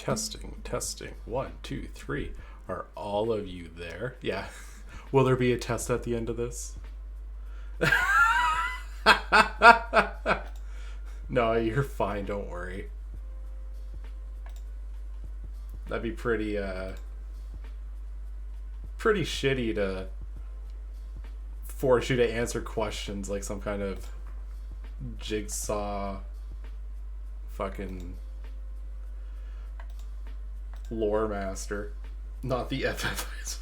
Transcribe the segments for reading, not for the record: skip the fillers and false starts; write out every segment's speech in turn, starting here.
Testing, testing. 1, 2, 3. Are all of you there? Yeah. Will there be a test at the end of this? No, you're fine. Don't worry. That'd be pretty shitty to force you to answer questions like some kind of jigsaw fucking lore master. Not the FF.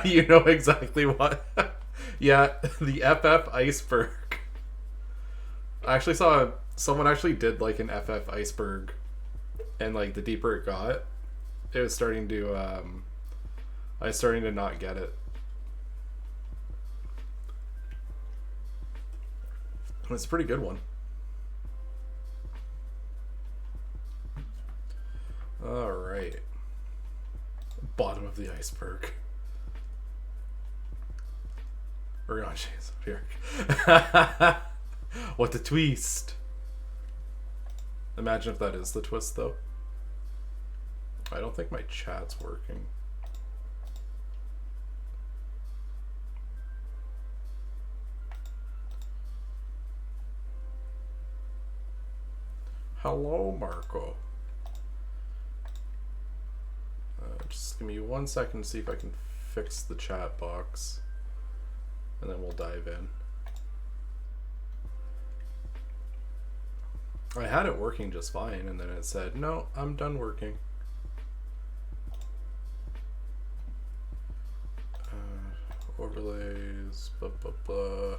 You know exactly what. Yeah, the FF iceberg. I actually saw someone actually did like an FF iceberg, and like the deeper it got, it was starting to I was starting to not get it. It's a pretty good one. All right. Bottom of the iceberg. We're on Shane's here. What a twist. Imagine if that is the twist, though. I don't think my chat's working. Hello, Marco. Just give me 1 second to see if I can fix the chat box, and then we'll dive in. I had it working just fine, and then it said, no, I'm done working. Overlays, blah, blah, blah.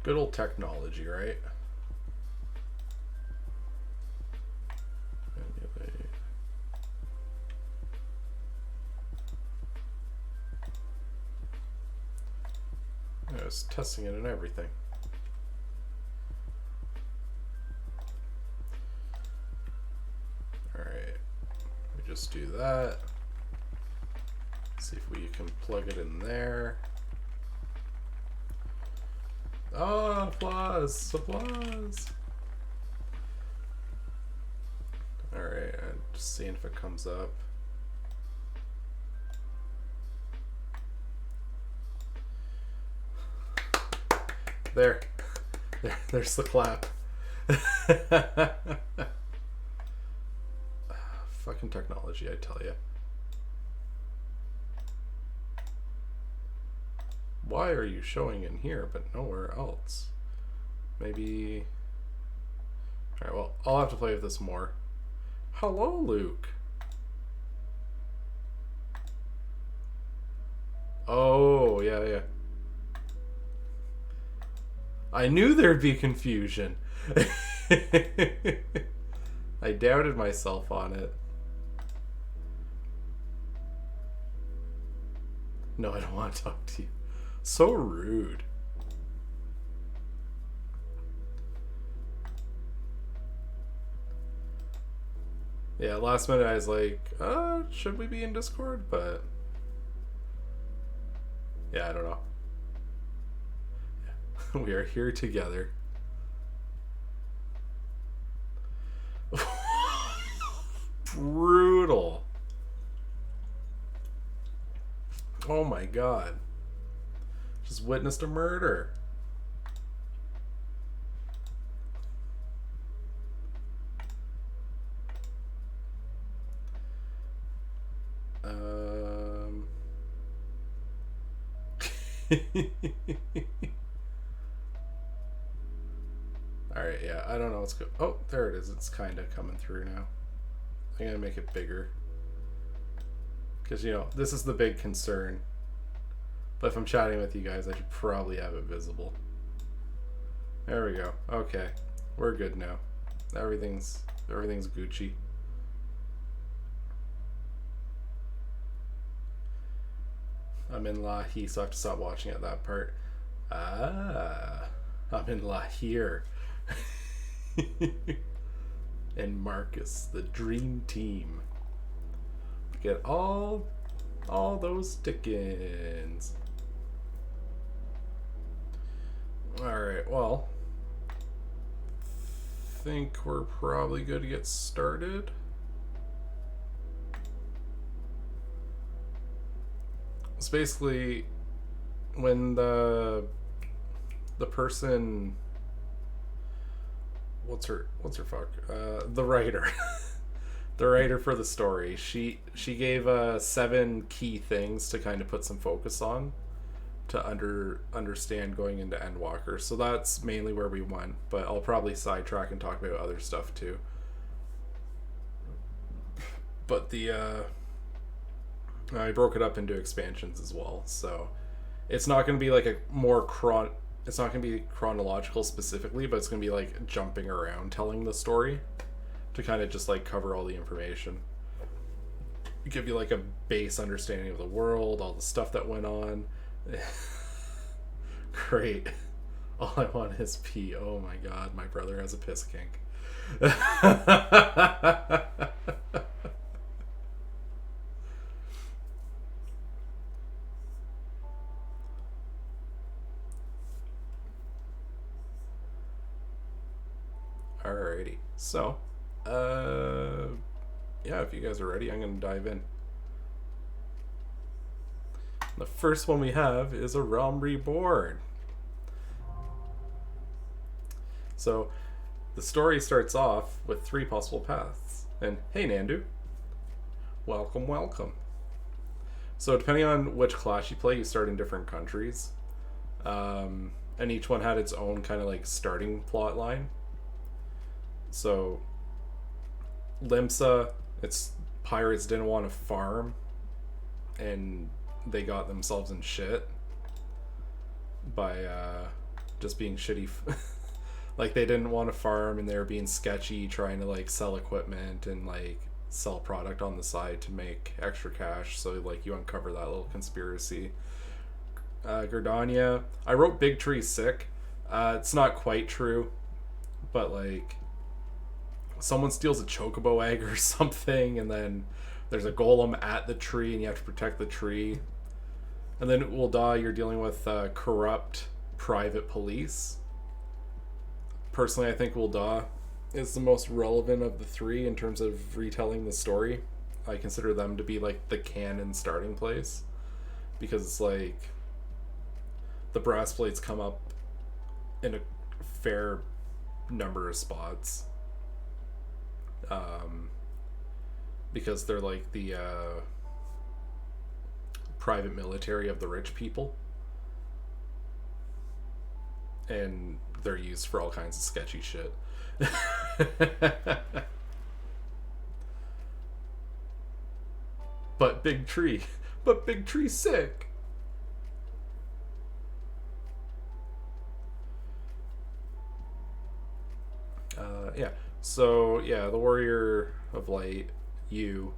Good old technology, right? Emulate. I was testing it and everything. Alright. We just do that. See if we can plug it in there. Oh, applause! Applause! Alright, I'm just seeing if it comes up. There. There's the clap. Fucking technology, I tell you. Why are you showing in here but nowhere else? Maybe... Alright, well, I'll have to play with this more. Hello, Luke! Oh, yeah. I knew there'd be confusion. I doubted myself on it. No, I don't want to talk to you. So rude. Yeah, last minute I was like, should we be in Discord? But yeah, I don't know. Yeah. We are here together. Brutal. Oh my god. Just witnessed a murder. Alright, yeah, I don't know what's good. Oh, there it is. It's kind of coming through now. I'm going to make it bigger. Because, you know, this is the big concern. But if I'm chatting with you guys, I should probably have it visible. There we go. Okay. We're good now. Everything's Gucci. I'm in Lahi, so I have to stop watching at that part. Ah, I'm in Lahir. And Marcus, the dream team. Get all those stick-ins. Alright, well, think we're probably good to get started. It's basically when the person, what's her fuck, the writer the writer for the story, she gave 7 key things to kind of put some focus on to understand going into Endwalker. So that's mainly where we went, but I'll probably sidetrack and talk about other stuff too. But I broke it up into expansions as well, so it's not going to be like a more it's not going to be chronological specifically, but it's going to be like jumping around telling the story to kind of just like cover all the information, give you like a base understanding of the world, all the stuff that went on. Great. All I want is pee. Oh my god, my brother has a piss kink. Alrighty. So, yeah, if you guys are ready, I'm going to dive in. The first one we have is A Realm Reborn. So, the story starts off with 3 possible paths. And, hey Nandu. Welcome, welcome. So, depending on which class you play, you start in different countries. And each one had its own kind of like starting plot line. So, Limsa, its pirates didn't want to farm, and they got themselves in shit by just being shitty. Like, they didn't want to farm, and they were being sketchy, trying to like sell equipment and like sell product on the side to make extra cash. So like you uncover that little conspiracy. Gardania, I wrote Big Tree Sick. It's not quite true, but like someone steals a chocobo egg or something, and then there's a golem at the tree and you have to protect the tree. And then Ul'dah, you're dealing with corrupt private police. Personally, I think Ul'dah is the most relevant of the 3 in terms of retelling the story. I consider them to be like the canon starting place, because it's like the brass plates come up in a fair number of spots. Because they're like the private military of the rich people, and they're used for all kinds of sketchy shit. But Big Tree sick. Yeah. So, yeah, the Warrior of Light, you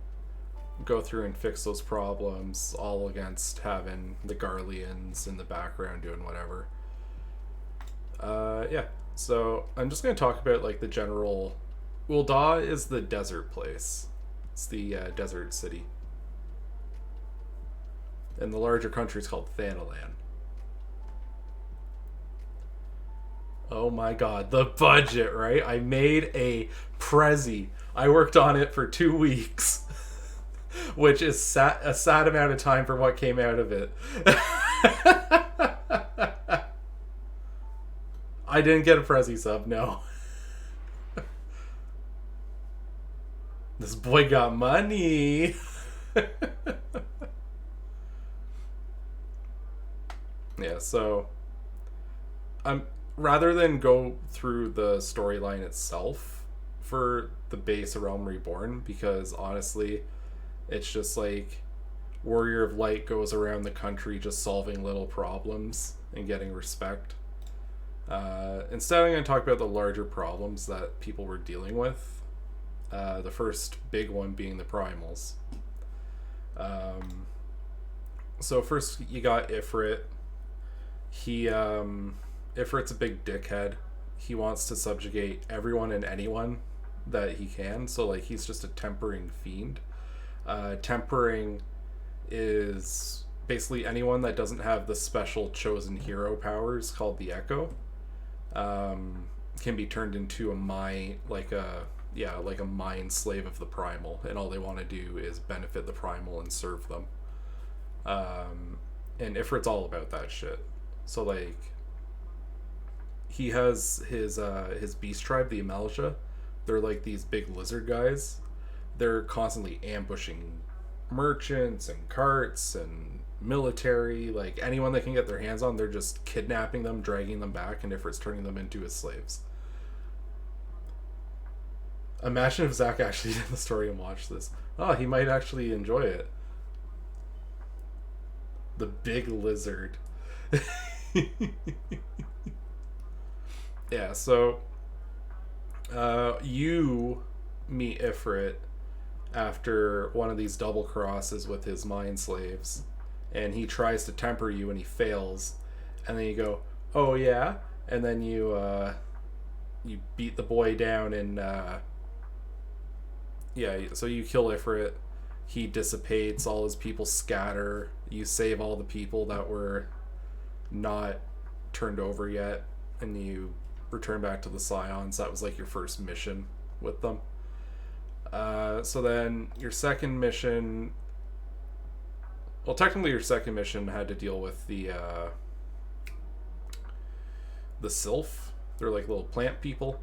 go through and fix those problems, all against having the Garleans in the background doing whatever. Yeah, so I'm just going to talk about, like, the general... Ul'dah is the desert place. It's the desert city. And the larger country is called Thanalan. Oh my god, the budget, right? I made a Prezi. I worked on it for 2 weeks, which is a sad amount of time for what came out of it. I didn't get a Prezi sub, no. This boy got money. Yeah, so rather than go through the storyline itself for the base of Realm Reborn, because honestly, it's just like Warrior of Light goes around the country just solving little problems and getting respect. Instead, I'm going to talk about the larger problems that people were dealing with. The first big one being the Primals. So first you got Ifrit. Ifrit's a big dickhead. He wants to subjugate everyone and anyone that he can. So like he's just a tempering fiend. Tempering is basically anyone that doesn't have the special chosen hero powers called the Echo. can be turned into a mind, like a mind slave of the primal, and all they want to do is benefit the primal and serve them. And Ifrit's all about that shit. So like, he has his beast tribe, the Amalja. They're like these big lizard guys. They're constantly ambushing merchants and carts and military, like anyone they can get their hands on. They're just kidnapping them, dragging them back, and Ifrit's turning them into his slaves. Imagine if Zach actually did the story and watched this. Oh, he might actually enjoy it. The big lizard. Yeah, so you meet Ifrit after one of these double crosses with his mind slaves, and he tries to temper you and he fails, and then you go, oh yeah, and then you beat the boy down, and yeah, so you kill Ifrit. He dissipates, all his people scatter, you save all the people that were not turned over yet, and you return back to the Scions. That was like your first mission with them. So then your second mission, well, technically your second mission had to deal with the Sylph. They're like little plant people,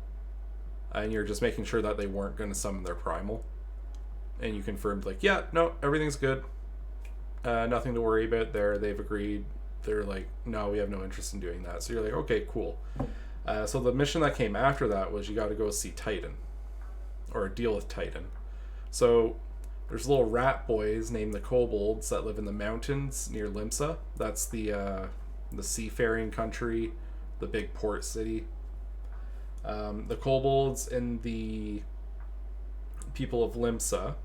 and you're just making sure that they weren't going to summon their primal. And you confirmed, like, yeah, no, everything's good. Nothing to worry about there. They've agreed. They're like, no, we have no interest in doing that. So you're like, okay, cool. So the mission that came after that was you got to go see Titan, or deal with Titan. So there's little rat boys named the kobolds that live in the mountains near Limsa. That's the seafaring country, the big port city. The kobolds and the people of Limsa,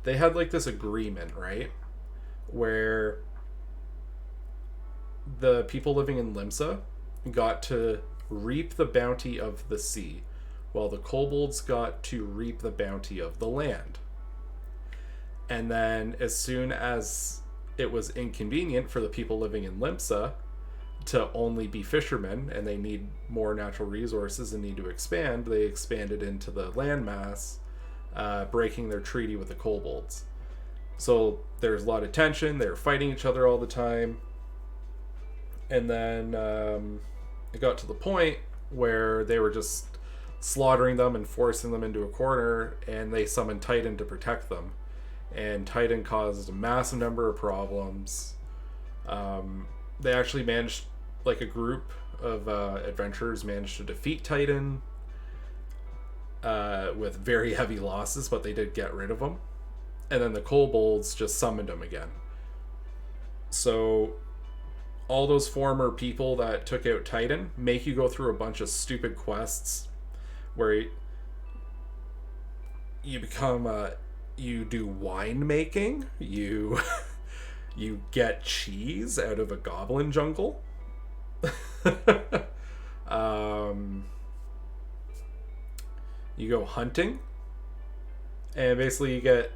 they had like this agreement, right, where the people living in Limsa got to reap the bounty of the sea, while the kobolds got to reap the bounty of the land. And then as soon as it was inconvenient for the people living in Limsa to only be fishermen, and they need more natural resources and need to expand, they expanded into the landmass, breaking their treaty with the kobolds. So there's a lot of tension. They're fighting each other all the time. And then it got to the point where they were just slaughtering them and forcing them into a corner, and they summoned Titan to protect them. And Titan caused a massive number of problems. They actually managed, like a group of adventurers managed to defeat Titan with very heavy losses, but they did get rid of him. And then the kobolds just summoned him again. So all those former people that took out Titan make you go through a bunch of stupid quests where you become you do wine making, you get cheese out of a goblin jungle. You go hunting, and basically you get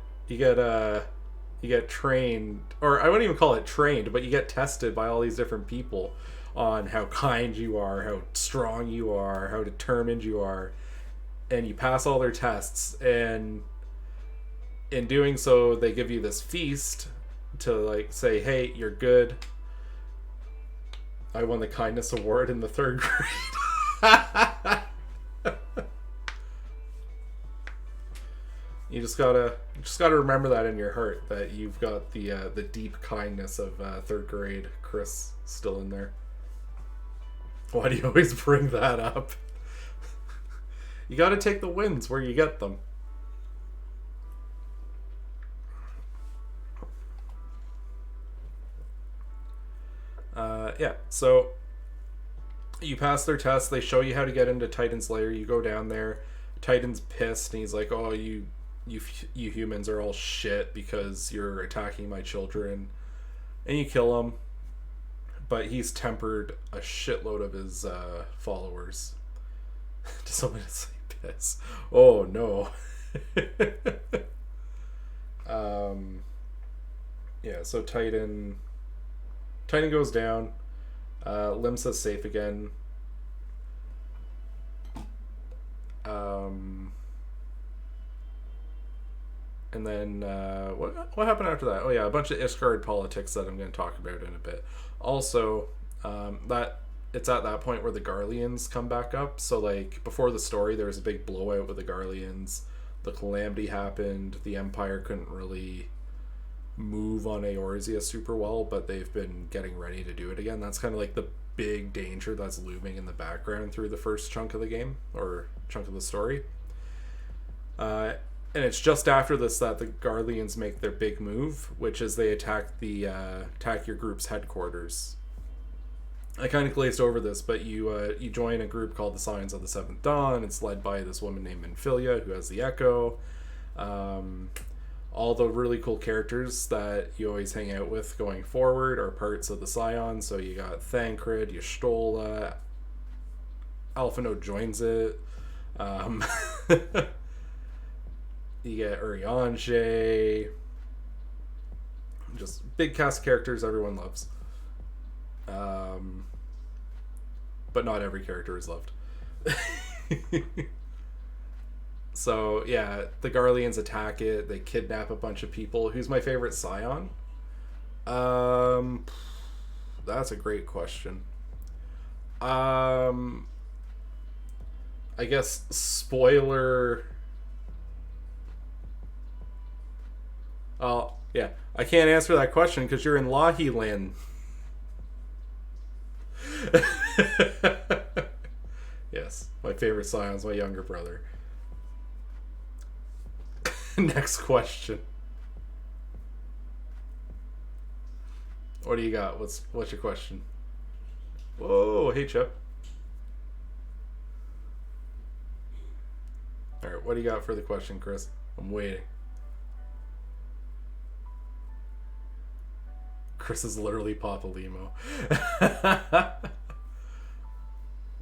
trained, or I wouldn't even call it trained, but you get tested by all these different people on how kind you are, how strong you are, how determined you are, and you pass all their tests, and in doing so they give you this feast to like say, hey, you're good. I won the kindness award in the 3rd grade. You just gotta remember that in your heart, that you've got the deep kindness of 3rd grade Chris still in there. Why do you always bring that up? You gotta take the wins where you get them. Yeah, so you pass their test. They show you how to get into Titan's lair. You go down there. Titan's pissed, and he's like, oh, you humans are all shit because you're attacking my children. And you kill him. But he's tempered a shitload of his followers. Does someone say piss? Oh, no. Yeah, so Titan goes down. Limsa's safe again. then what happened after that? Oh yeah, a bunch of Ishgard politics that I'm going to talk about in a bit. Also, that it's at that point where the Garleans come back up. So like before the story, there was a big blowout with the Garleans. The calamity happened. The Empire couldn't really move on Eorzea super well, but they've been getting ready to do it again. That's kind of like the big danger that's looming in the background through the first chunk of the game, or chunk of the story. And it's just after this that the Garleans make their big move, which is they attack your group's headquarters. I kind of glazed over this, but you join a group called the Scions of the Seventh Dawn. It's led by this woman named Minfilia, who has the Echo. All the really cool characters that you always hang out with going forward are parts of the Scions. So you got Thancred, Y'shtola, Alphinaud joins it. You get Urianger. Just big cast of characters everyone loves. But not every character is loved. So, yeah, the Garleans attack it. They kidnap a bunch of people. Who's my favorite Scion? That's a great question. I guess spoiler... Oh, yeah. I can't answer that question because you're in Lahi land. Yes, my favorite Scion's my younger brother. Next question. What do you got? What's your question? Whoa, hey Chip. Alright, what do you got for the question, Chris? I'm waiting. Chris is literally Papa Limo.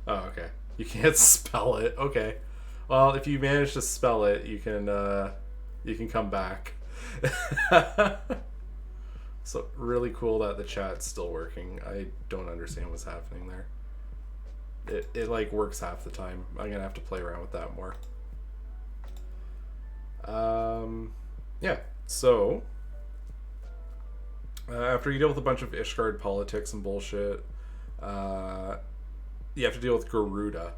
Oh, okay. You can't spell it. Okay. Well, if you manage to spell it, you can come back. So really cool that the chat's still working. I don't understand what's happening there. It like works half the time. I'm gonna have to play around with that more. Yeah. So after you deal with a bunch of Ishgard politics and bullshit, you have to deal with Garuda.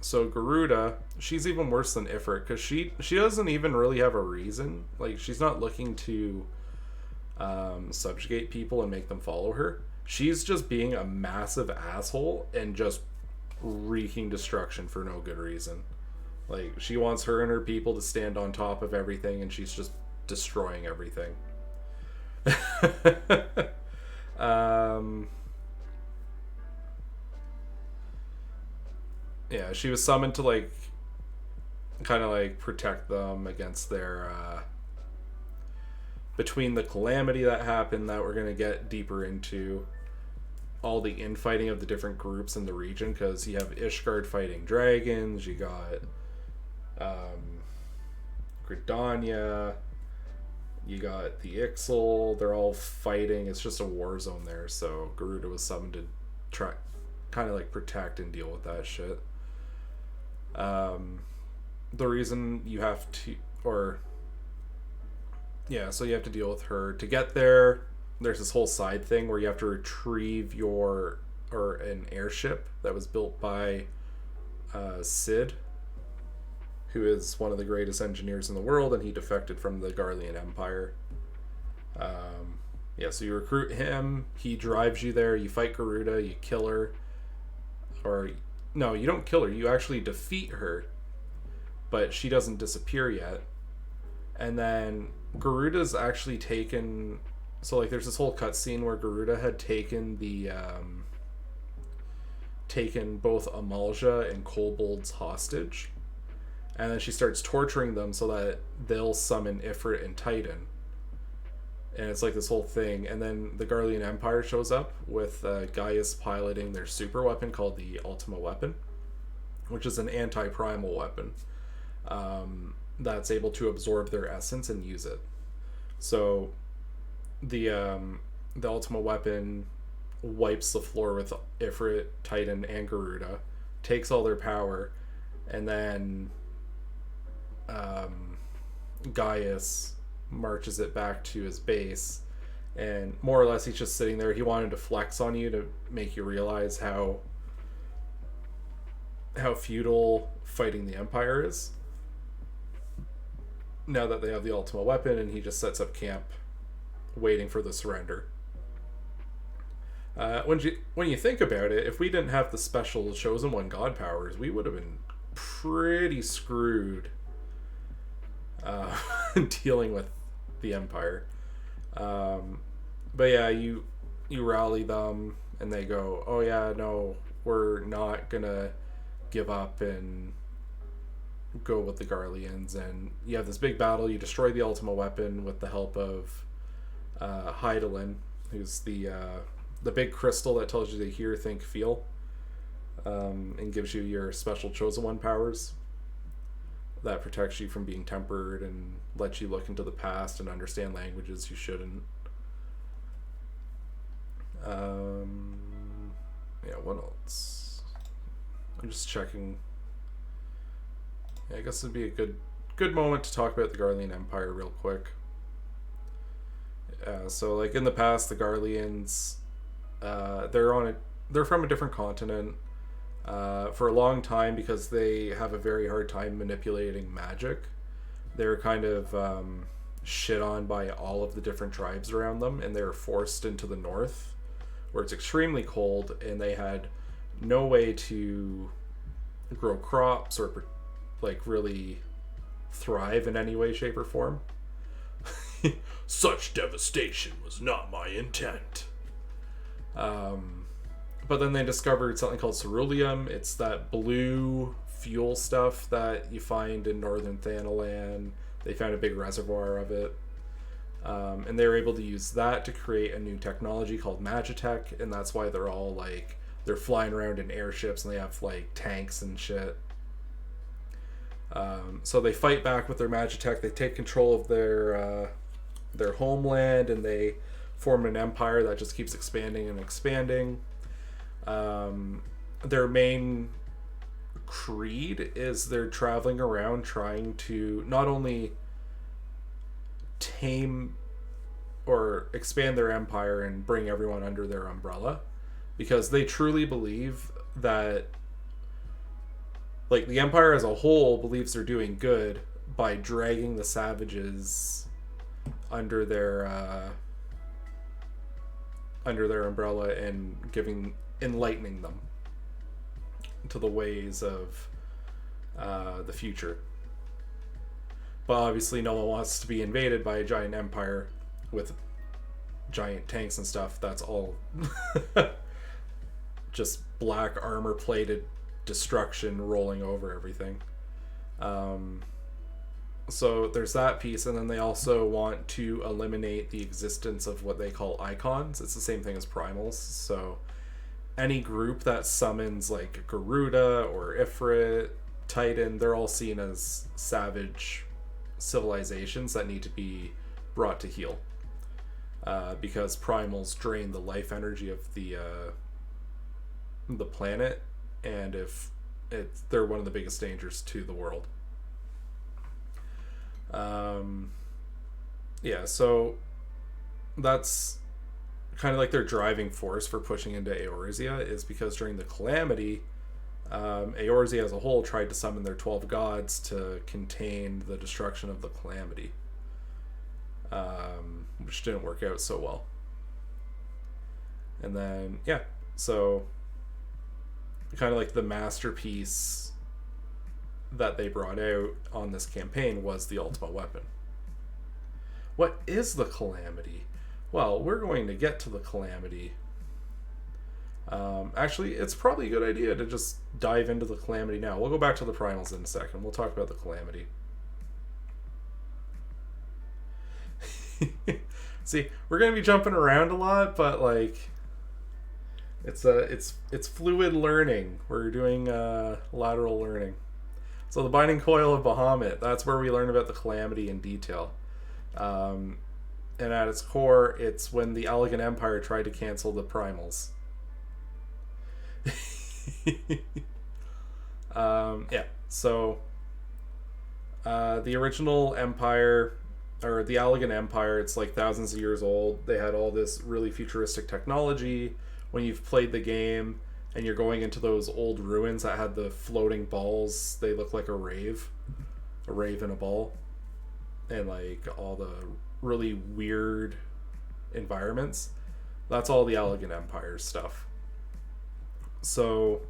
So Garuda, she's even worse than Ifrit because she doesn't even really have a reason. Like, she's not looking to subjugate people and make them follow her. She's just being a massive asshole and just wreaking destruction for no good reason. Like, she wants her and her people to stand on top of everything, and she's just destroying everything. Yeah, she was summoned to like kind of like protect them against their between the calamity that happened that we're going to get deeper into, all the infighting of the different groups in the region, because you have Ishgard fighting dragons, you got Gridania, you got the Ixal, they're all fighting. It's just a war zone there, so Garuda was summoned to try kind of like protect and deal with that shit. The reason you have to, so you have to deal with her. To get there, there's this whole side thing where you have to retrieve an airship that was built by Sid, who is one of the greatest engineers in the world, and he defected from the Garlean Empire. So you recruit him, he drives you there, you fight Garuda, you kill her. Or, no, you don't kill her, you actually defeat her, but she doesn't disappear yet. And then Garuda's actually taken... So, like, there's this whole cutscene where Garuda had taken taken both Amalja and Kobolds hostage. And then she starts torturing them so that they'll summon Ifrit and Titan. And it's like this whole thing. And then the Garlean Empire shows up with Gaius piloting their super weapon called the Ultima Weapon, which is an anti-primal weapon that's able to absorb their essence and use it. So the Ultima Weapon wipes the floor with Ifrit, Titan, and Garuda, takes all their power, and then Gaius marches it back to his base, and more or less he's just sitting there. He wanted to flex on you to make you realize how futile fighting the Empire is now that they have the ultimate weapon, and he just sets up camp waiting for the surrender. When you think about it, if we didn't have the special Chosen One God powers, we would have been pretty screwed dealing with the Empire. But yeah, you rally them, and they go, oh yeah, no, we're not gonna give up and go with the Garleans. And you have this big battle. You destroy the ultimate weapon with the help of Hydaelyn, who's the big crystal that tells you to hear, think, feel, and gives you your special Chosen One powers that protects you from being tempered and lets you look into the past and understand languages you shouldn't. Yeah, what else? I'm just checking. Yeah, I guess it'd be a good moment to talk about the Garlean Empire real quick. So like in the past, the Garleans, they're from a different continent for a long time, because they have a very hard time manipulating magic. They're kind of shit on by all of the different tribes around them, and they're forced into the north where it's extremely cold, and they had no way to grow crops or like really thrive in any way, shape, or form. Such devastation was not my intent. But then they discovered something called ceruleum. It's that blue fuel stuff that you find in northern Thanalan. They found a big reservoir of it. And they were able to use that to create a new technology called Magitech, and that's why they're all like, they're flying around in airships, and they have like tanks and shit. So they fight back with their Magitech. They take control of their homeland, and they form an empire that just keeps expanding and expanding. Their main creed is they're traveling around trying to not only tame or expand their empire and bring everyone under their umbrella, because they truly believe that, like, the Empire as a whole believes they're doing good by dragging the savages under their umbrella and enlightening them to the ways of the future. But obviously no one wants to be invaded by a giant empire with giant tanks and stuff. That's all just black armor plated destruction rolling over everything. So there's that piece, and then they also want to eliminate the existence of what they call icons. It's the same thing as primals. So any group that summons like Garuda or Ifrit, Titan, they're all seen as savage civilizations that need to be brought to heel, because primals drain the life energy of the planet, and they're one of the biggest dangers to the world. Yeah, so that's kind of like their driving force for pushing into Eorzea, is because during the Calamity, Eorzea as a whole tried to summon their 12 gods to contain the destruction of the Calamity, which didn't work out so well. And then, yeah, so kind of like the masterpiece that they brought out on this campaign was the ultimate weapon. What is the Calamity? Well, we're going to get to the Calamity. Actually, it's probably a good idea to just dive into the Calamity now. We'll go back to the Primals in a second. We'll talk about the Calamity. See, we're going to be jumping around a lot, but like, it's fluid learning. We're doing lateral learning. So the Binding Coil of Bahamut, that's where we learn about the Calamity in detail. And at its core, it's when the Elegant Empire tried to cancel the Primals. Yeah, so The original empire, or the Allegan Empire, it's like thousands of years old. They had all this really futuristic technology. When you've played the game and you're going into those old ruins that had the floating balls, they look like a rave in a ball, and like all the really weird environments. That's all the Allegan Empire stuff. So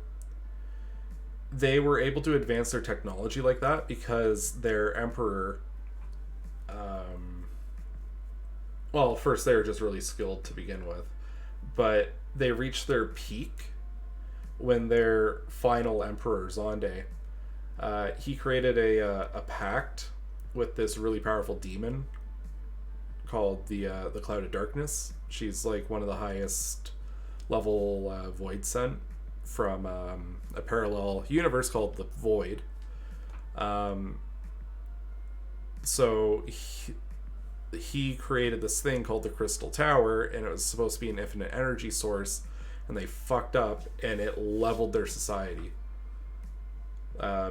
they were able to advance their technology like that because their emperor, well, first they were just really skilled to begin with, but they reached their peak when their final emperor, Zonde, he created a pact with this really powerful demon called the Cloud of Darkness. She's like one of the highest level void sent from a parallel universe called the Void. So he created this thing called the Crystal Tower, and it was supposed to be an infinite energy source, and they fucked up, and it leveled their society.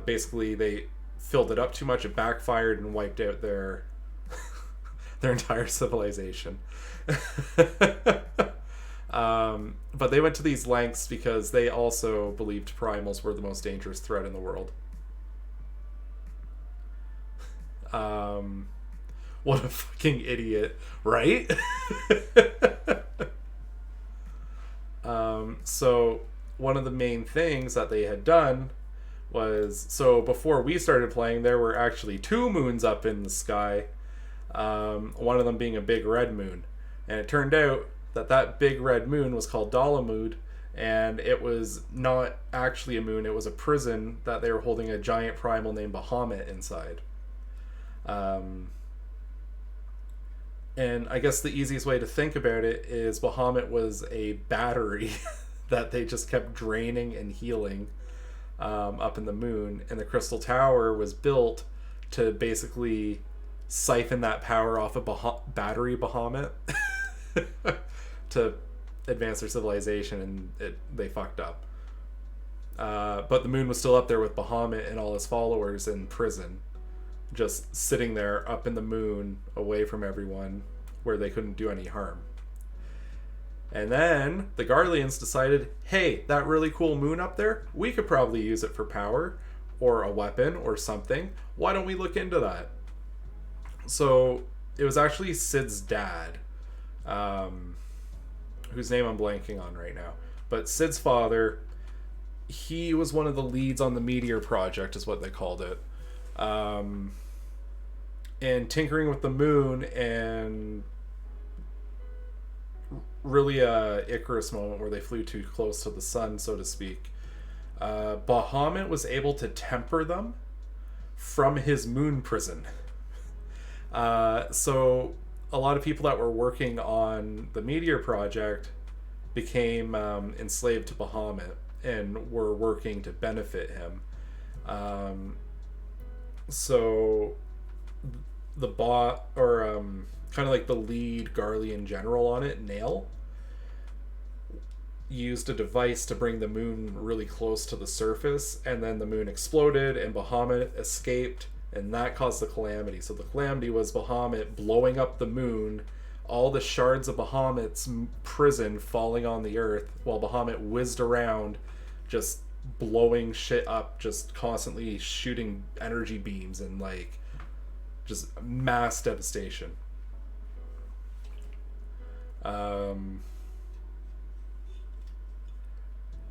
Basically, they filled it up too much, it backfired, and wiped out their their entire civilization. But they went to these lengths because they also believed Primals were the most dangerous threat in the world. What a fucking idiot, right? So one of the main things that they had done was, so before we started playing, there were actually 2 moons up in the sky, one of them being a big red moon, and it turned out that big red moon was called Dalamud, and it was not actually a moon, it was a prison that they were holding a giant primal named Bahamut inside. And I guess the easiest way to think about it is Bahamut was a battery that they just kept draining and healing up in the moon, and the Crystal Tower was built to basically siphon that power off of battery Bahamut to advance their civilization, and they fucked up. But the moon was still up there with Bahamut and all his followers in prison, just sitting there up in the moon away from everyone where they couldn't do any harm. And then the Garleans decided, hey, that really cool moon up there, we could probably use it for power or a weapon or something. Why don't we look into that? So it was actually Sid's dad, whose name I'm blanking on right now. But Sid's father, he was one of the leads on the Meteor Project, is what they called it. And tinkering with the moon, and really a Icarus moment where they flew too close to the sun, so to speak. Bahamut was able to temper them from his moon prison. So a lot of people that were working on the Meteor Project became enslaved to Bahamut and were working to benefit him. So the bot, or kind of like the lead Garlean general on it, Nail, used a device to bring the moon really close to the surface, and then the moon exploded and Bahamut escaped, and that caused the calamity. So the calamity was Bahamut blowing up the moon, all the shards of Bahamut's prison falling on the earth, while Bahamut whizzed around just blowing shit up, just constantly shooting energy beams, and like just mass devastation.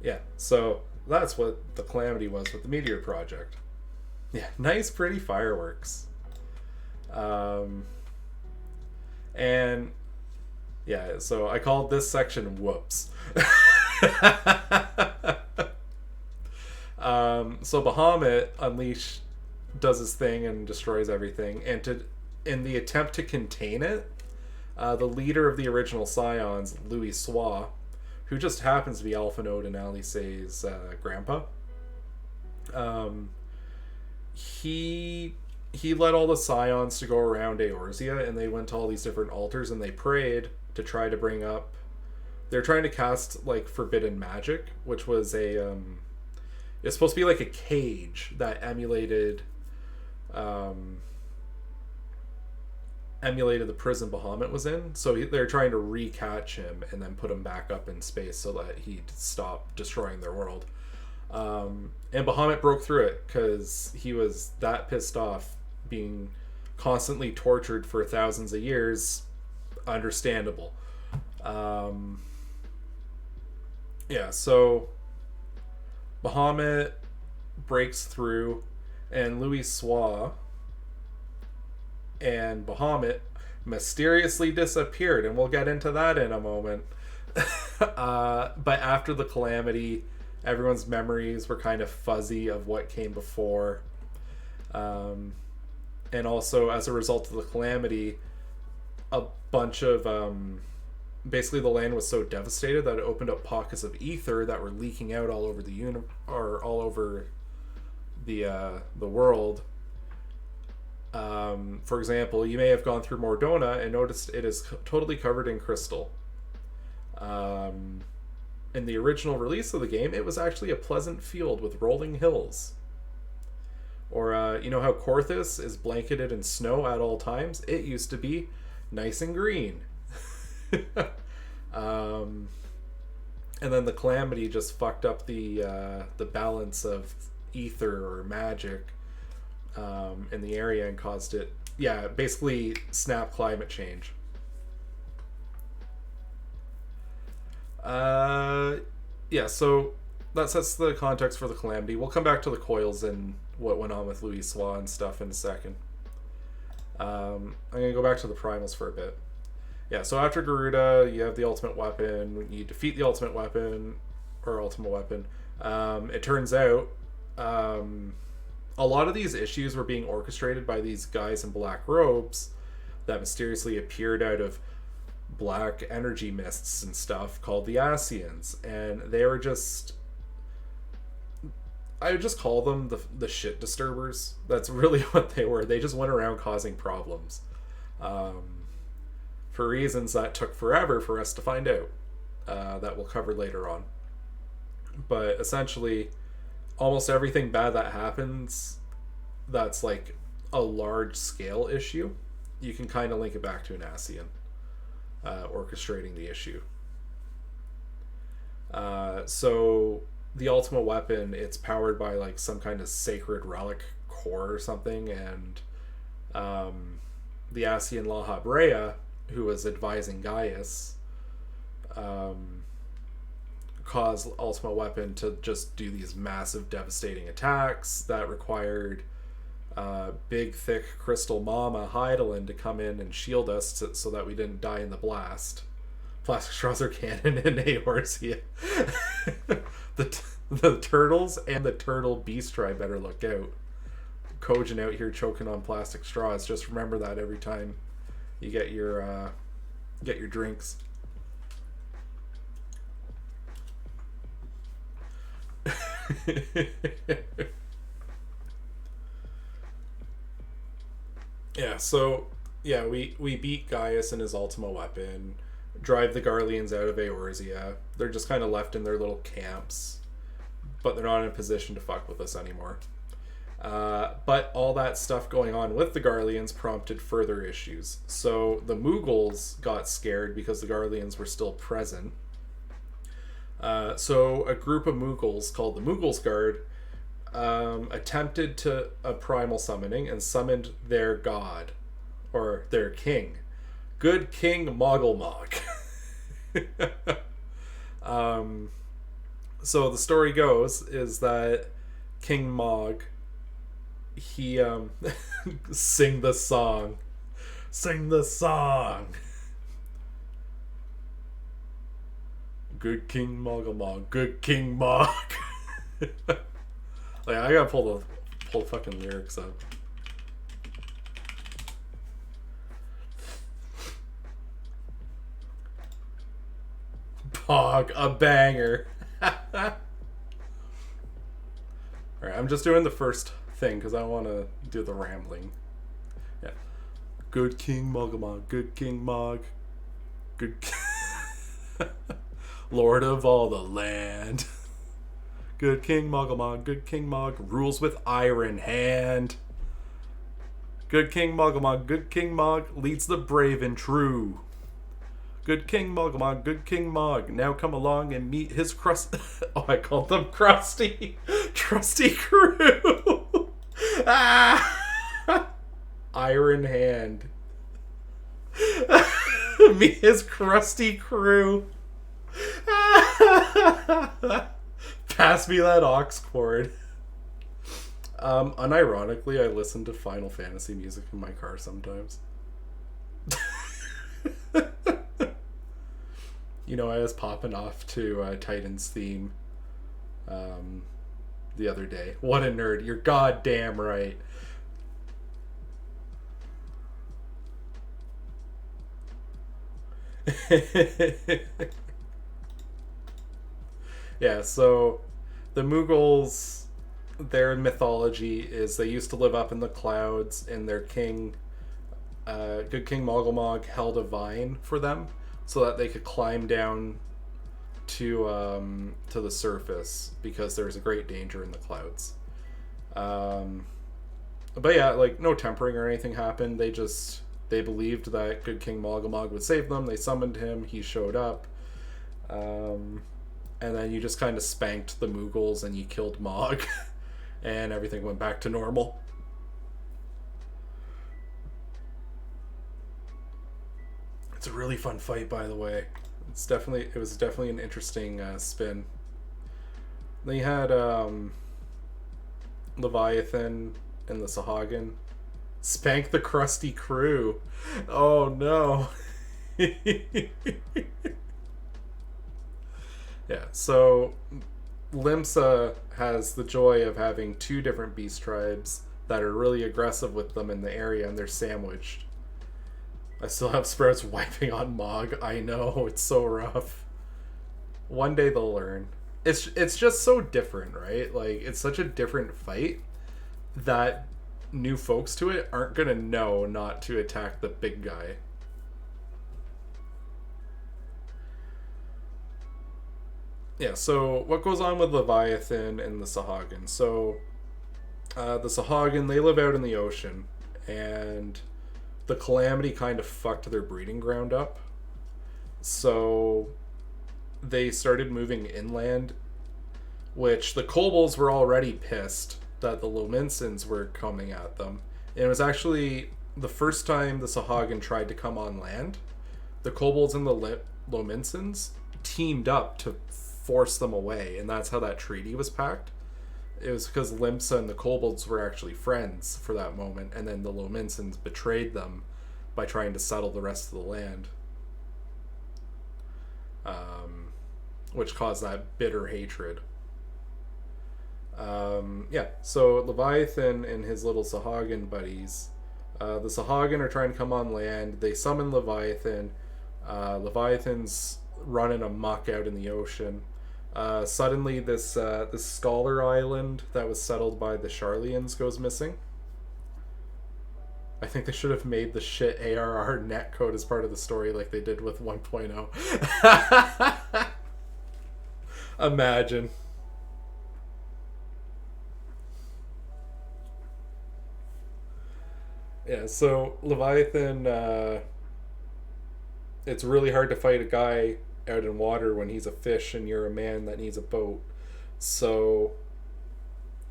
Yeah, so that's what the calamity was with the Meteor Project. Yeah, nice pretty fireworks. And yeah, so I called this section whoops. So Bahamut does his thing and destroys everything, and in the attempt to contain it, the leader of the original Scions, Louis Sois, who just happens to be Alpha Node and Alice's grandpa, he led all the Scions to go around Eorzea, and they went to all these different altars, and they prayed to try to bring up... They're trying to cast, like, forbidden magic, which was it's supposed to be like a cage that emulated um, emulated the prison Bahamut was in. So they're trying to recatch him and then put him back up in space so that he'd stop destroying their world. And Bahamut broke through it because he was that pissed off being constantly tortured for thousands of years. Understandable. So Bahamut breaks through, and Louis Soir and Bahamut mysteriously disappeared, and we'll get into that in a moment. But after the calamity, everyone's memories were kind of fuzzy of what came before. And also, as a result of the calamity, a bunch of basically the land was so devastated that it opened up pockets of ether that were leaking out all over the all over the world. For example, you may have gone through Mordona and noticed it is totally covered in crystal. In the original release of the game, it was actually a pleasant field with rolling hills. Or, you know how Korthus is blanketed in snow at all times? It used to be nice and green. And then the calamity just fucked up the balance of ether or magic in the area and caused it, basically snap climate change. So that sets the context for the calamity. We'll come back to the coils and what went on with Louis Soir and stuff in a second. I'm going to go back to the Primals for a bit. So after Garuda, you have the ultimate weapon. You defeat the ultimate weapon, or ultimate weapon. It turns out a lot of these issues were being orchestrated by these guys in black robes that mysteriously appeared out of black energy mists and stuff called the Asians. And they were just... I would just call them the shit disturbers. That's really what they were. They just went around causing problems. For reasons that took forever for us to find out. That we'll cover later on. But essentially, almost everything bad that happens that's like a large scale issue, you can kind of link it back to an Asian orchestrating the issue. So the ultimate weapon, it's powered by like some kind of sacred relic core or something, and the Asian La Habrea, who was advising Gaius, caused ultimate weapon to just do these massive devastating attacks that required big thick crystal mama Heidelin to come in and shield us so that we didn't die in the blast. Plastic straws are canon in Eorzea. The turtles and the turtle beast tribe better look out. Kojin out here choking on plastic straws. Just remember that every time you get your drinks. We beat Gaius and his ultimate weapon, drive the Garleans out of Eorzea. They're just kind of left in their little camps, but they're not in a position to fuck with us anymore. But all that stuff going on with the Garleans prompted further issues. So the Mughals got scared because the Garleans were still present. So a group of Mughals called the Mughals Guard attempted to a primal summoning and summoned their god, or their king, Good King Mogglmog. So the story goes is that King Mog, he sing the song. Good King Mogglmog, Good King Mog. Like, I gotta pull the fucking lyrics up. Pog, a banger. Alright, I'm just doing the first thing because I want to do the rambling. Yeah. Good King Mogglmog, Good King Mog, Good Lord of all the land. Good King Mogglmog, Good King Mog, rules with iron hand. Good King Mughals, good King Mog leads the brave and true. Good King Mughals, good King Mog, now come along and meet his crust. Oh, I called them crusty, trusty crew. Ah! Iron Hand. Meet his crusty crew. Pass me that aux cord. Unironically, I listen to Final Fantasy music in my car sometimes. You know, I was popping off to Titan's theme the other day. What a nerd. You're goddamn right. Yeah, so the Mughals, their mythology is they used to live up in the clouds, and their king, good King Mogulmog, held a vine for them so that they could climb down to the surface because there's a great danger in the clouds. But yeah, like no tempering or anything happened. They believed that good King Mogulmog would save them. They summoned him. He showed up. And then you just kind of spanked the Mughals and you killed Mog. And everything went back to normal. It's a really fun fight, by the way. It was definitely an interesting spin. Then you had Leviathan and the Sahagin. Spank the crusty crew. Oh no. Yeah, so Limsa has the joy of having two different beast tribes that are really aggressive with them in the area, and they're sandwiched. I still have Sprouts wiping on Mog. I know, it's so rough. One day they'll learn. It's just so different, right? Like, it's such a different fight that new folks to it aren't gonna know not to attack the big guy. Yeah, so what goes on with Leviathan and the Sahagin? So, the Sahagin, they live out in the ocean, and the Calamity kind of fucked their breeding ground up. So, they started moving inland, which the Kobolds were already pissed that the Lominsons were coming at them. And it was actually the first time the Sahagin tried to come on land. The Kobolds and the Lominsons teamed up to force them away, and that's how that treaty was packed. It was because Limsa and the Kobolds were actually friends for that moment, and then the Lominsons betrayed them by trying to settle the rest of the land, which caused that bitter hatred. Yeah, so Leviathan and his little Sahagin buddies, the Sahagin are trying to come on land. They summon Leviathan. Leviathan's running amok out in the ocean. Suddenly this scholar island that was settled by the Sharlians goes missing. I think they should have made the shit ARR netcode as part of the story like they did with 1.0. Imagine. Yeah, so Leviathan, it's really hard to fight a guy out in water when he's a fish and you're a man that needs a boat. So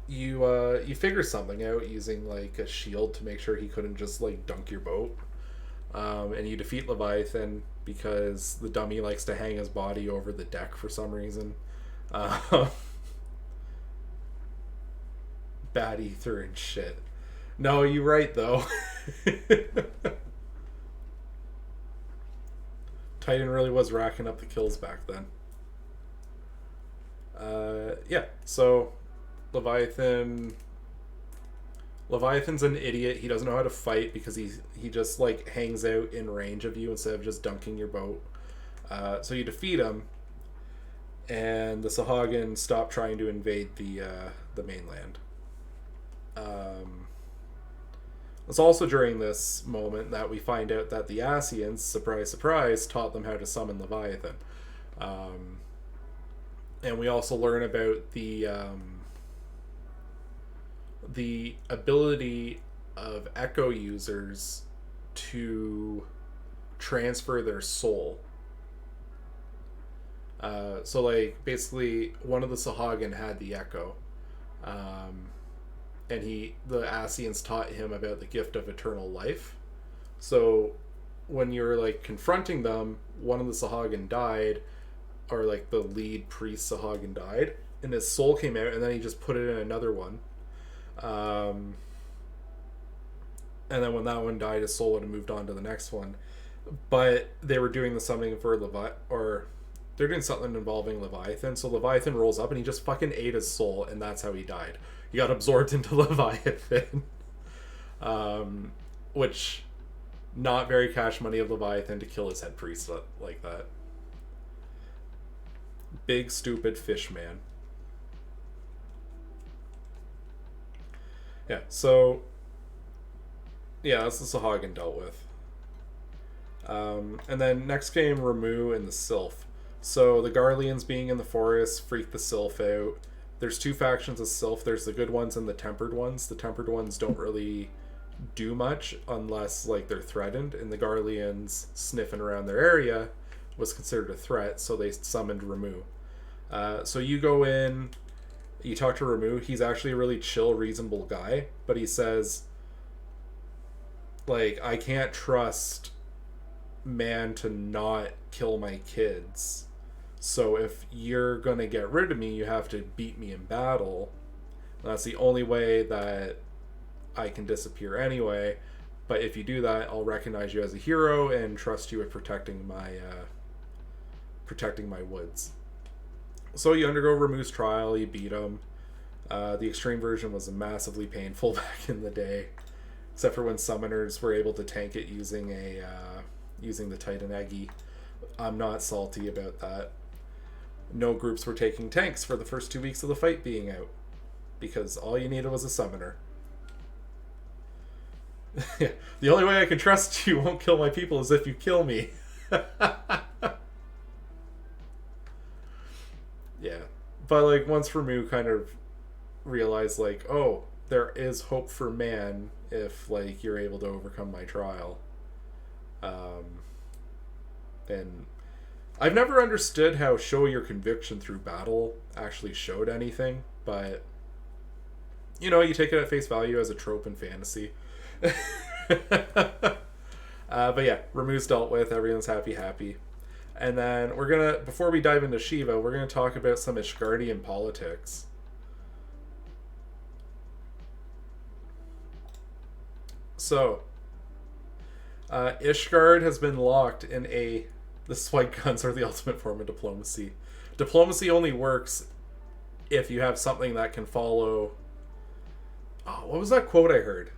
you figure something out using like a shield to make sure he couldn't just like dunk your boat. And you defeat Leviathan because the dummy likes to hang his body over the deck for some reason. Bad ether and shit. No, you're right though. Titan really was racking up the kills back then. Yeah, so Leviathan's an idiot. He doesn't know how to fight because he just like hangs out in range of you instead of just dunking your boat. So you defeat him, and the Sahagin stop trying to invade the mainland. It's also during this moment that we find out that the Asians, surprise, surprise, taught them how to summon Leviathan. And we also learn about the ability of Echo users to transfer their soul. So like basically one of the Sahagin had the Echo, and the Asians taught him about the gift of eternal life. So when you're like confronting them, one of the Sahagin died, or like the lead priest Sahagin died, and his soul came out, and then he just put it in another one. And then when that one died, his soul would have moved on to the next one. But they were doing something for or they're doing something involving Leviathan. So Leviathan rolls up and he just fucking ate his soul, and that's how he died. He got absorbed into Leviathan. Which, not very cash money of Leviathan to kill his head priest like that. Big stupid fish man. Yeah, so yeah, that's the Sahagin dealt with. And then next came Ramu and the Sylph. So the Garleans being in the forest freaked the Sylph out. There's two factions of Sylph. There's the good ones and the tempered ones. The tempered ones don't really do much unless like they're threatened, and the Garleans sniffing around their area was considered a threat, so they summoned Ramu. So you go in, you talk to Ramu. He's actually a really chill, reasonable guy, but he says, like, I can't trust man to not kill my kids. So if you're gonna get rid of me, you have to beat me in battle. And that's the only way that I can disappear anyway. But if you do that, I'll recognize you as a hero and trust you with protecting my woods. So you undergo Ramu's trial. You beat him. The extreme version was massively painful back in the day, except for when summoners were able to tank it using the Titan Eggy. I'm not salty about that. No groups were taking tanks for the first 2 weeks of the fight being out, because all you needed was a summoner. The only way I can trust you won't kill my people is if you kill me. Yeah. But like once Ramu kind of realized like, oh, there is hope for man if like you're able to overcome my trial. And I've never understood how show your conviction through battle actually showed anything, but you know, you take it at face value as a trope in fantasy. But yeah, Ramu's dealt with, everyone's happy. And then before we dive into Shiva, we're gonna talk about some Ishgardian politics. So, Ishgard has been locked in the Swag guns are the ultimate form of diplomacy. Diplomacy only works if you have something that can follow. Oh, what was that quote I heard?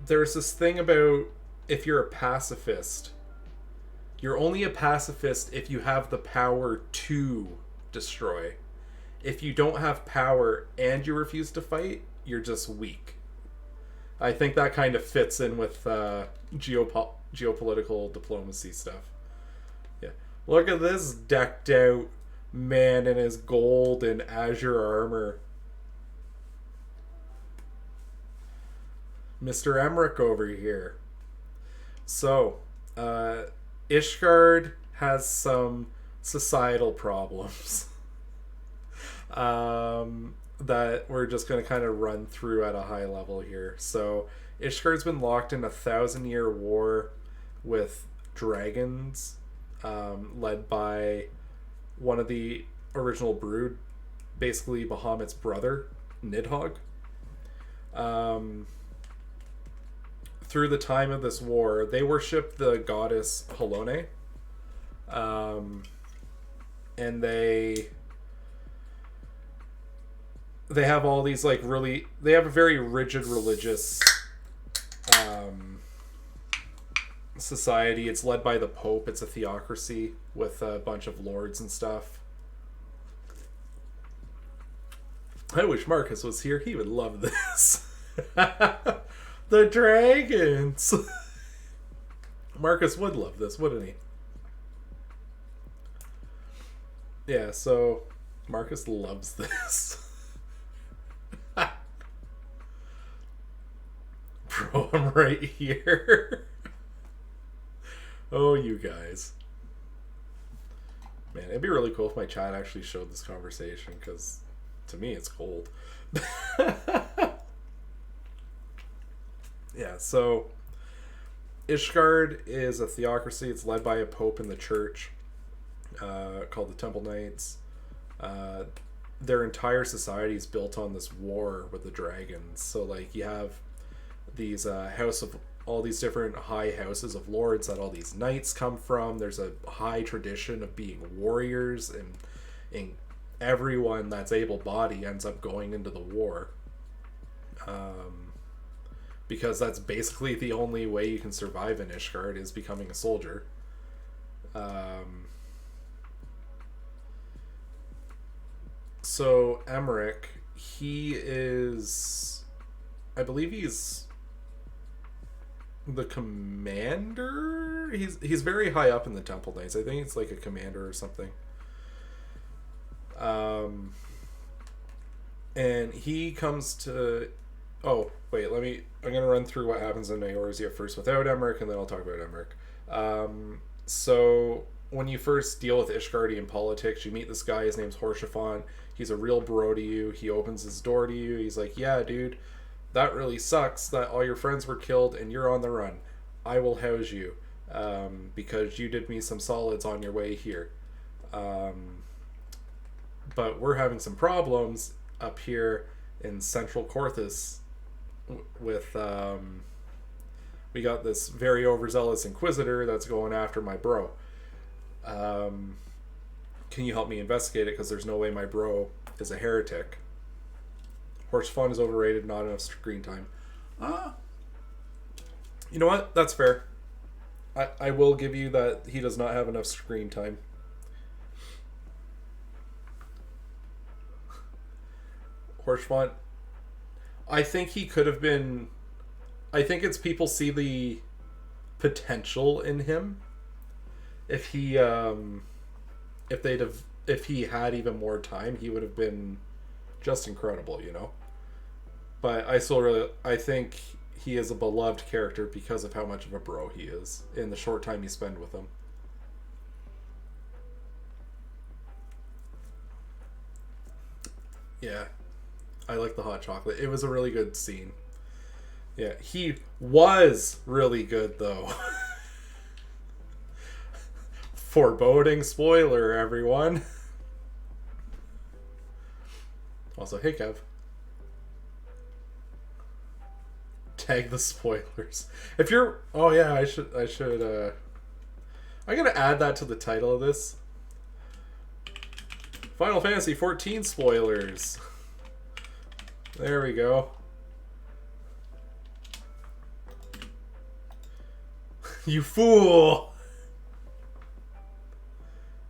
There's this thing about if you're a pacifist, you're only a pacifist if you have the power to destroy. If you don't have power and you refuse to fight, you're just weak. I think that kind of fits in with geopolitical diplomacy stuff. Yeah, look at this decked out man in his gold and azure armor. Mr. Emmerich over here. So, Ishgard has some societal problems that we're just going to kind of run through at a high level here. So, Ishgard's been locked in a 1,000-year war with dragons, led by one of the original brood, basically Bahamut's brother, Nidhogg. Through the time of this war, they worship the goddess Halone. And they have all these like they have a very rigid religious society. It's led by the Pope. It's a theocracy with a bunch of lords and stuff. I wish Marcus was here. He would love this. The dragons. Marcus would love this, wouldn't he? Yeah, so Marcus loves this. throw him right here. Oh, you guys. Man, it'd be really cool if my chat actually showed this conversation, because to me it's gold. Yeah, so Ishgard is a theocracy. It's led by a pope in the church called the Temple Knights. Their entire society is built on this war with the dragons. So, like, you have these all these different high houses of lords that all these knights come from. There's a high tradition of being warriors, and everyone that's able-bodied ends up going into the war. Because that's basically the only way you can survive in Ishgard, is becoming a soldier. So Emmerich, he is, I believe he's the commander. He's very high up in the Temple Knights. I think it's like a commander or something. And he comes to. Oh wait, I'm gonna run through what happens in Eorzea first without Emmerich, and then I'll talk about Emmerich. So when you first deal with Ishgardian politics, you meet this guy. His name's Horshaphon. He's a real bro to you. He opens his door to you. He's like, yeah, dude, that really sucks that all your friends were killed and you're on the run. I will house you because you did me some solids on your way here. But we're having some problems up here in Central Corthus with we got this very overzealous inquisitor that's going after my bro. Can you help me investigate it, because there's no way my bro is a heretic. Horsefun is overrated, not enough screen time. You know what? That's fair. I will give you that he does not have enough screen time. Horsefun, I think he could have been. I think it's people see the potential in him. If he if he had even more time, he would have been just incredible, you know. But I think he is a beloved character because of how much of a bro he is in the short time you spend with him. Yeah, I like the hot chocolate. It was a really good scene. Yeah, he was really good though. Foreboding spoiler, everyone. Also, hey Kev. Tag the spoilers. If you're, oh yeah, I should. I gotta add that to the title of this. Final Fantasy 14 spoilers. There we go. You fool!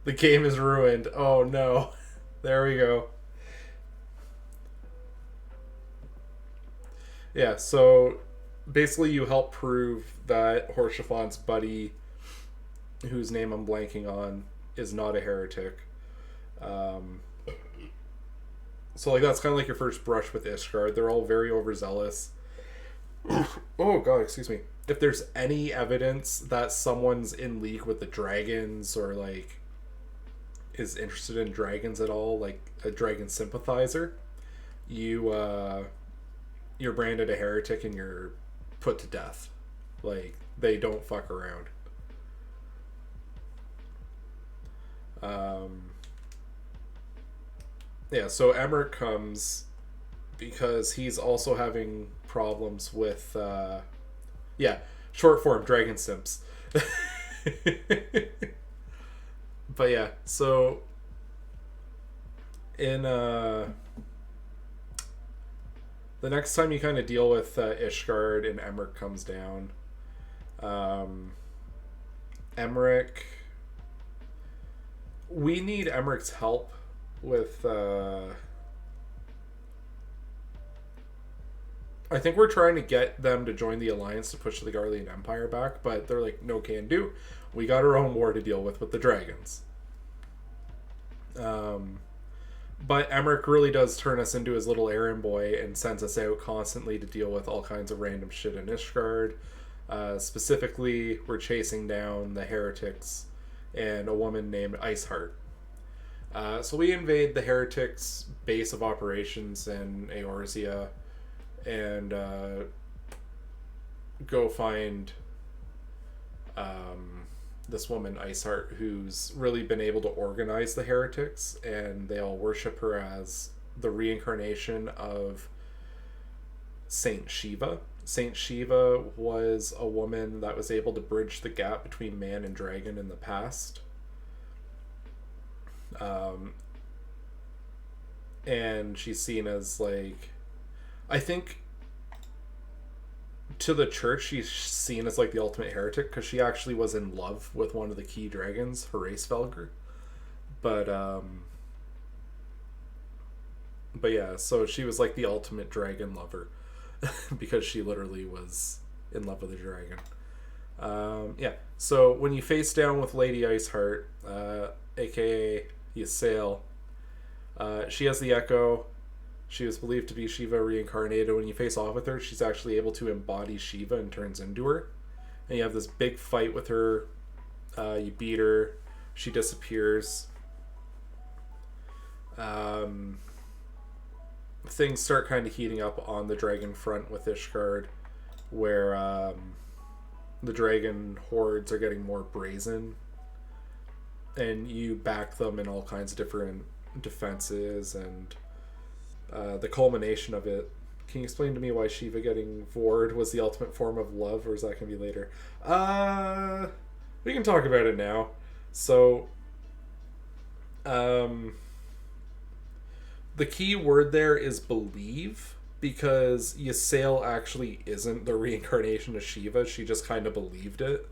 The game is ruined. Oh no. There we go. Yeah, so basically you help prove that Horshaphan's buddy, whose name I'm blanking on, is not a heretic. So like that's kind of like your first brush with Ishgard. They're all very overzealous. Oh god, excuse me. If there's any evidence that someone's in league with the dragons, or like is interested in dragons at all, like a dragon sympathizer, you're branded a heretic and you're put to death. Like, they don't fuck around. Yeah, so Emmerich comes because he's also having problems with short form dragon simps. But yeah, so in the next time you kind of deal with Ishgard and Emmerich comes down, Emmerich, we need Emmerich's help with I think we're trying to get them to join the alliance to push the Garlean Empire back, but they're like, no can do. We got our own war to deal with the dragons. But Emmerich really does turn us into his little errand boy and sends us out constantly to deal with all kinds of random shit in Ishgard. Specifically, we're chasing down the heretics and a woman named Iceheart. So we invade the heretics' base of operations in Eorzea and go find this woman, Iceheart, who's really been able to organize the heretics, and they all worship her as the reincarnation of Saint Shiva. Saint Shiva was a woman that was able to bridge the gap between man and dragon in the past. And she's seen as, like, I think to the church she's seen as like the ultimate heretic because she actually was in love with one of the key dragons, Hraesvelgr. But yeah, so she was like the ultimate dragon lover because she literally was in love with a dragon. Yeah, so when you face down with Lady Iceheart, aka Ysayle, she has the Echo. She was believed to be Shiva reincarnated. When you face off with her, she's actually able to embody Shiva and turns into her. And you have this big fight with her. You beat her. She disappears. Things start kind of heating up on the dragon front with Ishgard, where the dragon hordes are getting more brazen. And you back them in all kinds of different defenses and... the culmination of it. Can you explain to me why Shiva getting Vord was the ultimate form of love, or is that going to be later? We can talk about it now. So, the key word there is believe, because Ysayle actually isn't the reincarnation of Shiva. She just kind of believed it.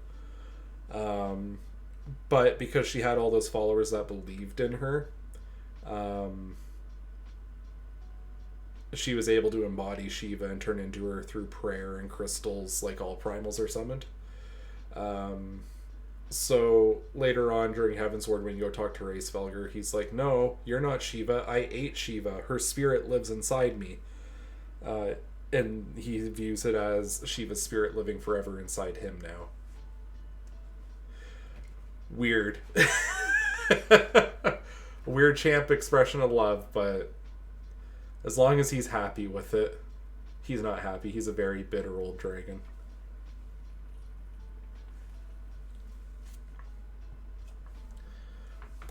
But because she had all those followers that believed in her, she was able to embody Shiva and turn into her through prayer and crystals, like all primals are summoned. So later on during Heavensward, when you go talk to Hraesvelgr, he's like, no, you're not Shiva. I ate Shiva. Her spirit lives inside me. And he views it as Shiva's spirit living forever inside him now. Weird. Weird champ expression of love, but... as long as he's happy with it. He's not happy. He's a very bitter old dragon.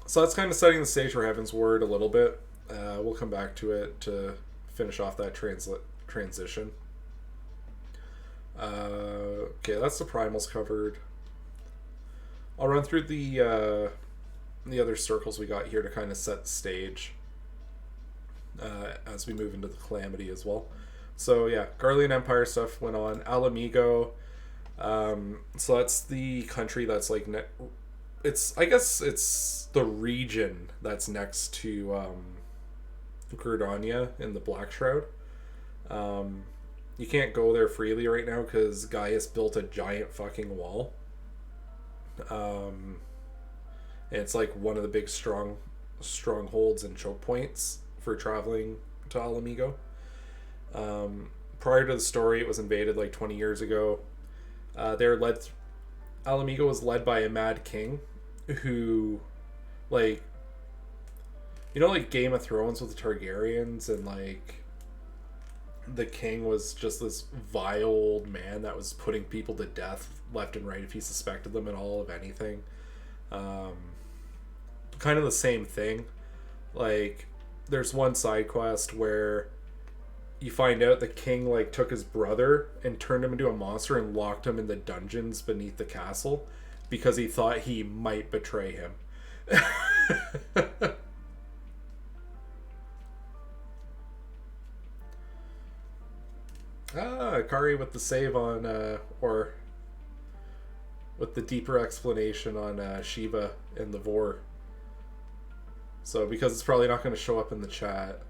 So that's kind of setting the stage for Heavensward a little bit. We'll come back to it to finish off that transition. Okay, that's the Primals covered. I'll run through the other circles we got here to kind of set the stage. As we move into the Calamity as well. So yeah, Garlean Empire stuff went on. Alamigo, so that's the country that's like I guess it's the region that's next to Gridania in the Black Shroud. You can't go there freely right now because Gaius built a giant fucking wall. And it's like one of the big strongholds and choke points for traveling to Alamigo. Prior to the story, it was invaded like 20 years ago. Alamigo was led by a mad king who, like, you know, like Game of Thrones with the Targaryens, and like the king was just this vile old man that was putting people to death left and right if he suspected them at all of anything. Kind of the same thing. Like, there's one side quest where you find out the king like took his brother and turned him into a monster and locked him in the dungeons beneath the castle because he thought he might betray him. Kari with the save on or with the deeper explanation on Shiva and the Vor. So, because it's probably not going to show up in the chat,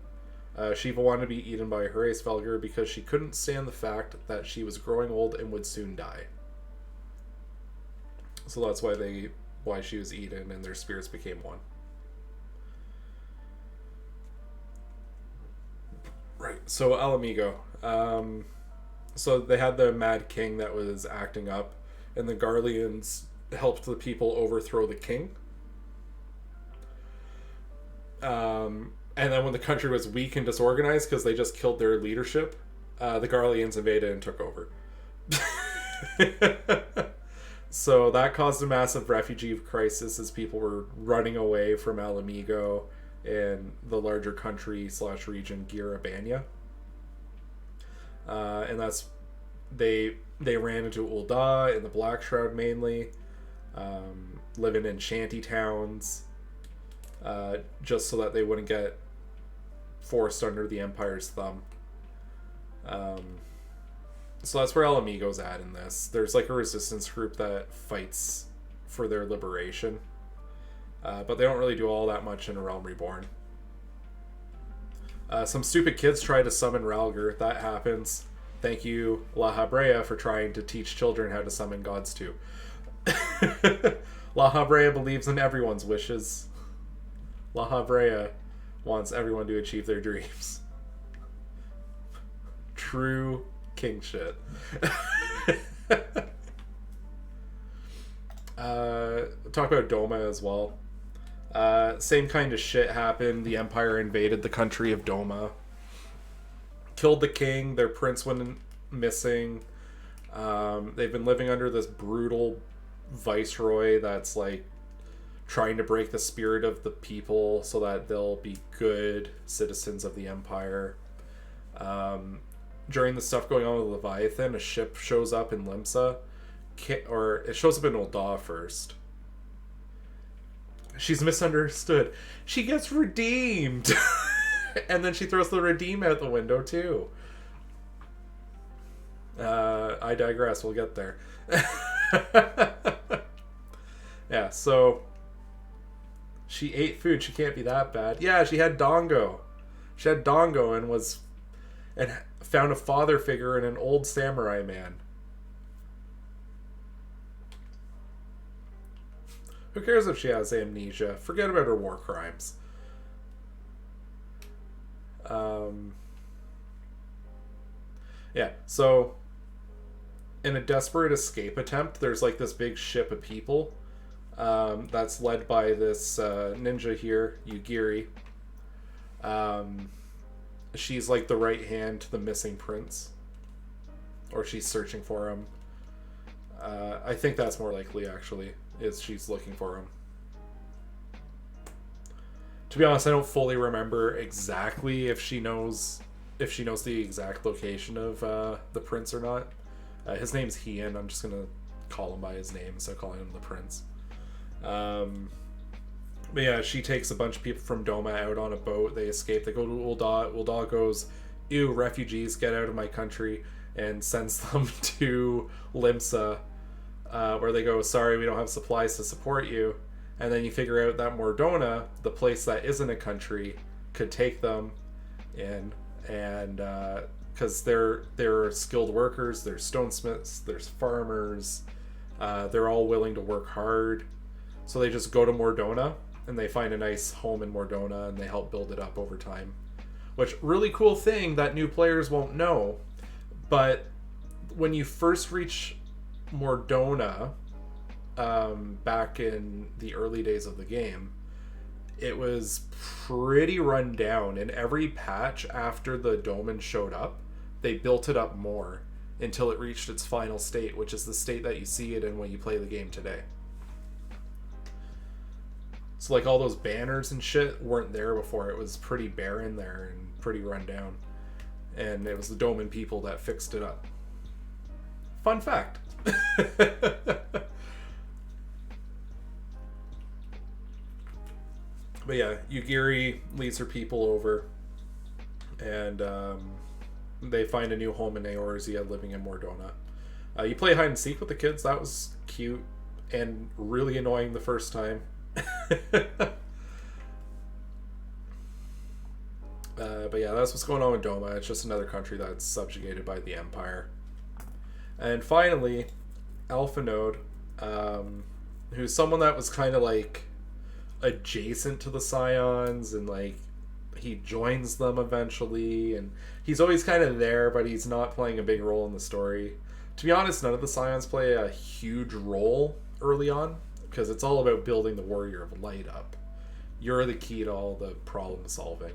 Shiva wanted to be eaten by Hraesvelgr because she couldn't stand the fact that she was growing old and would soon die. So that's why she was eaten and their spirits became one. So Alamigo. So they had the Mad King that was acting up, and the Garleans helped the people overthrow the king. And then when the country was weak and disorganized because they just killed their leadership, the Garleans invaded and took over. So that caused a massive refugee crisis as people were running away from Alamigo and the larger country / region Girabania. And that's they ran into Ul'dah in the Black Shroud mainly, living in shanty towns, just so that they wouldn't get forced under the Empire's thumb. So that's where Alamigo's at in this. There's like a resistance group that fights for their liberation, but they don't really do all that much in A Realm Reborn. Some stupid kids try to summon Ralgr. That happens. Thank you, La Habrea, for trying to teach children how to summon gods too. La Habrea believes in everyone's wishes. La Habrea wants everyone to achieve their dreams. True king shit. Talk about Doma as well. Same kind of shit happened. The Empire invaded the country of Doma, killed the king. Their prince went missing. They've been living under this brutal viceroy that's like trying to break the spirit of the people so that they'll be good citizens of the Empire. During the stuff going on with Leviathan, a ship shows up in Limsa, or it shows up in Ul'dah first. She's misunderstood. She gets redeemed. And then she throws the redeem out the window too. I digress. We'll get there. Yeah, so she ate food. She can't be that bad. Yeah, she had Dongo. She had Dongo and found a father figure in an old samurai man. Who cares if she has amnesia? Forget about her war crimes. Yeah, so in a desperate escape attempt, there's like this big ship of people that's led by this ninja here, Yugiri. She's like the right hand to the missing prince, or she's searching for him. I think that's more likely, actually, is she's looking for him. To be honest, I don't fully remember exactly if she knows the exact location of the prince or not. His name's Hien. I'm just gonna call him by his name instead of calling him the prince. But yeah, she takes a bunch of people from Doma out on a boat. They escape. They go to Ul'dah. Ul'dah goes, "Ew, refugees, get out of my country," and sends them to Limsa, where they go, "Sorry, we don't have supplies to support you." And then you figure out that Mordona, the place that isn't a country, could take them in, and because they're skilled workers, there's stonesmiths, there's farmers, they're all willing to work hard. So they just go to Mordona, and they find a nice home in Mordona, and they help build it up over time. Which, really cool thing that new players won't know, but when you first reach Mordona, back in the early days of the game, it was pretty run down. In every patch after the Doman showed up, they built it up more until it reached its final state, which is the state that you see it in when you play the game today. So like all those banners and shit weren't there before. It was pretty barren there and pretty run down. And it was the Doman people that fixed it up. Fun fact. But yeah, Yugiri leads her people over, and they find a new home in Eorzea, living in Mordona. You play hide and seek with the kids. That was cute and really annoying the first time. But yeah, that's what's going on with Doma. It's just another country that's subjugated by the Empire. And finally, Alphanode, who's someone that was kind of like adjacent to the Scions, and like he joins them eventually, and he's always kind of there, but he's not playing a big role in the story. To be honest, none of the Scions play a huge role early on, because it's all about building the Warrior of Light up. You're the key to all the problem solving.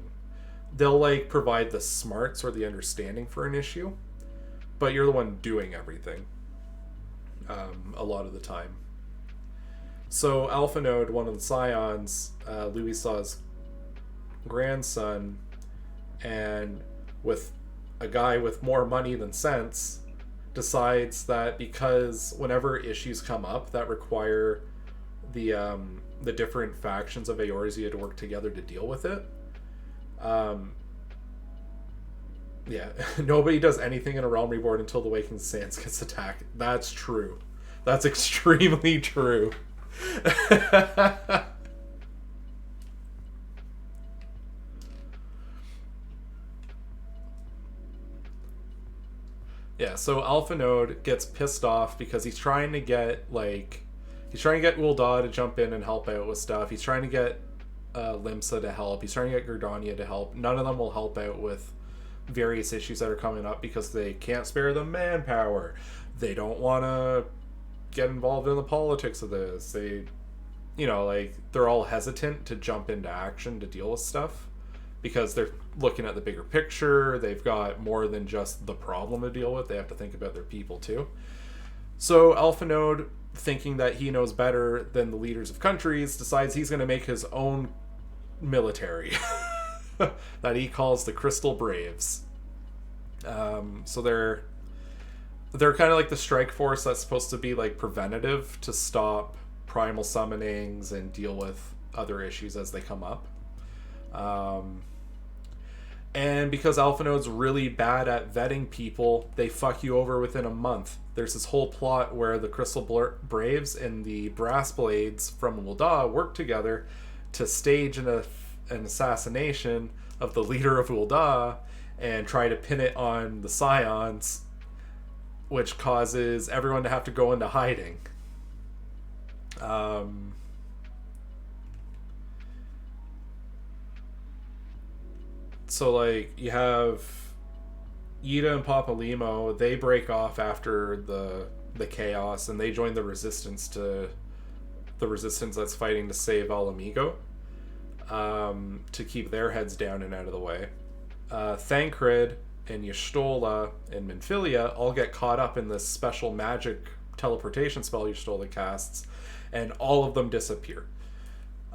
They'll like provide the smarts or the understanding for an issue, but you're the one doing everything a lot of the time. So Alpha Node, one of the Scions, Louisa's grandson, and with a guy with more money than sense, decides that because whenever issues come up that require the different factions of Eorzea to work together to deal with it, nobody does anything in a Realm Reborn until the Waking Sands gets attacked. That's true. That's extremely true. Yeah, so Alpha Node gets pissed off because he's trying to get Ul'dah to jump in and help out with stuff. He's trying to get Limsa to help. He's trying to get Gridania to help. None of them will help out with various issues that are coming up because they can't spare the manpower. They don't want to get involved in the politics of this. They're all hesitant to jump into action to deal with stuff because they're looking at the bigger picture. They've got more than just the problem to deal with. They have to think about their people too. So Alpha Node, thinking that he knows better than the leaders of countries, decides he's going to make his own military that he calls the Crystal Braves. So they're kind of like the strike force that's supposed to be like preventative to stop primal summonings and deal with other issues as they come up. And because Alpha Node's really bad at vetting people, they fuck you over within a month. There's this whole plot where the Crystal Braves and the Brass Blades from Ul'dah work together to stage an assassination of the leader of Ul'dah and try to pin it on the Scions, which causes everyone to have to go into hiding. So, like, you have Yda and Papalimo, they break off after the chaos, and they join the resistance that's fighting to save Alamigo, to keep their heads down and out of the way. Thancred and Y'shtola and Minfilia all get caught up in this special magic teleportation spell Y'shtola casts, and all of them disappear.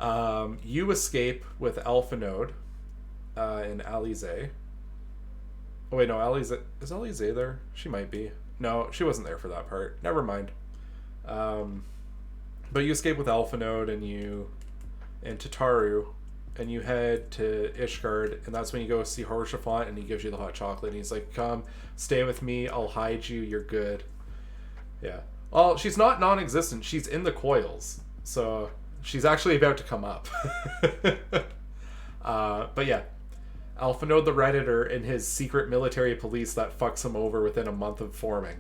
You escape with Alpha Node and Alize. Oh wait, no, Alize, is Alize there? She might be. No, she wasn't there for that part. Never mind. But you escape with Alpha Node and Tataru, and you head to Ishgard, and that's when you go see Haurchefant, and he gives you the hot chocolate, and he's like, come, stay with me, I'll hide you, you're good. Yeah. Well, she's not non-existent, she's in the coils, so she's actually about to come up. But yeah, Alpha Node the Redditor and his secret military police that fucks him over within a month of forming,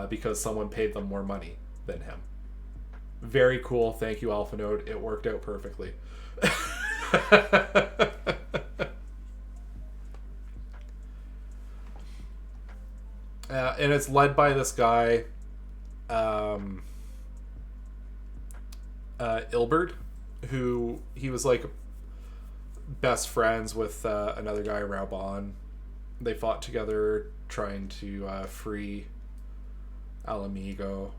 because someone paid them more money than him. Very cool, thank you Alpha Node, it worked out perfectly. And it's led by this guy, Ilberd, who he was like best friends with another guy, Raubon. They fought together trying to free Alamigo,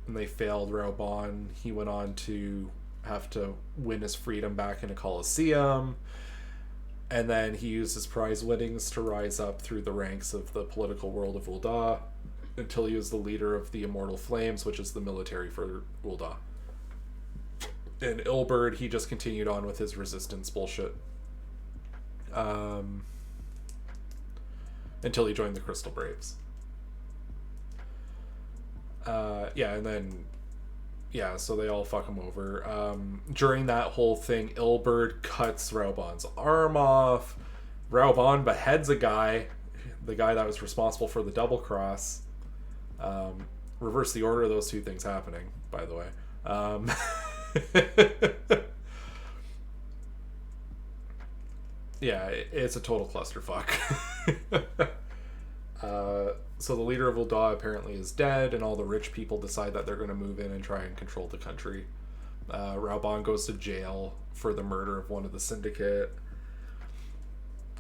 and they failed Raubon. He went on to have to win his freedom back in a Colosseum, and then he used his prize winnings to rise up through the ranks of the political world of Ul'dah until he was the leader of the Immortal Flames, which is the military for Ul'dah. And Ilberd, he just continued on with his resistance bullshit until he joined the Crystal Braves. And then so they all fuck him over. During that whole thing, Ilberd cuts Raubon's arm off. Raubon beheads a guy, the guy that was responsible for the double cross. Reverse the order of those two things happening, by the way. Yeah, it's a total clusterfuck. So the leader of Ul'dah apparently is dead, and all the rich people decide that they're going to move in and try and control the country. Raubahn goes to jail for the murder of one of the syndicate.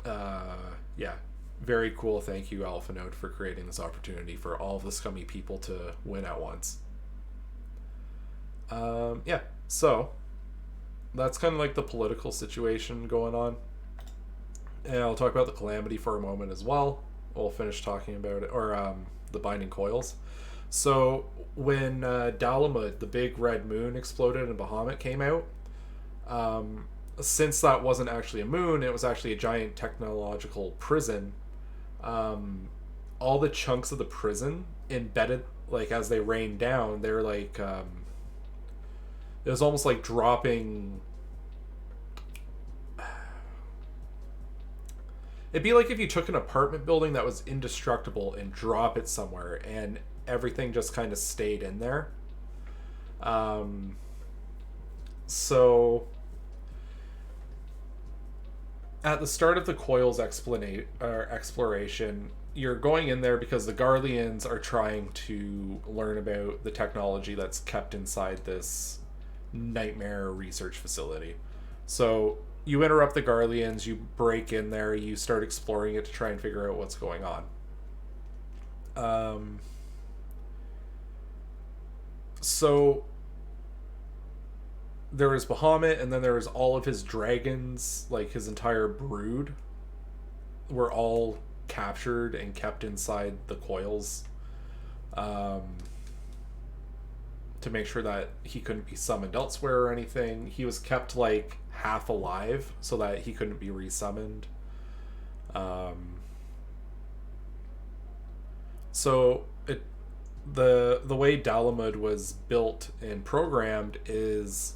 Yeah, very cool. Thank you, Alpha Node, for creating this opportunity for all of the scummy people to win at once. Yeah, so that's kind of like the political situation going on. And I'll talk about the Calamity for a moment as well. We'll finish talking about it, or the Binding Coils. So when Dalamud, the big red moon, exploded and Bahamut came out, since that wasn't actually a moon, it was actually a giant technological prison. All the chunks of the prison embedded, like as they rained down, they're like it was almost like dropping. It'd be like if you took an apartment building that was indestructible and drop it somewhere, and everything just kind of stayed in there. So at the start of the Coils exploration, you're going in there because the Garleans are trying to learn about the technology that's kept inside this nightmare research facility. So you interrupt the Garleans, you break in there, you start exploring it to try and figure out what's going on. So there was Bahamut, and then there was all of his dragons, like his entire brood, were all captured and kept inside the coils, to make sure that he couldn't be summoned elsewhere or anything. He was kept like half alive so that he couldn't be resummoned. So the way Dalamud was built and programmed is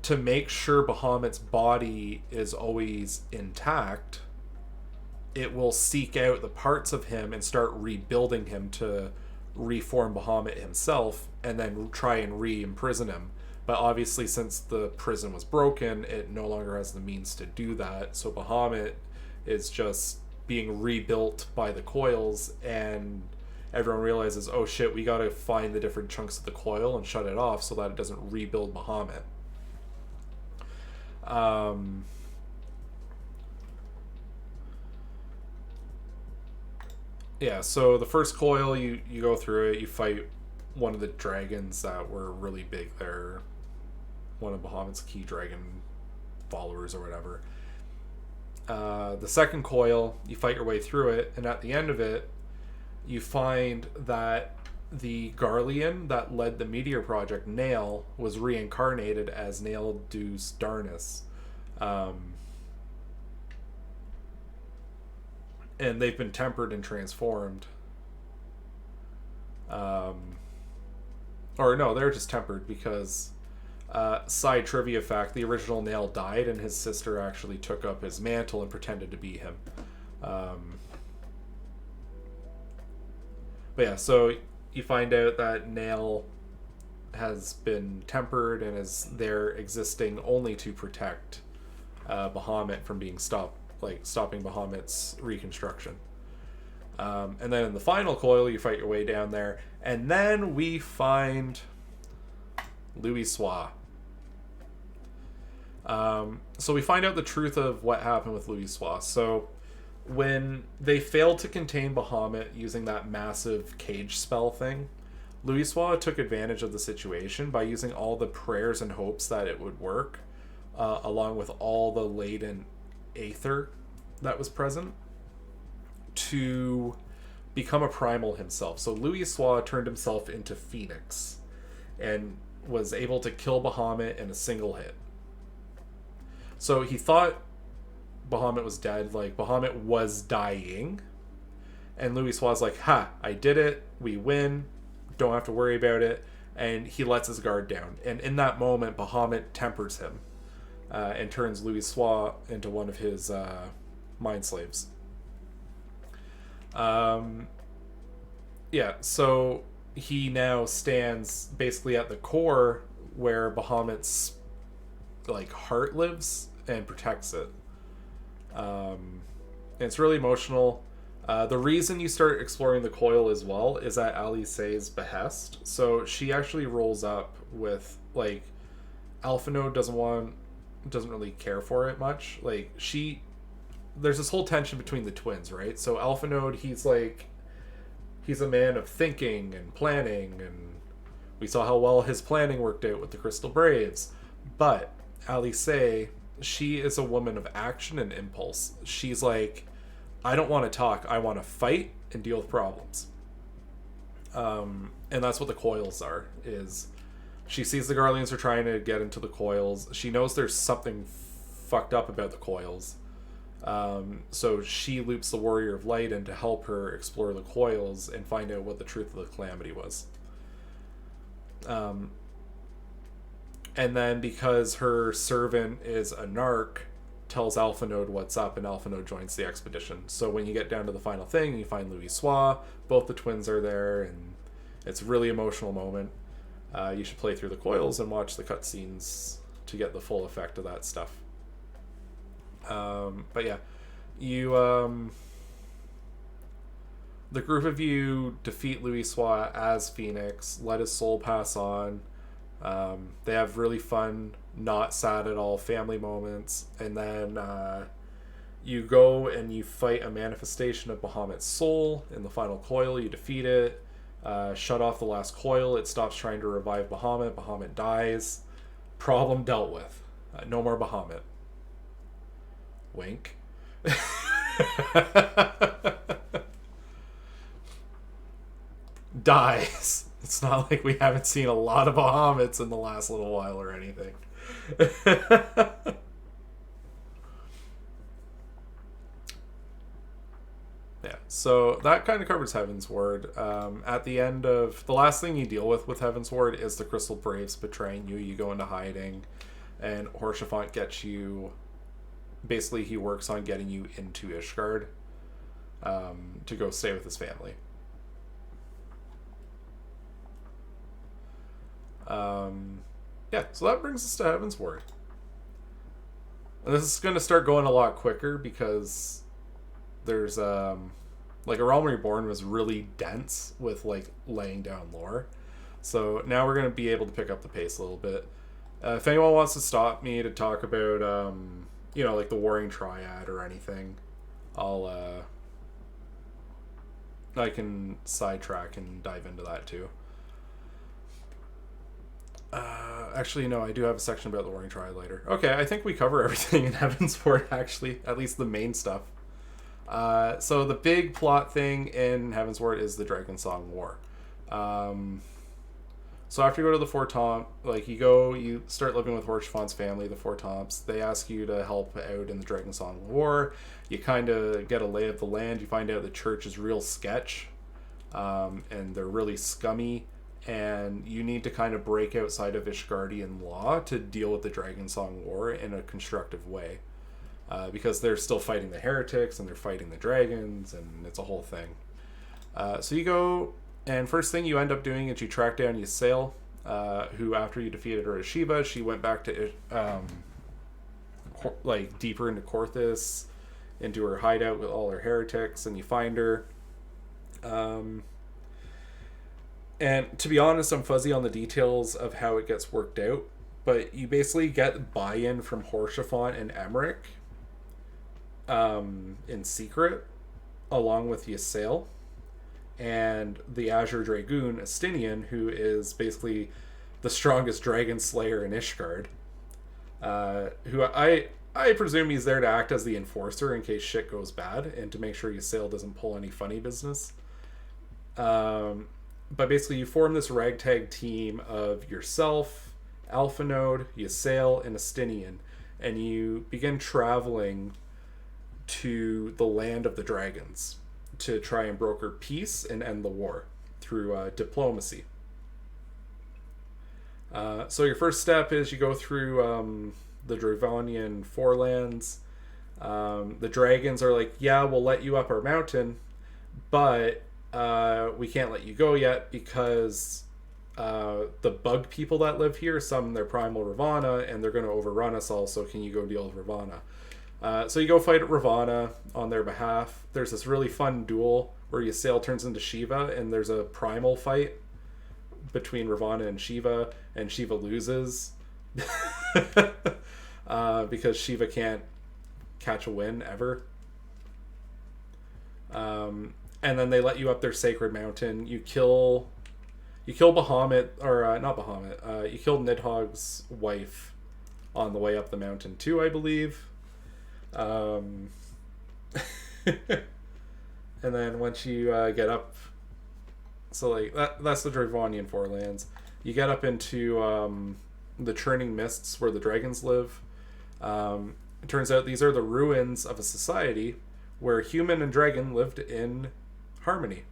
to make sure Bahamut's body is always intact. It will seek out the parts of him and start rebuilding him to reform Bahamut himself, and then try and re-imprison him. But obviously, since the prison was broken, it no longer has the means to do that. So Bahamut is just being rebuilt by the coils, and everyone realizes, oh shit, we gotta find the different chunks of the coil and shut it off so that it doesn't rebuild Bahamut. Yeah, so the first coil, you go through it, you fight one of the dragons that were really big there, one of Bahamut's key dragon followers or whatever. The second coil, you fight your way through it, and at the end of it, you find that the Garlean that led the Meteor Project, Nail, was reincarnated as Nail Deuce Darnus. And they've been tempered and transformed. Or no, they're just tempered because, side trivia fact, the original Nail died and his sister actually took up his mantle and pretended to be him. But yeah, so you find out that Nail has been tempered and is there existing only to protect Bahamut from being stopping Bahamut's reconstruction. And then in the final coil, you fight your way down there, and then we find Louisoix. So we find out the truth of what happened with Louisoix. So when they failed to contain Bahamut using that massive cage spell thing, Louisoix took advantage of the situation by using all the prayers and hopes that it would work, along with all the latent aether that was present, to become a primal himself. So Louisoix turned himself into Phoenix and was able to kill Bahamut in a single hit. So he thought Bahamut was dead, like Bahamut was dying, and Louisoix's like, ha, I did it, we win, don't have to worry about it, and he lets his guard down. And in that moment, Bahamut tempers him, and turns Louisoix into one of his mind slaves. Yeah, so he now stands basically at the core where Bahamut's like heart lives and protects it. It's really emotional. The reason you start exploring the coil as well is at Alice's behest. So she actually rolls up with, like, Alphinaud doesn't really care for it much. Like, there's this whole tension between the twins, right? So Alphinaud, he's a man of thinking and planning, and we saw how well his planning worked out with the Crystal Braves. But Alice, she is a woman of action and impulse. She's like, I don't want to talk. I want to fight and deal with problems. And that's what the coils are. Is she sees the Guardians are trying to get into the coils. She knows there's something fucked up about the coils. So she loops the Warrior of Light in to help her explore the coils and find out what the truth of the calamity was. And then because her servant is a narc, tells Alphinaud what's up, and Alphinaud joins the expedition. So when you get down to the final thing, you find Louisoix. Both the twins are there, and it's a really emotional moment. You should play through the coils and watch the cutscenes to get the full effect of that stuff. But yeah, the group of you defeat Louisoix as Phoenix, let his soul pass on. They have really fun, not sad at all family moments, and then you go and you fight a manifestation of Bahamut's soul in the final coil. You defeat it, shut off the last coil. It stops trying to revive Bahamut. Bahamut dies. Problem dealt with. No more Bahamut. Wink. Dies. It's not like we haven't seen a lot of Bahamuts in the last little while or anything. Yeah, so that kind of covers Heaven's Ward. At the end of the last thing you deal with Heaven's Ward is the Crystal Braves betraying you. You go into hiding, and Haurchefant gets you. Basically, he works on getting you into Ishgard to go stay with his family. Yeah, so that brings us to Heaven's Ward. And this is going to start going a lot quicker because there's like A Realm Reborn was really dense with like laying down lore. So now we're going to be able to pick up the pace a little bit. If anyone wants to stop me to talk about like the Warring Triad or anything, I can sidetrack and dive into that too. Actually, no, I do have a section about the Warring Triad later. Okay, I think we cover everything in Heaven's Ward, actually, at least the main stuff. So the big plot thing in Heaven's Ward is the Dragon Song War. So after you go to the Fortemps, like you start living with Haurchefant's family, the Fortemps. They ask you to help out in the Dragon Song War. You kind of get a lay of the land. You find out the church is real sketch, and they're really scummy. And you need to kind of break outside of Ishgardian law to deal with the Dragon Song War in a constructive way. Because they're still fighting the heretics and they're fighting the dragons, and it's a whole thing. So you go, and first thing you end up doing is you track down Ysayle, who after you defeated her as Shiva, she went back to deeper into Korthus, into her hideout with all her heretics, and you find her. And to be honest, I'm fuzzy on the details of how it gets worked out, but you basically get buy-in from Haurchefant and Emmerich in secret, along with Ysayle and the Azure Dragoon, Astinian, who is basically the strongest dragon slayer in Ishgard, who I presume he's there to act as the enforcer in case shit goes bad and to make sure Ysayle doesn't pull any funny business. But basically, you form this ragtag team of yourself, Alphinaud, Ysayle, and Astinian, and you begin traveling to the land of the dragons to try and broker peace and end the war through diplomacy. So your first step is you go through the Dravonian Forelands. The dragons are like, yeah, we'll let you up our mountain, but we can't let you go yet because the bug people that live here summon their primal Ravana and they're going to overrun us all, so can you go deal with Ravana? So you go fight at Ravana on their behalf. There's this really fun duel where Ysael turns into Shiva, and there's a primal fight between Ravana and Shiva loses. Because Shiva can't catch a win ever. And then they let you up their sacred mountain. You kill Bahamut, or not Bahamut. You kill Nidhogg's wife on the way up the mountain too, I believe. And then once you get up, so like that's the Dravonian Forelands. You get up into the churning mists where the dragons live. It turns out these are the ruins of a society where human and dragon lived in harmony.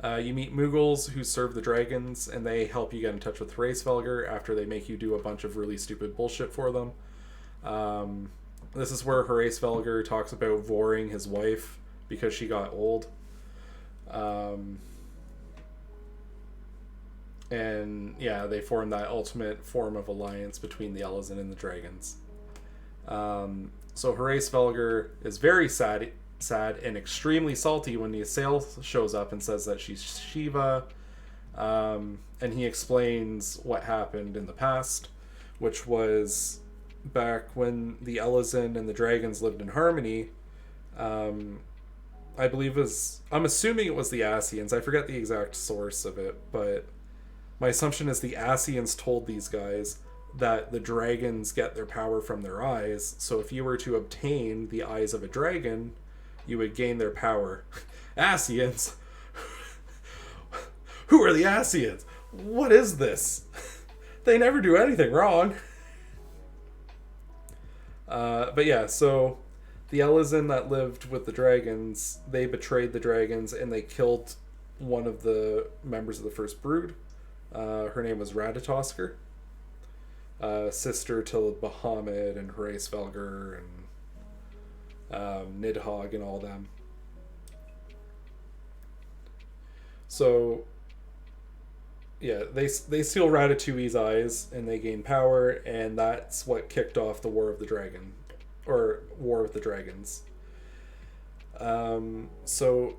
You meet Mughals who serve the dragons, and they help you get in touch with Hraesvelgr after they make you do a bunch of really stupid bullshit for them. This is where Hraesvelgr talks about voring his wife because she got old. And yeah, they form that ultimate form of alliance between the Elezen and the dragons. So Hraesvelgr is very sad and extremely salty when Ysael shows up and says that she's Shiva. And he explains what happened in the past, which was back when the Elezen and the dragons lived in harmony. I believe I'm assuming it was the Ascians. I forget the exact source of it, but my assumption is the Ascians told these guys that the dragons get their power from their eyes. So if you were to obtain the eyes of a dragon, you would gain their power. Ascians? Who are the Ascians? What is this? They never do anything wrong. But yeah, so the Elezen that lived with the dragons, they betrayed the dragons and they killed one of the members of the First Brood. Her name was Ratatoskr. Sister to Bahamut and Hraesvelgr and Nidhogg and all them. So yeah, they steal Ratatouille's eyes and they gain power, and that's what kicked off the War of the Dragon, or War with the Dragons. So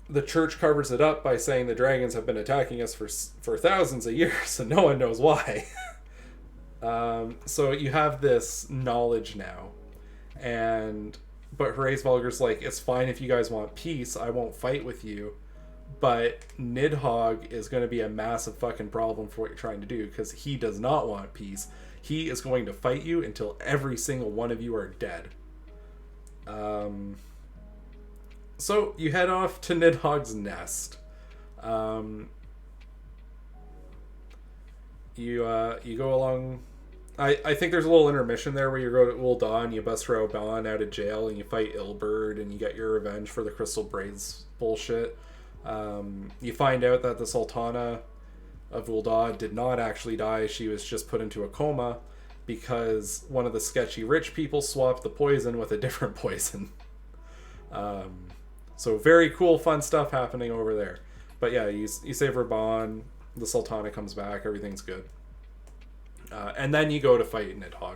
the church covers it up by saying the dragons have been attacking us for thousands of years and no one knows why. So you have this knowledge now, but Hraesvelgr's like, it's fine if you guys want peace, I won't fight with you, but Nidhogg is going to be a massive fucking problem for what you're trying to do, because he does not want peace. He is going to fight you until every single one of you are dead. So you head off to Nidhogg's nest. You go along. I think there's a little intermission there where you go to Ul'dah and you bust Rauban out of jail and you fight Ilberd and you get your revenge for the Crystal Braids bullshit. You find out that the Sultana of Ul'dah did not actually die. She was just put into a coma because one of the sketchy rich people swapped the poison with a different poison. So very cool, fun stuff happening over there. But yeah, you save Raban, the Sultana comes back, everything's good. And then you go to fight Nidhogg.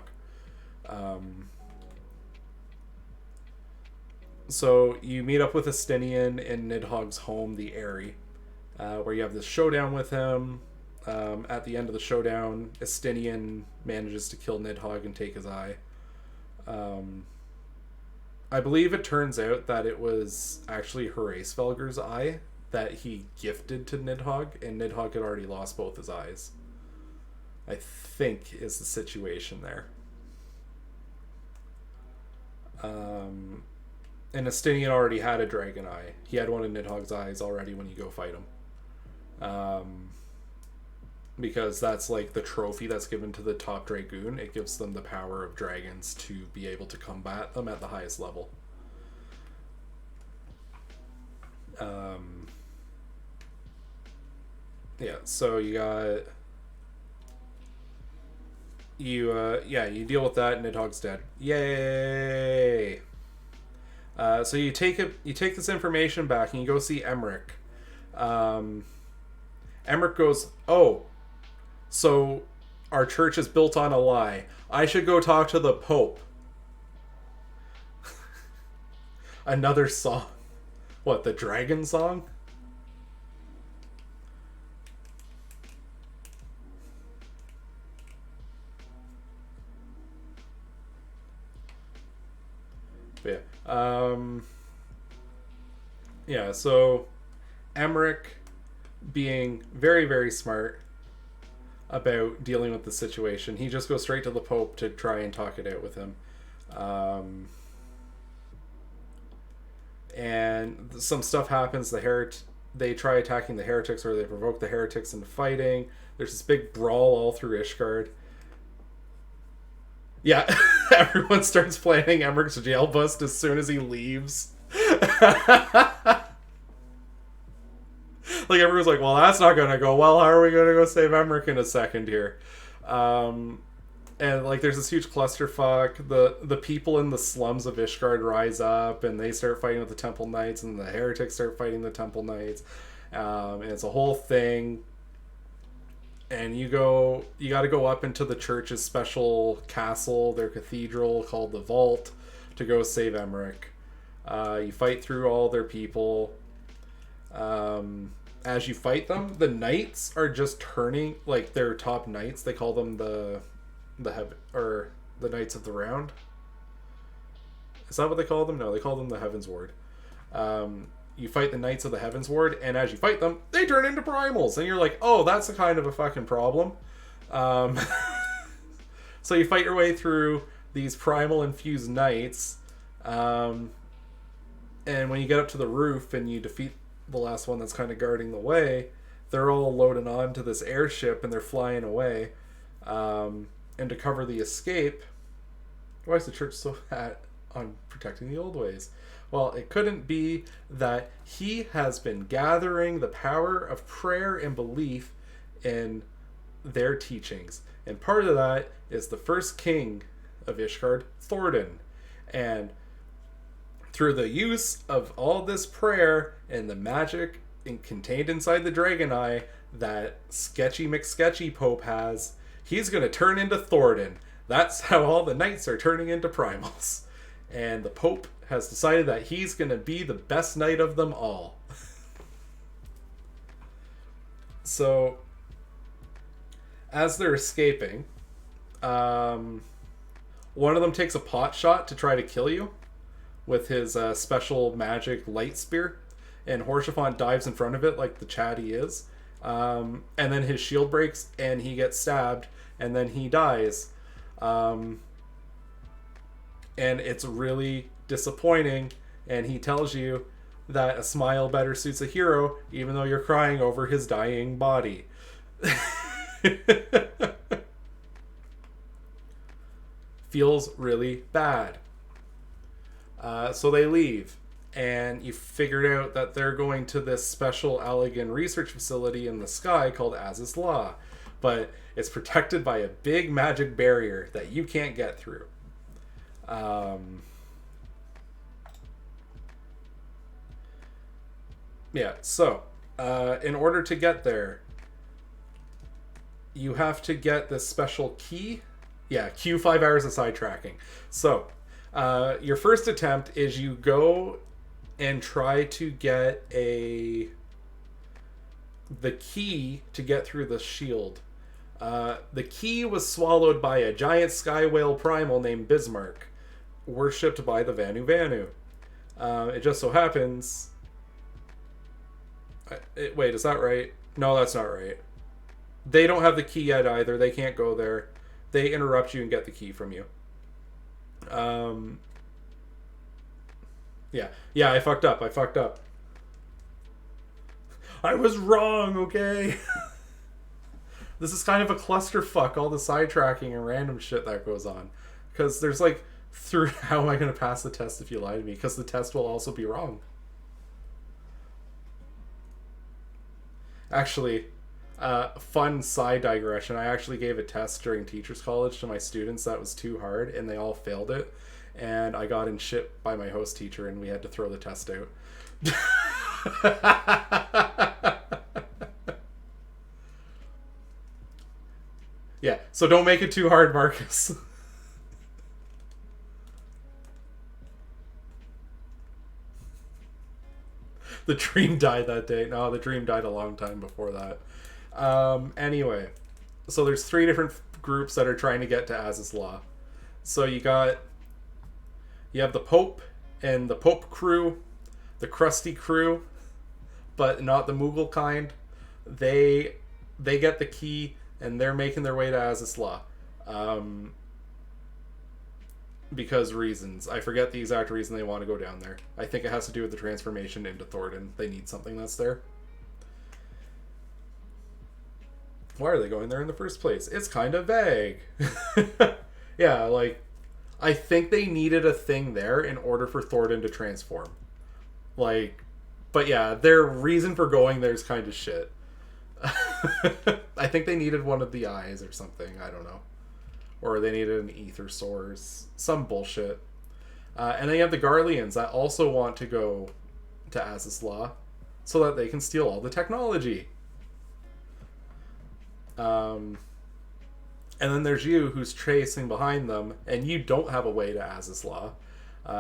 So you meet up with Estinian in Nidhogg's home, the Eyrie, where you have this showdown with him. At the end of the showdown, Estinian manages to kill Nidhogg and take his eye. I believe it turns out that it was actually Hraesvelgr's eye that he gifted to Nidhogg, and Nidhogg had already lost both his eyes. I think is the situation there. And Estinian already had a dragon eye. He had one of Nidhogg's eyes already when you go fight him. Because that's like the trophy that's given to the top Dragoon. It gives them the power of dragons to be able to combat them at the highest level. Yeah, so you got... You deal with that and Nidhogg's dead. Yay! So you take this information back and you go see Emmerich. Emmerich goes, oh, so our church is built on a lie. I should go talk to the Pope. Another song. What, the dragon song? But yeah, so Emmerich being very, very smart about dealing with the situation. He just goes straight to the Pope to try and talk it out with him. And some stuff happens. They try attacking the heretics, or they provoke the heretics into fighting. There's this big brawl all through Ishgard. Yeah, everyone starts planning Emmerich's jail bust as soon as he leaves. Like, everyone's like, well, that's not gonna go well. How are we gonna go save Emmerich in a second here? And, like, there's this huge clusterfuck. The people in the slums of Ishgard rise up, and they start fighting with the Temple Knights, and the heretics start fighting the Temple Knights. And it's a whole thing. And you got to go up into the church's special castle, their cathedral called the Vault, to go save Emmerich. You fight through all their people. As you fight them, the knights are just turning, like, their top knights. They call them the Knights of the Round. Is that what they call them? No, they call them the Heavens Ward. You fight the Knights of the Heavens Ward, and as you fight them, they turn into Primals. And you're like, oh, that's a kind of a fucking problem. So you fight your way through these Primal-infused Knights. And when you get up to the roof and you defeat the last one that's kind of guarding the way, they're all loading onto this airship and they're flying away. And to cover the escape, why is the church so fat on protecting the old ways? Well, it couldn't be that he has been gathering the power of prayer and belief in their teachings. And part of that is the first king of Ishgard, Thordan. And through the use of all this prayer and the magic contained inside the Dragon Eye that Sketchy McSketchy Pope has, he's going to turn into Thordan. That's how all the knights are turning into Primals. And the Pope has decided that he's going to be the best knight of them all. So, as they're escaping, one of them takes a pot shot to try to kill you with his special magic light spear. And Horshaphant dives in front of it like the Chad he is. And then his shield breaks and he gets stabbed. And then he dies. And it's really disappointing, and he tells you that a smile better suits a hero, even though you're crying over his dying body. Feels really bad. So they leave, and you figured out that they're going to this special Allegan research facility in the sky called Az's Law, but it's protected by a big magic barrier that you can't get through. Yeah, so in order to get there, you have to get this special key. Yeah, cue 5 hours of sidetracking. So your first attempt is you go and try to get the key to get through the shield. The key was swallowed by a giant sky whale primal named Bismarck, worshipped by the Vanu Vanu. It just so happens... wait, is that right? No, that's not right. They don't have the key yet either. They can't go there. They interrupt you and get the key from you. Yeah, I fucked up. I was wrong, okay? This is kind of a clusterfuck, all the sidetracking and random shit that goes on. Because there's like, how am I going to pass the test if you lie to me? Because the test will also be wrong. Actually, fun side digression. I actually gave a test during Teachers College to my students that was too hard, and they all failed it. And I got in shit by my host teacher, and we had to throw the test out. Yeah, so don't make it too hard, Marcus. The dream died that day. No, the dream died a long time before that. Anyway, so there's 3 different groups that are trying to get to Az's Law. So you have the Pope and the Pope crew, the crusty crew, but not the Mughal kind. They get the key and they're making their way to Az's Law. Because reasons. I forget the exact reason they want to go down there. I think it has to do with the transformation into Thornton. They need something that's there. Why are they going there in the first place? It's kind of vague. Yeah, like, I think they needed a thing there in order for Thornton to transform. Like, but yeah, their reason for going there is kind of shit. I think they needed one of the eyes or something. I don't know. Or they needed an ether source. Some bullshit. And then you have the Garleans that also want to go to Az's Law so that they can steal all the technology. And then there's you, who's chasing behind them, and you don't have a way to Az's Law.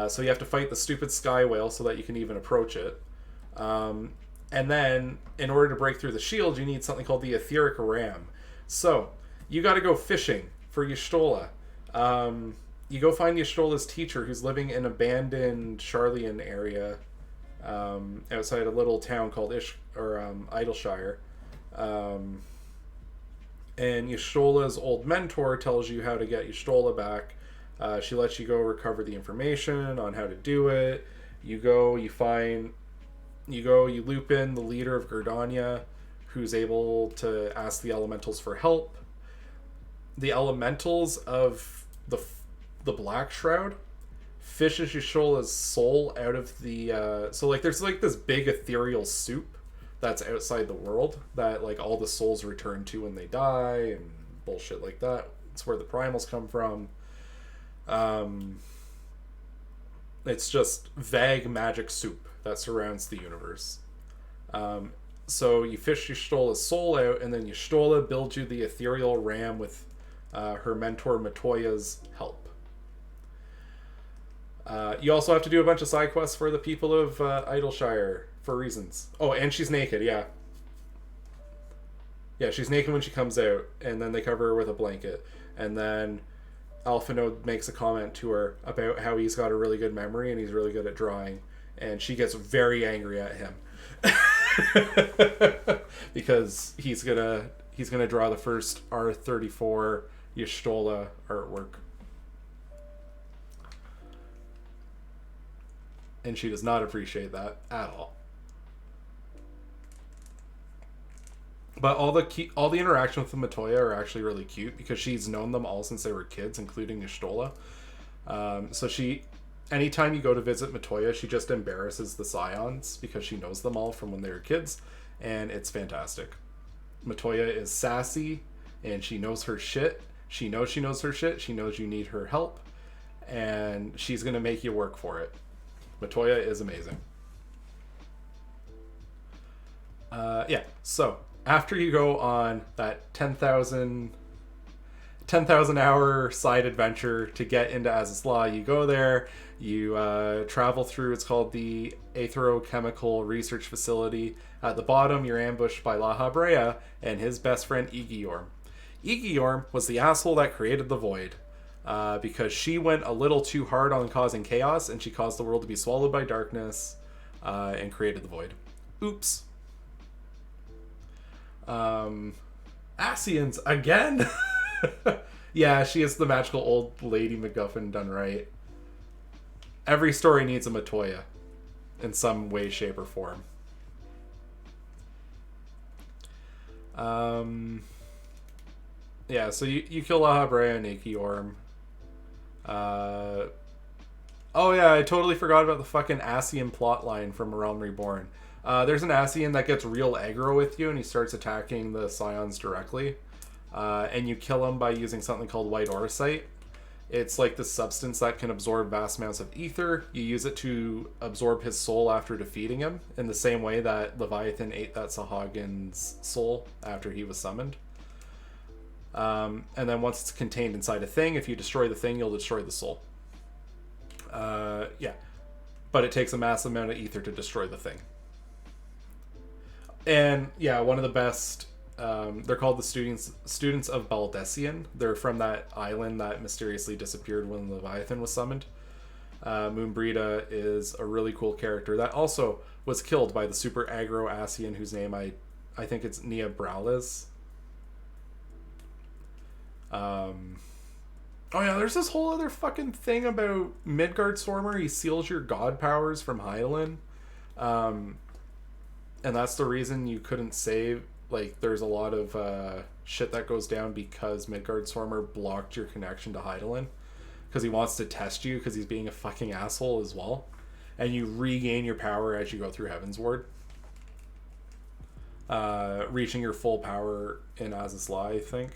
So you have to fight the stupid sky whale so that you can even approach it. And then, in order to break through the shield, you need something called the etheric ram. So, you gotta go fishing for Y'shtola. You go find Y'shtola's teacher, who's living in an abandoned Sharlayan area outside a little town called Idleshire. And Y'shtola's old mentor tells you how to get Y'shtola back. She lets you go recover the information on how to do it. You loop in the leader of Gardania, who's able to ask the elementals for help. The elementals of the Black Shroud fishes Y'shtola's soul out of the... so, like, there's, like, this big ethereal soup that's outside the world that, like, all the souls return to when they die and bullshit like that. It's where the Primals come from. It's just vague magic soup that surrounds the universe. So you fish Y'shtola's soul out, and then Y'shtola builds you the ethereal ram with her mentor Matoya's help. You also have to do a bunch of side quests for the people of Idleshire for reasons. Oh, and she's naked, yeah. Yeah, she's naked when she comes out, and then they cover her with a blanket. And then Alphinaud makes a comment to her about how he's got a really good memory and he's really good at drawing. And she gets very angry at him. Because he's gonna draw the first R34 Y'shtola artwork. And she does not appreciate that at all. But all the interaction with the Matoya are actually really cute because she's known them all since they were kids, including Y'shtola. So anytime you go to visit Matoya, she just embarrasses the Scions because she knows them all from when they were kids, and it's fantastic. Matoya is sassy, and she knows her shit. She knows her shit. She knows you need her help, and she's gonna make you work for it. Matoya is amazing. Yeah, so after you go on that 10,000 hour side adventure to get into Az's Law, you go there, you travel through, it's called the Aetherochemical Research Facility. At the bottom, you're ambushed by La Habrea and his best friend Igiorm. Igiorm was the asshole that created the Void. Because she went a little too hard on causing chaos, and she caused the world to be swallowed by darkness, and created the Void. Oops. Ascians again? Yeah, she is the magical old lady MacGuffin done right. Every story needs a Matoya in some way, shape, or form. Yeah, so you kill La Habrea and Igiorm. Oh yeah, I totally forgot about the fucking Ascian plotline from Realm Reborn. There's an Ascian that gets real aggro with you, and he starts attacking the Scions directly. And you kill him by using something called White Orosite. It's like this substance that can absorb vast amounts of ether. You use it to absorb his soul after defeating him, in the same way that Leviathan ate that Sahagins soul after he was summoned. And then once it's contained inside a thing, if you destroy the thing, you'll destroy the soul. Yeah. But it takes a massive amount of ether to destroy the thing. And yeah, one of the best. They're called the students of Baldessian. They're from that island that mysteriously disappeared when Leviathan was summoned. Moonbrita is a really cool character that also was killed by the super aggro Asian, whose name I think it's Nia Browles. Oh yeah, there's this whole other fucking thing about Midgard Stormer. He seals your god powers from Hydaelyn. And that's the reason you couldn't save. Like, there's a lot of shit that goes down because Midgard Stormer blocked your connection to Hydaelyn. Because he wants to test you, because he's being a fucking asshole as well. And you regain your power as you go through Heaven's Ward. Reaching your full power in Azazla, I think.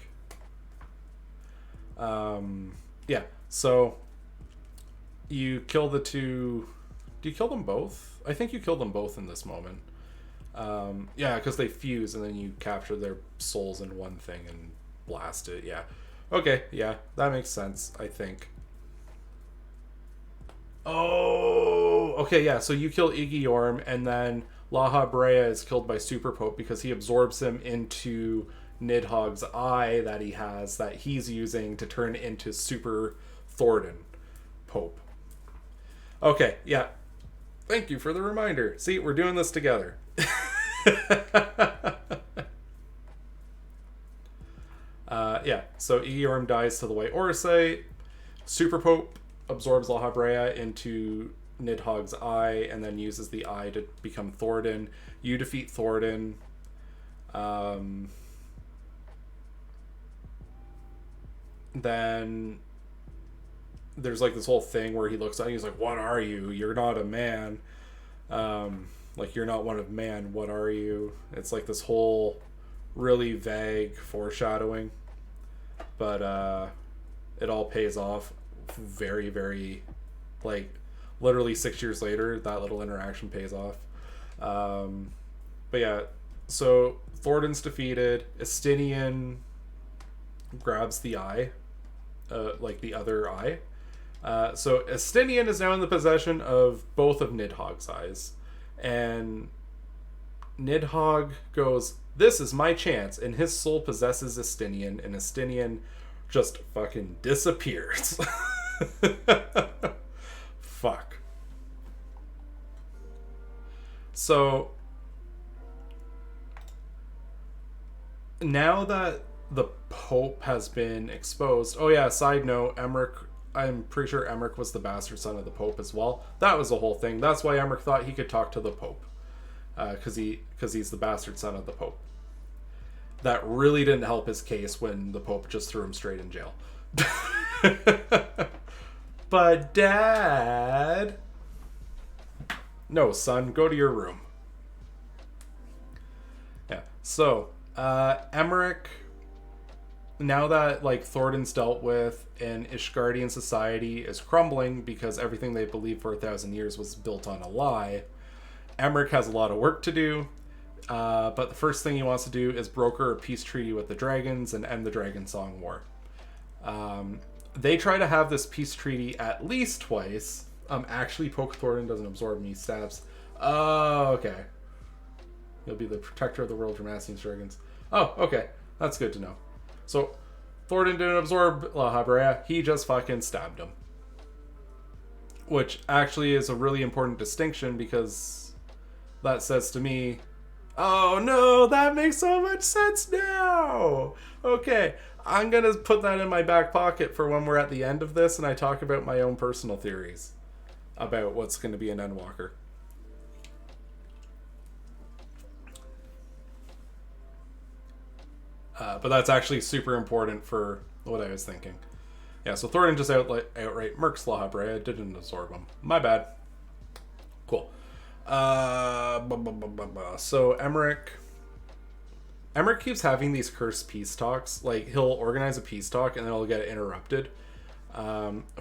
Yeah, so you kill the two. Do you kill them both? I think you kill them both in this moment. Yeah, because they fuse and then you capture their souls in one thing and blast it. Yeah. Okay, yeah, that makes sense, I think. Oh, okay, yeah, so you kill Igiorm and then Laha Brea is killed by Super Pope because he absorbs him into Nidhogg's eye that he has that he's using to turn into Super Thornton Pope. Okay, yeah. Thank you for the reminder. See, we're doing this together. Yeah, so Igiorm dies to the White Orisite. Super Pope absorbs Laha Brea into Nidhogg's eye and then uses the eye to become Thornton. You defeat Thornton. Then there's like this whole thing where he looks at you, he's like, what are you? You're not a man. Like, you're not one of man. What are you? It's like this whole really vague foreshadowing. But it all pays off very, very, like, literally 6 years later, that little interaction pays off. But yeah, so Thornton's defeated. Estinian grabs the eye, like the other eye. So Estinian is now in the possession of both of Nidhogg's eyes. And Nidhogg goes, this is my chance. And his soul possesses Estinian. And Estinian just fucking disappears. Fuck. So now that the Pope has been exposed. Oh yeah, side note, Emmerich, I'm pretty sure Emmerich was the bastard son of the Pope as well. That was the whole thing. That's why Emmerich thought he could talk to the Pope. Because he's the bastard son of the Pope. That really didn't help his case when the Pope just threw him straight in jail. But Dad... No, son, go to your room. Yeah, so, Emmerich... Now that, like, Thornton's dealt with and Ishgardian society is crumbling because everything they believed for 1,000 years was built on a lie, Emmerich has a lot of work to do, but the first thing he wants to do is broker a peace treaty with the dragons and end the Dragon Song War. They try to have this peace treaty at least twice. Actually, Poke Thornton doesn't absorb me, stabs. Oh, okay. He'll be the protector of the world from Ascian's dragons. Oh, okay. That's good to know. So, Thornton didn't absorb Laha Brea, he just fucking stabbed him. Which actually is a really important distinction because that says to me, oh no, that makes so much sense now! Okay, I'm gonna put that in my back pocket for when we're at the end of this and I talk about my own personal theories about what's gonna be an Endwalker. But that's actually super important for what I was thinking. Yeah, so Thornton just outright murks Laha Brea, didn't absorb him. My bad. Cool. So Emmerich keeps having these cursed peace talks. Like, he'll organize a peace talk and then it'll get interrupted.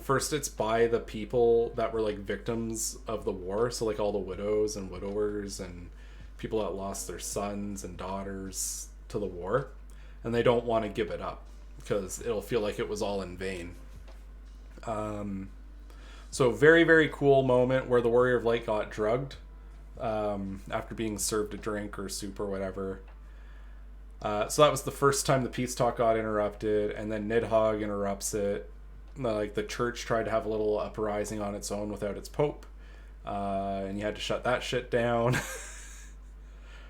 First it's by the people that were, like, victims of the war. So, like, all the widows and widowers and people that lost their sons and daughters to the war. And they don't want to give it up because it'll feel like it was all in vain. So very, very cool moment where the Warrior of Light got drugged. after being served a drink or soup or whatever. So that was the first time the peace talk got interrupted, and then Nidhogg interrupts it. Like, the church tried to have a little uprising on its own without its pope, and you had to shut that shit down.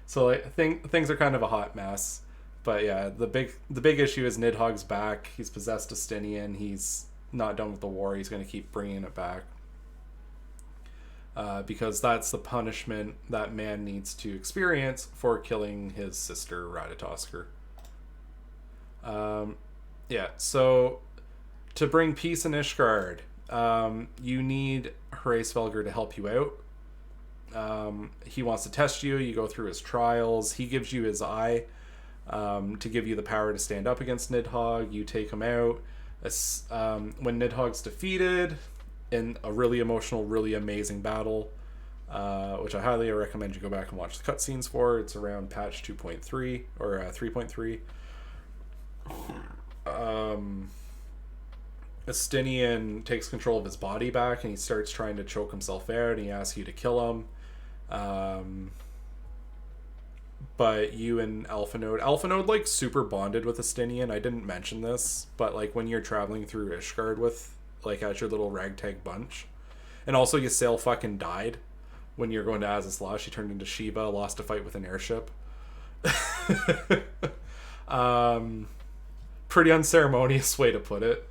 So like, things are kind of a hot mess. But yeah, the big issue is Nidhogg's back. He's possessed Justinian. He's not done with the war. He's going to keep bringing it back. Because that's the punishment that man needs to experience for killing his sister Ratatoskr. Yeah, so to bring peace in Ishgard, you need Hraesvelgr to help you out. He wants to test you. You go through his trials. He gives you his eye to give you the power to stand up against Nidhogg. You take him out. When Nidhogg's defeated in a really emotional, really amazing battle, which I highly recommend you go back and watch the cutscenes for. It's around patch 2.3 or 3.3. Justinian takes control of his body back, and he starts trying to choke himself out, and he asks you to kill him. But you and Alphanode like super bonded with Justinian. I didn't mention this, but like when you're traveling through Ishgard with, like, as your little ragtag bunch, and also Ysael fucking died when you're going to Azazla. She turned into Shiva, lost a fight with an airship. Pretty unceremonious way to put it.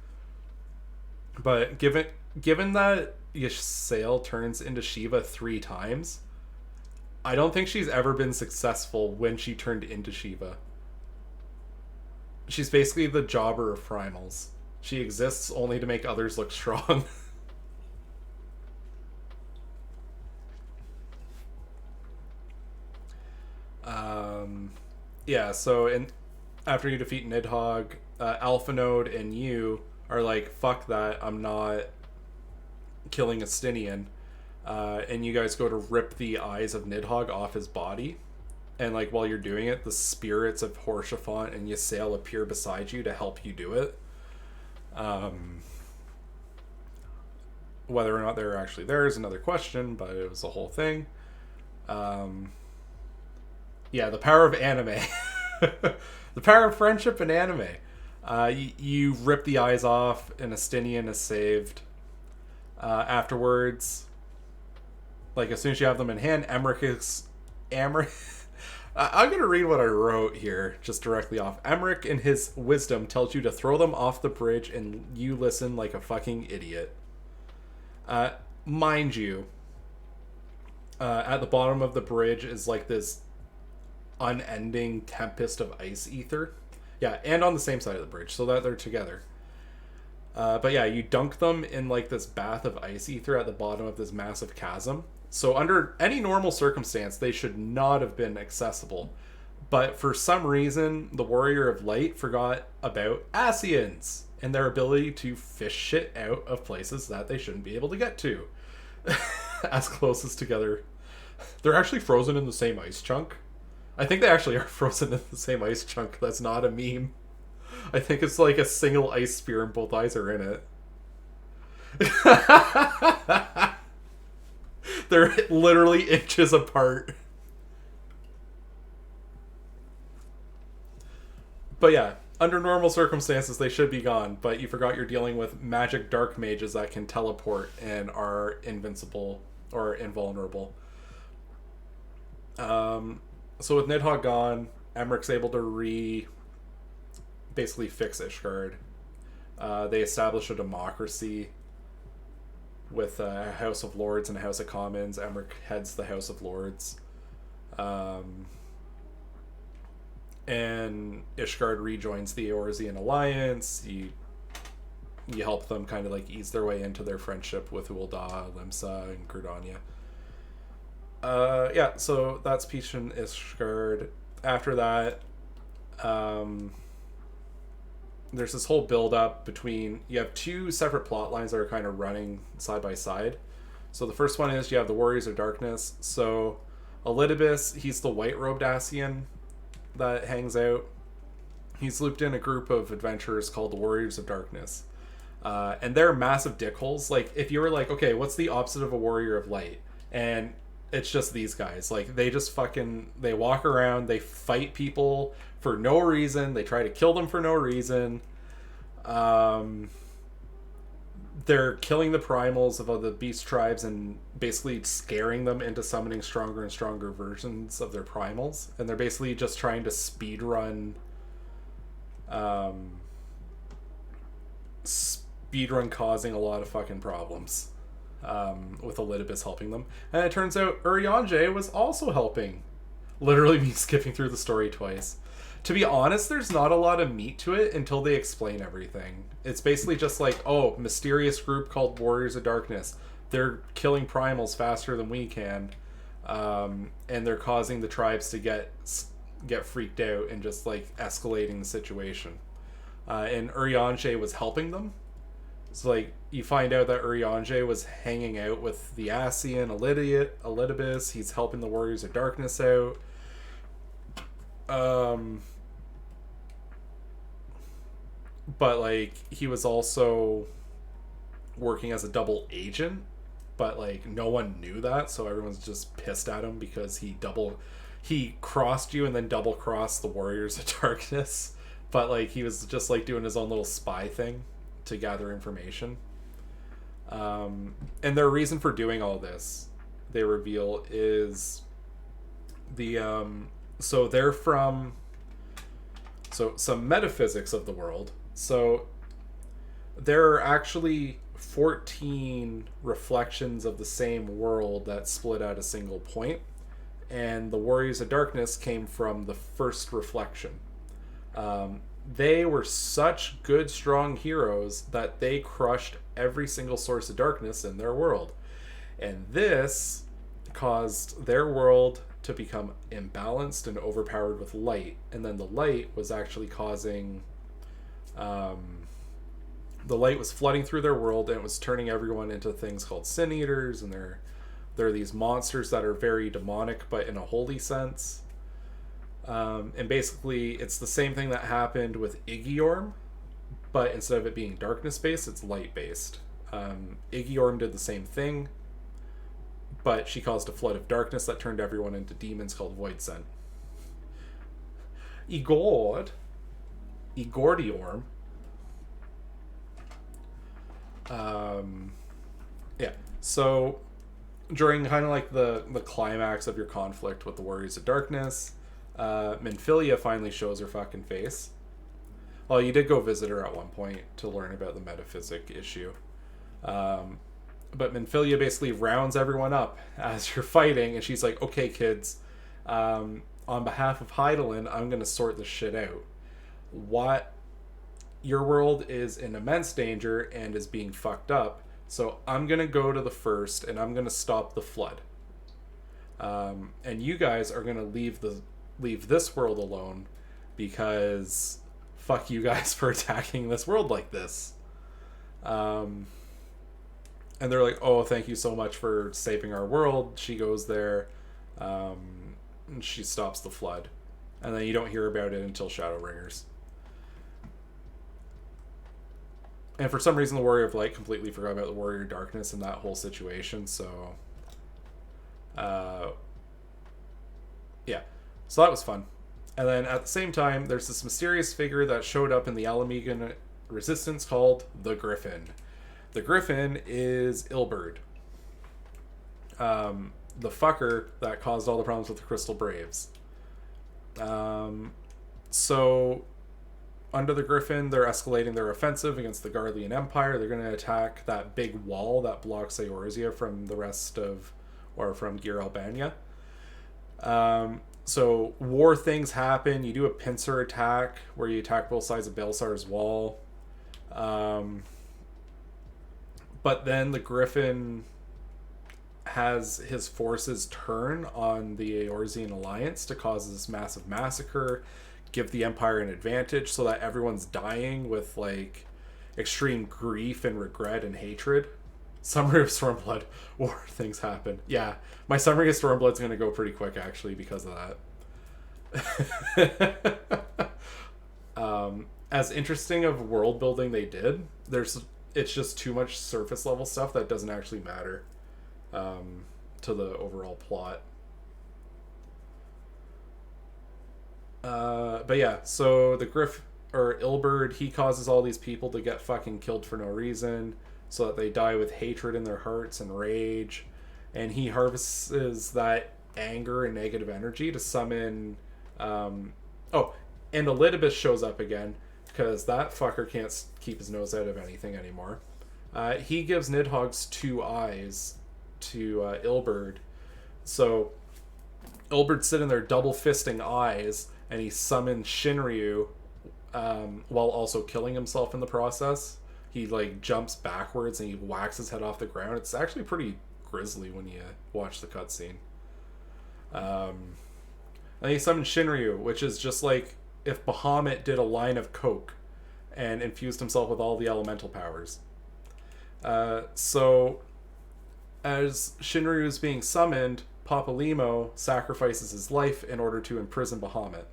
But given that Ysael turns into Shiva 3 times, I don't think she's ever been successful when she turned into Shiva. She's basically the jobber of Primals. She exists only to make others look strong. Yeah, so after you defeat Nidhogg, Alphanode and you are like, fuck that, I'm not killing Justinian. And you guys go to rip the eyes of Nidhogg off his body. And like while you're doing it, the spirits of Haurchefant and Ysael appear beside you to help you do it. Whether or not they're actually there is another question, but it was the whole thing. Yeah, the power of anime. The power of friendship and anime. You rip the eyes off, and Justinian is saved. Afterwards, like as soon as you have them in hand, Emmerich I'm going to read what I wrote here, just directly off. Emmerich, in his wisdom, tells you to throw them off the bridge, and you listen like a fucking idiot. Mind you, at the bottom of the bridge is like this unending tempest of ice ether. Yeah, and on the same side of the bridge, so that they're together. But yeah, you dunk them in like this bath of ice ether at the bottom of this massive chasm. So under any normal circumstance, they should not have been accessible. But for some reason, the Warrior of Light forgot about Ascians and their ability to fish shit out of places that they shouldn't be able to get to. As close as together. They're actually frozen in the same ice chunk. I think they actually are frozen in the same ice chunk. That's not a meme. I think it's like a single ice spear and both eyes are in it. They're literally inches apart. But yeah, under normal circumstances they should be gone, but you forgot you're dealing with magic dark mages that can teleport and are invincible or invulnerable. So with Nidhogg gone, Emmerich's able to basically fix Ishgard. They establish a democracy with a House of Lords and a House of Commons. Emmerich heads the House of Lords. And Ishgard rejoins the Eorzean Alliance. You help them kind of like ease their way into their friendship with Ul'dah, Limsa, and Gridania. Yeah, so that's peace in Ishgard. After that, there's this whole build-up between... You have 2 separate plot lines that are kind of running side by side. So the first one is you have the Warriors of Darkness. So Elidibus, he's the white-robed Ascian that hangs out. He's looped in a group of adventurers called the Warriors of Darkness. And they're massive dickholes. Like, if you were like, okay, what's the opposite of a Warrior of Light? And It's just these guys. Like, they just they walk around, they fight people for no reason, they try to kill them for no reason. They're killing the primals of other beast tribes and basically scaring them into summoning stronger and stronger versions of their primals. And they're basically just trying to speedrun causing a lot of fucking problems. With Elidibus helping them. And it turns out Urianger was also helping. Literally me skipping through the story twice. To be honest, there's not a lot of meat to it until they explain everything. It's basically just like, oh, mysterious group called Warriors of Darkness. They're killing primals faster than we can. And they're causing the tribes to get freaked out and just like escalating the situation. And Urianger was helping them. So, like, you find out that Urianger was hanging out with the Asian, Elidibus. He's helping the Warriors of Darkness out. But, like, he was also working as a double agent. But, like, no one knew that, so everyone's just pissed at him because he crossed you and then double-crossed the Warriors of Darkness. But, like, he was just, like, doing his own little spy thing to gather information. And their reason for doing all this, they reveal, is so they're from some metaphysics of the world. So there are actually 14 reflections of the same world that split at a single point, and the Warriors of Darkness came from the first reflection. They were such good, strong heroes that they crushed every single source of darkness in their world. And this caused their world to become imbalanced and overpowered with light. And then the light was actually causing... the light was flooding through their world, and it was turning everyone into things called Sin Eaters, and they're these monsters that are very demonic, but in a holy sense. And basically, it's the same thing that happened with Iggiorm, but instead of it being darkness-based, it's light-based. Iggiorm did the same thing, but she caused a flood of darkness that turned everyone into demons called Voidsent. Igordiorm. Yeah, so during kind of like the climax of your conflict with the Warriors of Darkness, Minfilia finally shows her fucking face. Well, you did go visit her at one point to learn about the metaphysic issue. But Minfilia basically rounds everyone up as you're fighting, and she's like, okay, kids, on behalf of Hydaelyn, I'm going to sort this shit out. Your world is in immense danger and is being fucked up, so I'm going to go to the first, and I'm going to stop the flood. And you guys are going to leave this world alone, because fuck you guys for attacking this world like this. And they're like, oh, thank you so much for saving our world. She goes there, and she stops the flood. And then you don't hear about it until Shadowbringers. And for some reason, the Warrior of Light completely forgot about the Warrior of Darkness in that whole situation, so... yeah. So that was fun. And then at the same time, there's this mysterious figure that showed up in the Alamegan Resistance called the Griffin. The Griffin is Ilberd. The fucker that caused all the problems with the Crystal Braves. So, under the Griffin, they're escalating their offensive against the Garlean Empire. They're going to attack that big wall that blocks Eorzea from the rest of, or from Gir Albania. So, war things happen. You do a pincer attack, where you attack both sides of Baelsar's wall. But then the Griffin has his forces turn on the Eorzean Alliance to cause this massive massacre, give the Empire an advantage so that everyone's dying with, like, extreme grief and regret and hatred. Summary of Stormblood, war things happen. Yeah, my summary of Stormblood's going to go pretty quick, actually, because of that. As interesting of world building they did, it's just too much surface level stuff that doesn't actually matter. to the overall plot. But yeah, so the Ilberd, he causes all these people to get fucking killed for no reason, so that they die with hatred in their hearts and rage, and he harvests that anger and negative energy to summon. Oh, and Elidibus shows up again because that fucker can't keep his nose out of anything anymore. He gives Nidhogg's 2 eyes to Ilberd, so Ilberd's sitting there double fisting eyes, and he summons Shinryu while also killing himself in the process. He like jumps backwards and he whacks his head off the ground. It's actually pretty grisly when you watch the cutscene. And he summons Shinryu, which is just like if Bahamut did a line of coke and infused himself with all the elemental powers. So as Shinryu is being summoned, Papalimo sacrifices his life in order to imprison Bahamut.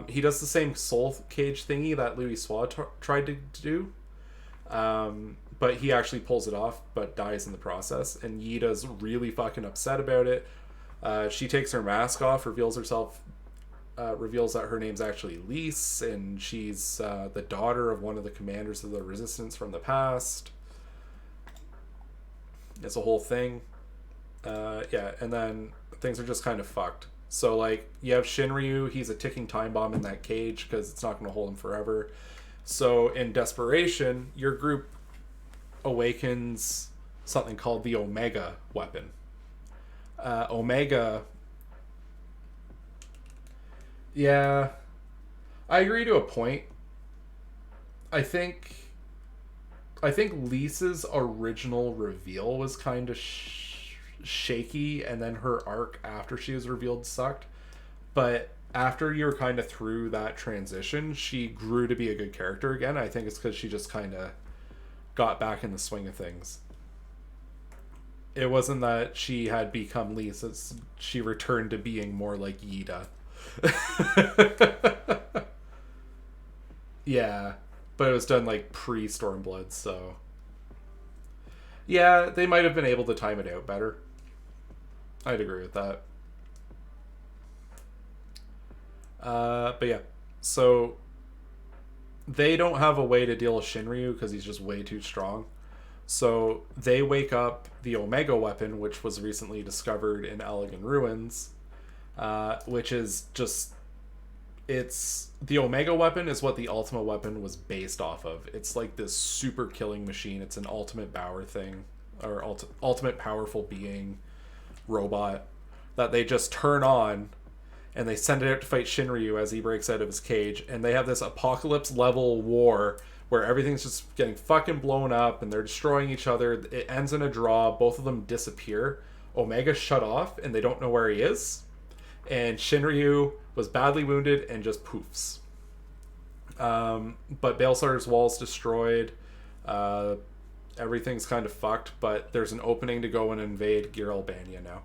He does the same soul cage thingy that Louis Swa tried to do, but he actually pulls it off, but dies in the process. And Yida's really fucking upset about it. She takes her mask off, reveals that her name's actually Lise, and she's the daughter of one of the commanders of the resistance from the past. It's a whole thing. Yeah, and then things are just kind of fucked. So, like, you have Shinryu, he's a ticking time bomb in that cage because it's not going to hold him forever. So, in desperation, your group awakens something called the Omega weapon. Omega... Yeah, I agree to a point. I think Lisa's original reveal was kind of shaky, and then her arc after she was revealed sucked. But after you're kind of through that transition, she grew to be a good character again. I think it's because she just kind of got back in the swing of things. It wasn't that she had become Lisa, she returned to being more like Yida. Yeah, but it was done like pre-Stormblood, so yeah, they might have been able to time it out better. I'd agree with that. But yeah, so they don't have a way to deal with Shinryu because he's just way too strong. So they wake up the Omega weapon, which was recently discovered in Elegant Ruins, which is just... It's... The Omega weapon is what the Ultima weapon was based off of. It's like this super killing machine. It's an ultimate power thing, or ultimate powerful being robot that they just turn on, and they send it out to fight Shinryu as he breaks out of his cage, and they have this apocalypse level war where everything's just getting fucking blown up and they're destroying each other. It ends in a draw. Both of them disappear. Omega shut off and they don't know where he is, and Shinryu was badly wounded and just poofs. But Baelsar's wall's destroyed. Everything's kind of fucked, but there's an opening to go and invade Gir Albania now.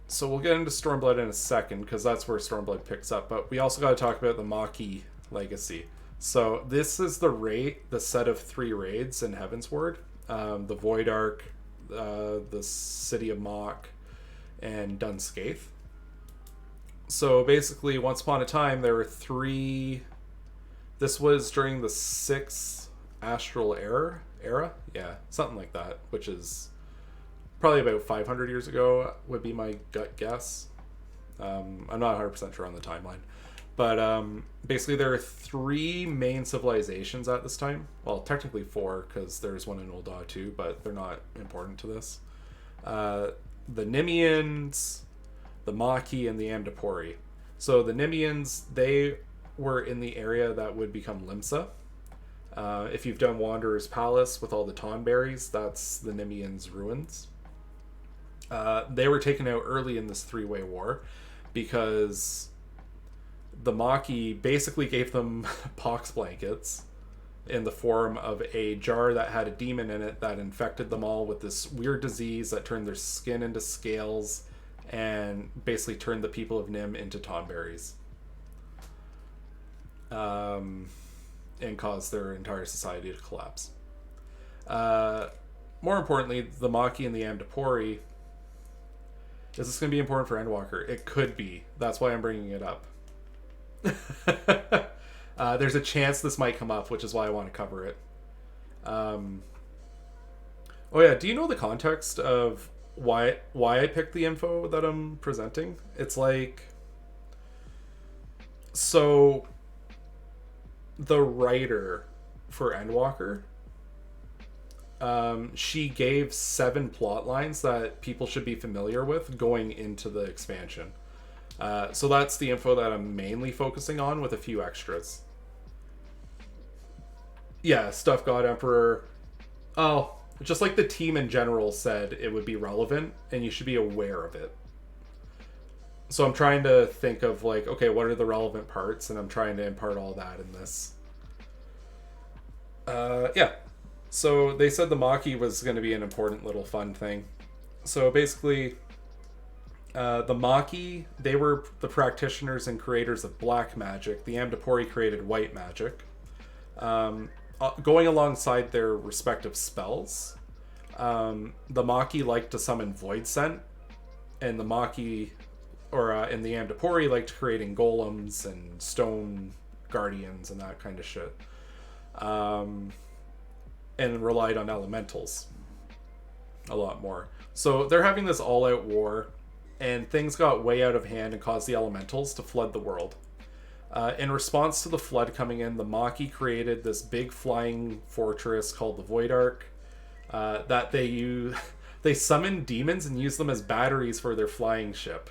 So we'll get into Stormblood in a second, because that's where Stormblood picks up. But we also got to talk about the Maki Legacy. So this is the set of 3 raids in Heavensward. The Void Ark, the City of Mach, and Dunskaith. So basically, once upon a time, there were 3... This was during the 6th Astral Era? Yeah, something like that, which is... probably about 500 years ago would be my gut guess. I'm not 100% sure on the timeline. But basically there are 3 main civilizations at this time. Well, technically 4, because there's one in Ul'dah too, but they're not important to this. The Nimians, the Maki, and the Amdapori. So the Nimians, they were in the area that would become Limsa. If you've done Wanderer's Palace with all the Tonberries, that's the Nimians' ruins. They were taken out early in this 3-way war because the Maki basically gave them pox blankets in the form of a jar that had a demon in it that infected them all with this weird disease that turned their skin into scales and basically turned the people of Nim into Tonberries. And caused their entire society to collapse. More importantly, the Maki and the Amdapori. Is this going to be important for Endwalker? It could be. That's why I'm bringing it up. There's a chance this might come up, which is why I want to cover it. Oh yeah, do you know the context of why I picked the info that I'm presenting? It's like, so the writer for Endwalker, she gave 7 plot lines that people should be familiar with going into the expansion. So that's the info that I'm mainly focusing on, with a few extras. Yeah, Stuff God Emperor. Oh, just like the team in general said it would be relevant, and you should be aware of it. So I'm trying to think of, like, okay, what are the relevant parts, and I'm trying to impart all that in this. Yeah. So they said the Maki was going to be an important little fun thing. So basically, the Maki, they were the practitioners and creators of black magic. The Amdapori created white magic. Going alongside their respective spells, the Maki liked to summon Void Scent, and the Maki, and the Amdapori liked creating golems and stone guardians and that kind of shit. And relied on elementals a lot more. So they're having this all-out war, and things got way out of hand and caused the elementals to flood the world. In response to the flood coming in, the Maki created this big flying fortress called the Void Ark, that they summoned demons and used them as batteries for their flying ship.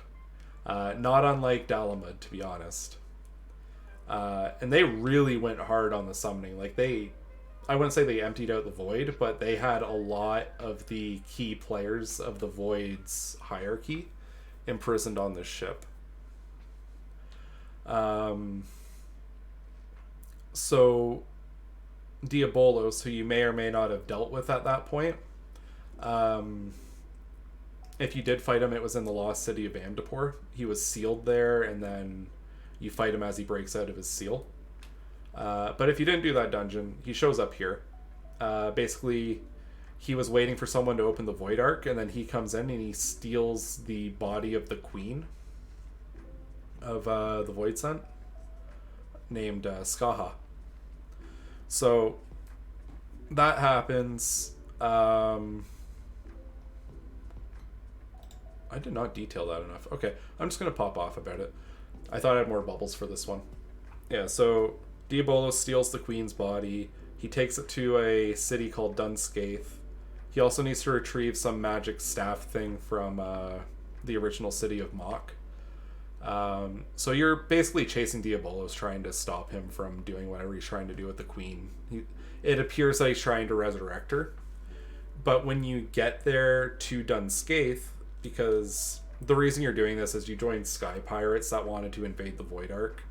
Not unlike Dalamud, to be honest. And they really went hard on the summoning. Like, I wouldn't say they emptied out the Void, but they had a lot of the key players of the Void's hierarchy imprisoned on this ship. So Diabolos, who you may or may not have dealt with at that point, if you did fight him, it was in the lost city of Amdapor. He was sealed there, and then you fight him as he breaks out of his seal. But if you didn't do that dungeon, he shows up here. Basically, he was waiting for someone to open the Void Ark, and then he comes in and he steals the body of the queen of the Void Scent, named Skaha. So that happens. I did not detail that enough. Okay, I'm just going to pop off about it. I thought I had more bubbles for this one. Yeah, so Diabolos steals the queen's body. He takes it to a city called Dunscaith. He also needs to retrieve some magic staff thing from the original city of Mach. So you're basically chasing Diabolos, trying to stop him from doing whatever he's trying to do with the queen. It appears that he's trying to resurrect her. But when you get there to Dunscaith, because the reason you're doing this is you joined Sky Pirates that wanted to invade the Void Ark,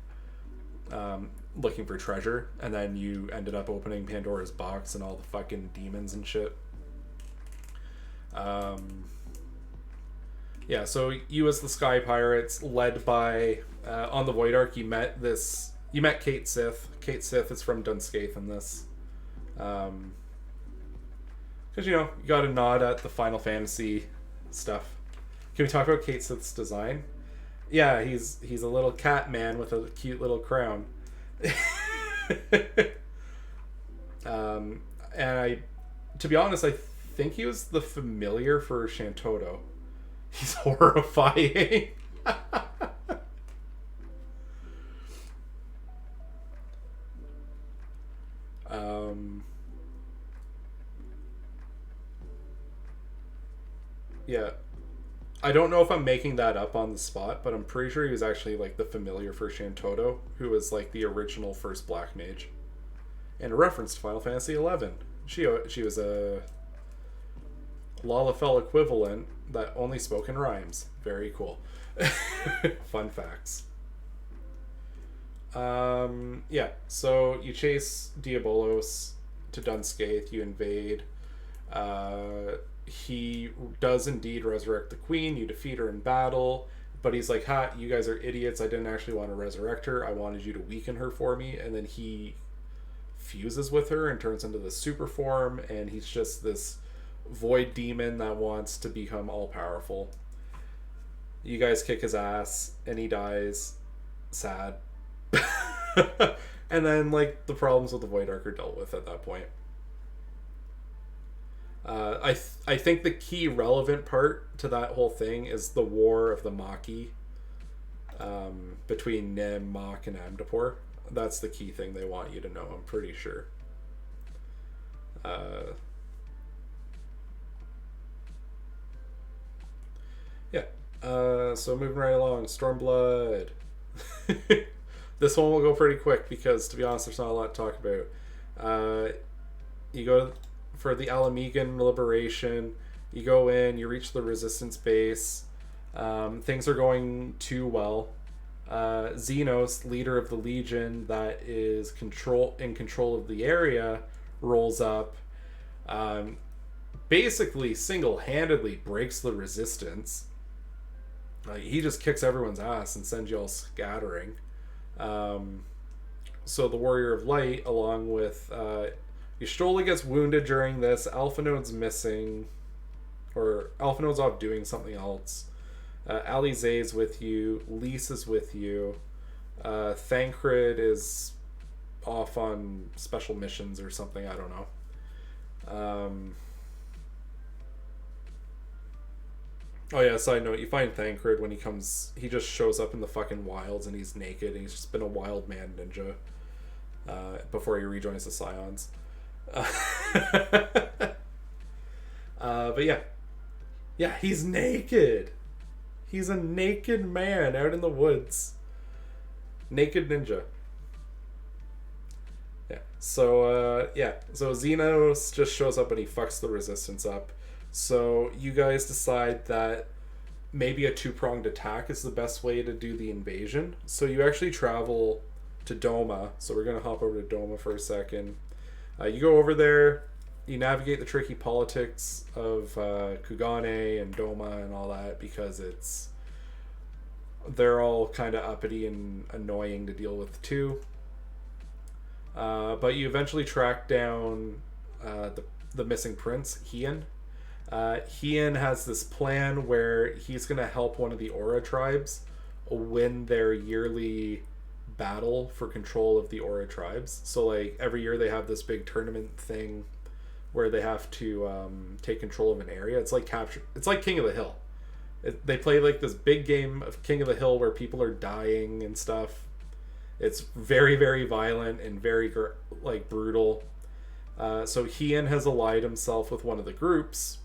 looking for treasure, and then you ended up opening Pandora's box and all the fucking demons and shit. Yeah, so you as the Sky Pirates, led by on the Void Ark, you met Kate Sith. Kate Sith is from Dunscaith in this, because you got a nod at the Final Fantasy stuff. Can we talk about Kate Sith's design? Yeah, he's a little cat man with a cute little crown. And to be honest, I think he was the familiar for Shantoto. He's horrifying. Yeah. I don't know if I'm making that up on the spot, but I'm pretty sure he was actually like the familiar for Shantoto, who was like the original first Black Mage. And a reference to Final Fantasy XI. She was a Lalafell equivalent that only spoke in rhymes. Very cool. Fun facts. Yeah, so you chase Diabolos to Dunscaith, you invade. He does indeed resurrect the queen, you defeat her in battle, but he's like, ha, you guys are idiots, I didn't actually want to resurrect her, I wanted you to weaken her for me, and then he fuses with her and turns into the super form, and he's just this void demon that wants to become all powerful. You guys kick his ass, and he dies. Sad. And then, like, the problems with the Void Arc are dealt with at that point. I think the key relevant part to that whole thing is the war of the Maki between Nim, Mach, and Amdapor. That's the key thing they want you to know, I'm pretty sure. Yeah. So moving right along, Stormblood. This one will go pretty quick because, to be honest, there's not a lot to talk about. You go for the Alamegan liberation. You go in, you reach the resistance base. Things are going too well. Xenos, leader of the Legion that is in control of the area, rolls up. Basically, single-handedly breaks the resistance. He just kicks everyone's ass and sends you all scattering. So the Warrior of Light, along with Y'shtola gets wounded during this. Alpha Node's missing, or Alpha Node's off doing something else. Alizé's with you. Lise is with you. Thancred is off on special missions or something. I don't know. Oh yeah, side note, you find Thancred when he just shows up in the fucking wilds and he's naked and he's just been a wild man ninja before he rejoins the Scions. But yeah, he's naked. He's a naked man out in the woods. Naked ninja. Yeah. So Xenos just shows up and he fucks the resistance up. So you guys decide that maybe a two-pronged attack is the best way to do the invasion. So you actually travel to Doma. So we're going to hop over to Doma for a second. You go over there. You navigate the tricky politics of Kugane and Doma and all that because they're all kind of uppity and annoying to deal with too. But you eventually track down the missing prince, Hien. Hien has this plan where he's going to help one of the Aura tribes win their yearly battle for control of the Aura tribes. So like every year they have this big tournament thing where they have to take control of an area. It's like King of the Hill. They play like this big game of King of the Hill where people are dying and stuff. It's very, very violent and very brutal. So Hien has allied himself with one of the groups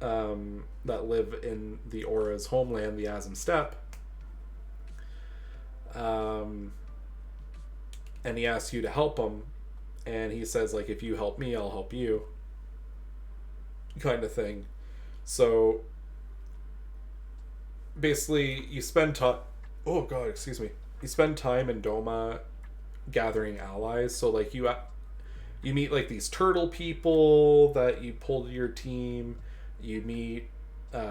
that live in the Aura's homeland, the Azim Steppe. And he asks you to help him. And he says, like, if you help me, I'll help you. Kind of thing. So basically, you spend time... Oh, God, excuse me. You spend time in Doma gathering allies. So, like, you meet, like, these turtle people that you pull to your team. You meet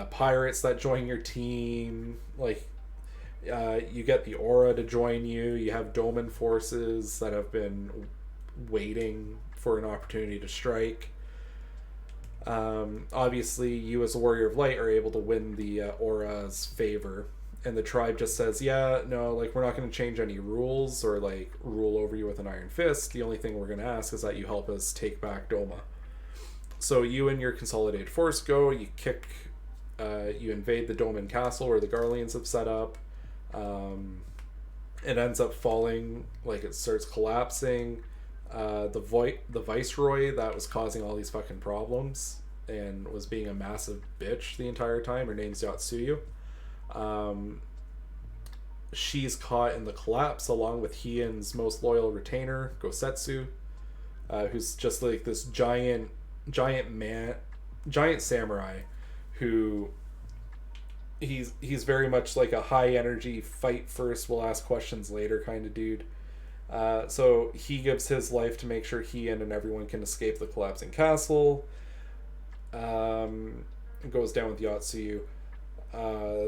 pirates that join your team. Like, you get the Aura to join you. You have Doman forces that have been waiting for an opportunity to strike. Obviously, you as a Warrior of Light are able to win the Aura's favor. And the tribe just says, yeah, no, like, we're not going to change any rules or, like, rule over you with an iron fist. The only thing we're going to ask is that you help us take back Doma. So you and your consolidated force go, you invade the Doman castle where the Garleans have set up. It ends up falling, like, it starts collapsing. The Viceroy that was causing all these fucking problems and was being a massive bitch the entire time, her name's Yatsuyu. She's caught in the collapse along with Hien's most loyal retainer, Gosetsu, who's just like this giant samurai who he's very much like a high energy, fight first, we'll ask questions later kind of dude. So he gives his life to make sure Hien and everyone can escape the collapsing castle. Goes down with Yatsuyu.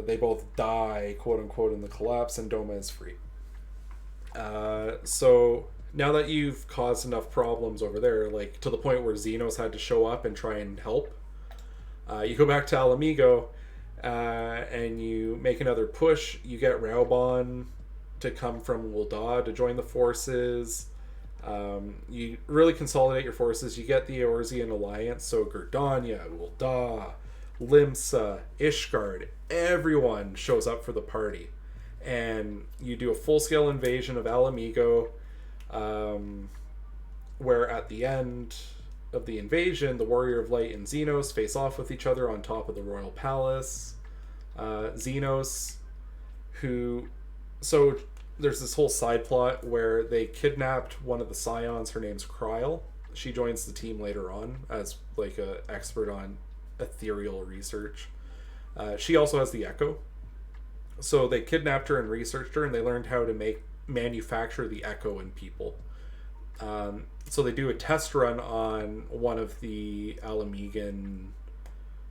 They both die, quote unquote, in the collapse, and Doma is free. So Now that you've caused enough problems over there, like to the point where Xenos had to show up and try and help, you go back to Alamigo, and you make another push. You get Raubon to come from Ul'dah to join the forces. You really consolidate your forces. You get the Eorzean alliance, so Gerdania, Ul'dah, Limsa, Ishgard, everyone shows up for the party. And you do a full-scale invasion of Alamigo, where at the end of the invasion, the Warrior of Light and Xenos face off with each other on top of the Royal Palace. Xenos, who... So there's this whole side plot where they kidnapped one of the Scions. Her name's Kryl. She joins the team later on as like an expert on ethereal research. She also has the Echo. So they kidnapped her and researched her, and they learned how to manufacture the Echo in people. So they do a test run on one of the Alamigan,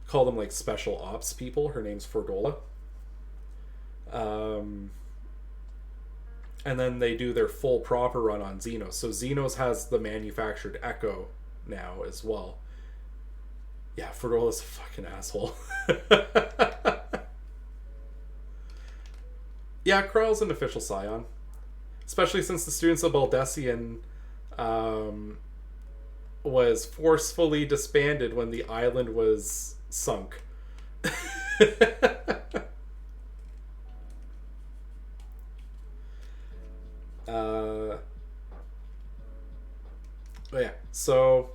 call them like special ops people. Her name's Fordola. And then they do their full proper run on Xenos. So Xenos has the manufactured Echo now as well. Yeah, Ferdola's a fucking asshole. Yeah, Kryl's an official Scion. Especially since the students of Baldesion was forcefully disbanded when the island was sunk. Yeah, so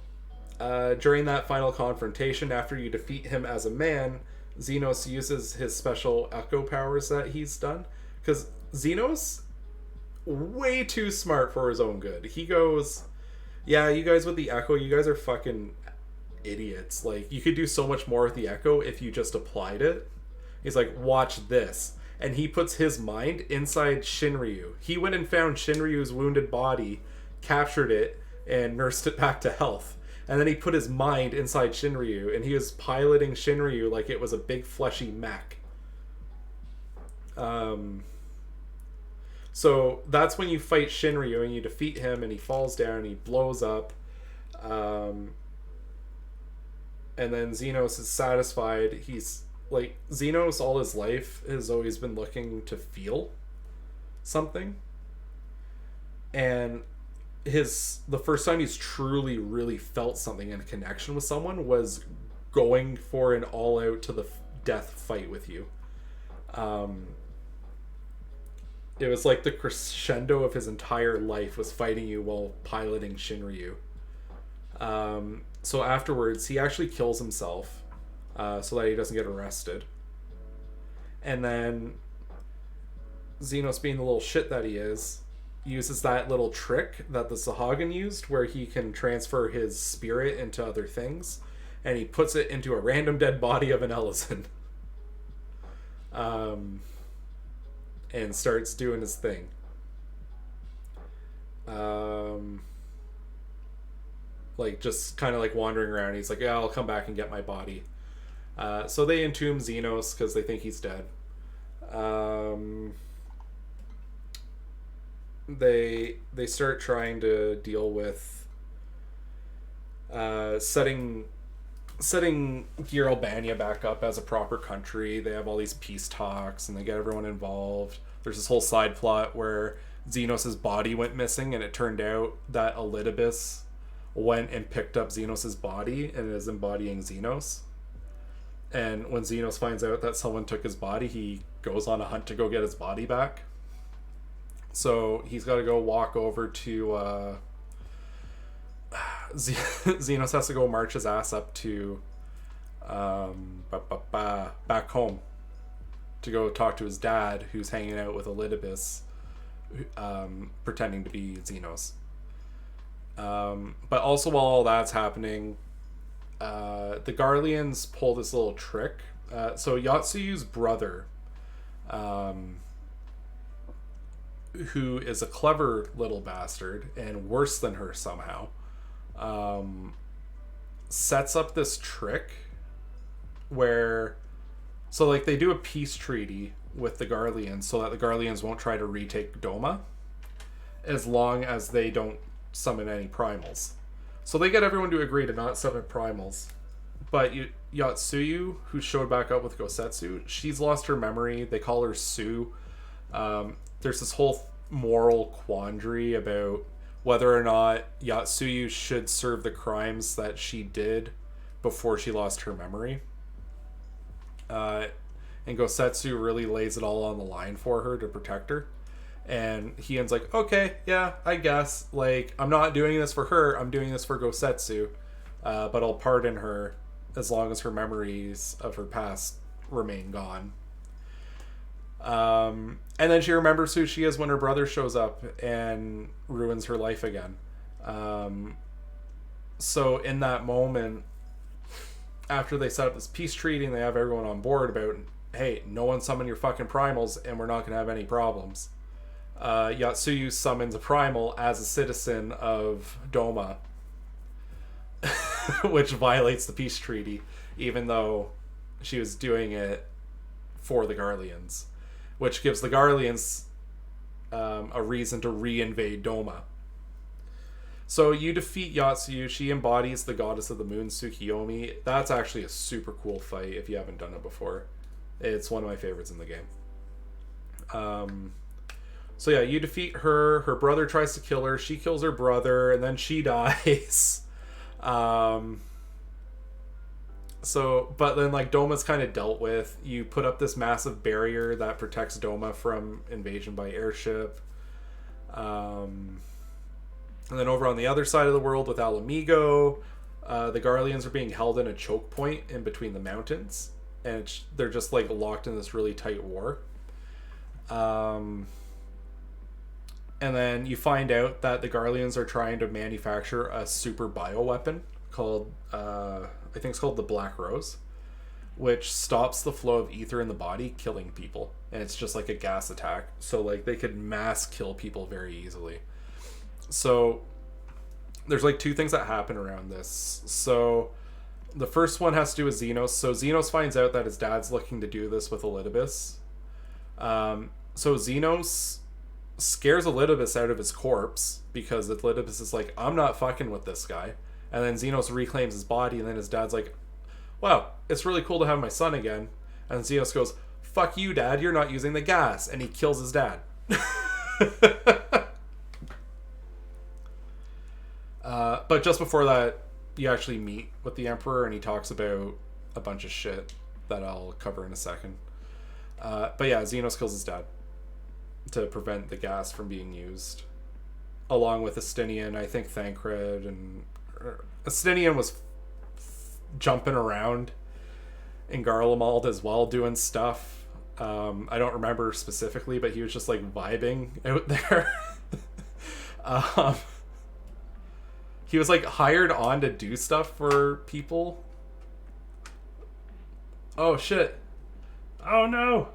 during that final confrontation, after you defeat him as a man, Xenos uses his special echo powers that he's done. Because Xenos, way too smart for his own good. He goes, yeah, you guys with the echo, you guys are fucking idiots. Like, you could do so much more with the echo if you just applied it. He's like, watch this. And he puts his mind inside Shinryu. He went and found Shinryu's wounded body, captured it, and nursed it back to health. And then he put his mind inside Shinryu, and he was piloting Shinryu like it was a big fleshy mech. So that's when you fight Shinryu and you defeat him, and he falls down and he blows up. And then Xenos is satisfied. He's like, Xenos all his life has always been looking to feel something. And the first time he's truly, really felt something in a connection with someone was going for an all-out to the death fight with you. It was like the crescendo of his entire life was fighting you while piloting Shinryu. So afterwards, he actually kills himself so that he doesn't get arrested. And then Xenos, being the little shit that he is, uses that little trick that the Sahagin used where he can transfer his spirit into other things, and he puts it into a random dead body of an Ellison. And starts doing his thing. Like, just kind of like wandering around. He's like, yeah, I'll come back and get my body. So they entomb Xenos because they think he's dead. They start trying to deal with setting Gear Albania back up as a proper country. They have all these peace talks and they get everyone involved. There's this whole side plot where Xenos' body went missing, and it turned out that Elidibus went and picked up Xenos' body and is embodying Xenos. And when Xenos finds out that someone took his body, he goes on a hunt to go get his body back. So he's got to go walk over to Xenos has to go march his ass up to back home to go talk to his dad, who's hanging out with Elidibus, pretending to be Xenos. But also while all that's happening, the Garleans pull this little trick. So Yatsuyu's brother, who is a clever little bastard and worse than her somehow, sets up this trick where, so like they do a peace treaty with the Garleans so that the Garleans won't try to retake Doma, as long as they don't summon any primals. So they get everyone to agree to not summon primals. But Yotsuyu, who showed back up with Gosetsu, she's lost her memory. They call her Sue. There's this whole moral quandary about whether or not Yotsuyu should serve the crimes that she did before she lost her memory. And Gosetsu really lays it all on the line for her to protect her. And Hion's like, okay, yeah, I guess. Like, I'm not doing this for her. I'm doing this for Gosetsu. But I'll pardon her as long as her memories of her past remain gone. And then she remembers who she is when her brother shows up and ruins her life again. So in that moment, after they set up this peace treaty and they have everyone on board about, hey, no one summon your fucking primals and we're not going to have any problems. Yotsuyu summons a primal as a citizen of Doma, which violates the peace treaty, even though she was doing it for the Garleans, which gives the Garleans a reason to re-invade Doma. So you defeat Yotsuyu. She embodies the goddess of the moon, Tsukiyomi. That's actually a super cool fight if you haven't done it before. It's one of my favorites in the game. So yeah, you defeat her. Her brother tries to kill her. She kills her brother, and then she dies. But then like Doma's kind of dealt with. You put up this massive barrier that protects Doma from invasion by airship. And then over on the other side of the world with Alamigo, the Garleans are being held in a choke point in between the mountains, and they're just like locked in this really tight war. And then you find out that the Garleans are trying to manufacture a super bioweapon called, I think it's called the Black Rose, which stops the flow of ether in the body, killing people. And it's just like a gas attack. So like they could mass kill people very easily. So there's like two things that happen around this. So the first one has to do with Xenos. So Xenos finds out that his dad's looking to do this with Elidibus. So Xenos scares Elidibus out of his corpse because Elidibus is like, I'm not fucking with this guy. And then Xenos reclaims his body, and then his dad's like, wow, it's really cool to have my son again. And Xenos goes, fuck you, Dad, you're not using the gas. And he kills his dad. But just before that, you actually meet with the Emperor, and he talks about a bunch of shit that I'll cover in a second. But yeah, Xenos kills his dad to prevent the gas from being used, along with Estinian, I think Thancred, and Estinian was jumping around in Garlemald as well, doing stuff. I don't remember specifically, but he was just like vibing out there. He was like hired on to do stuff for people. Oh shit. Oh no.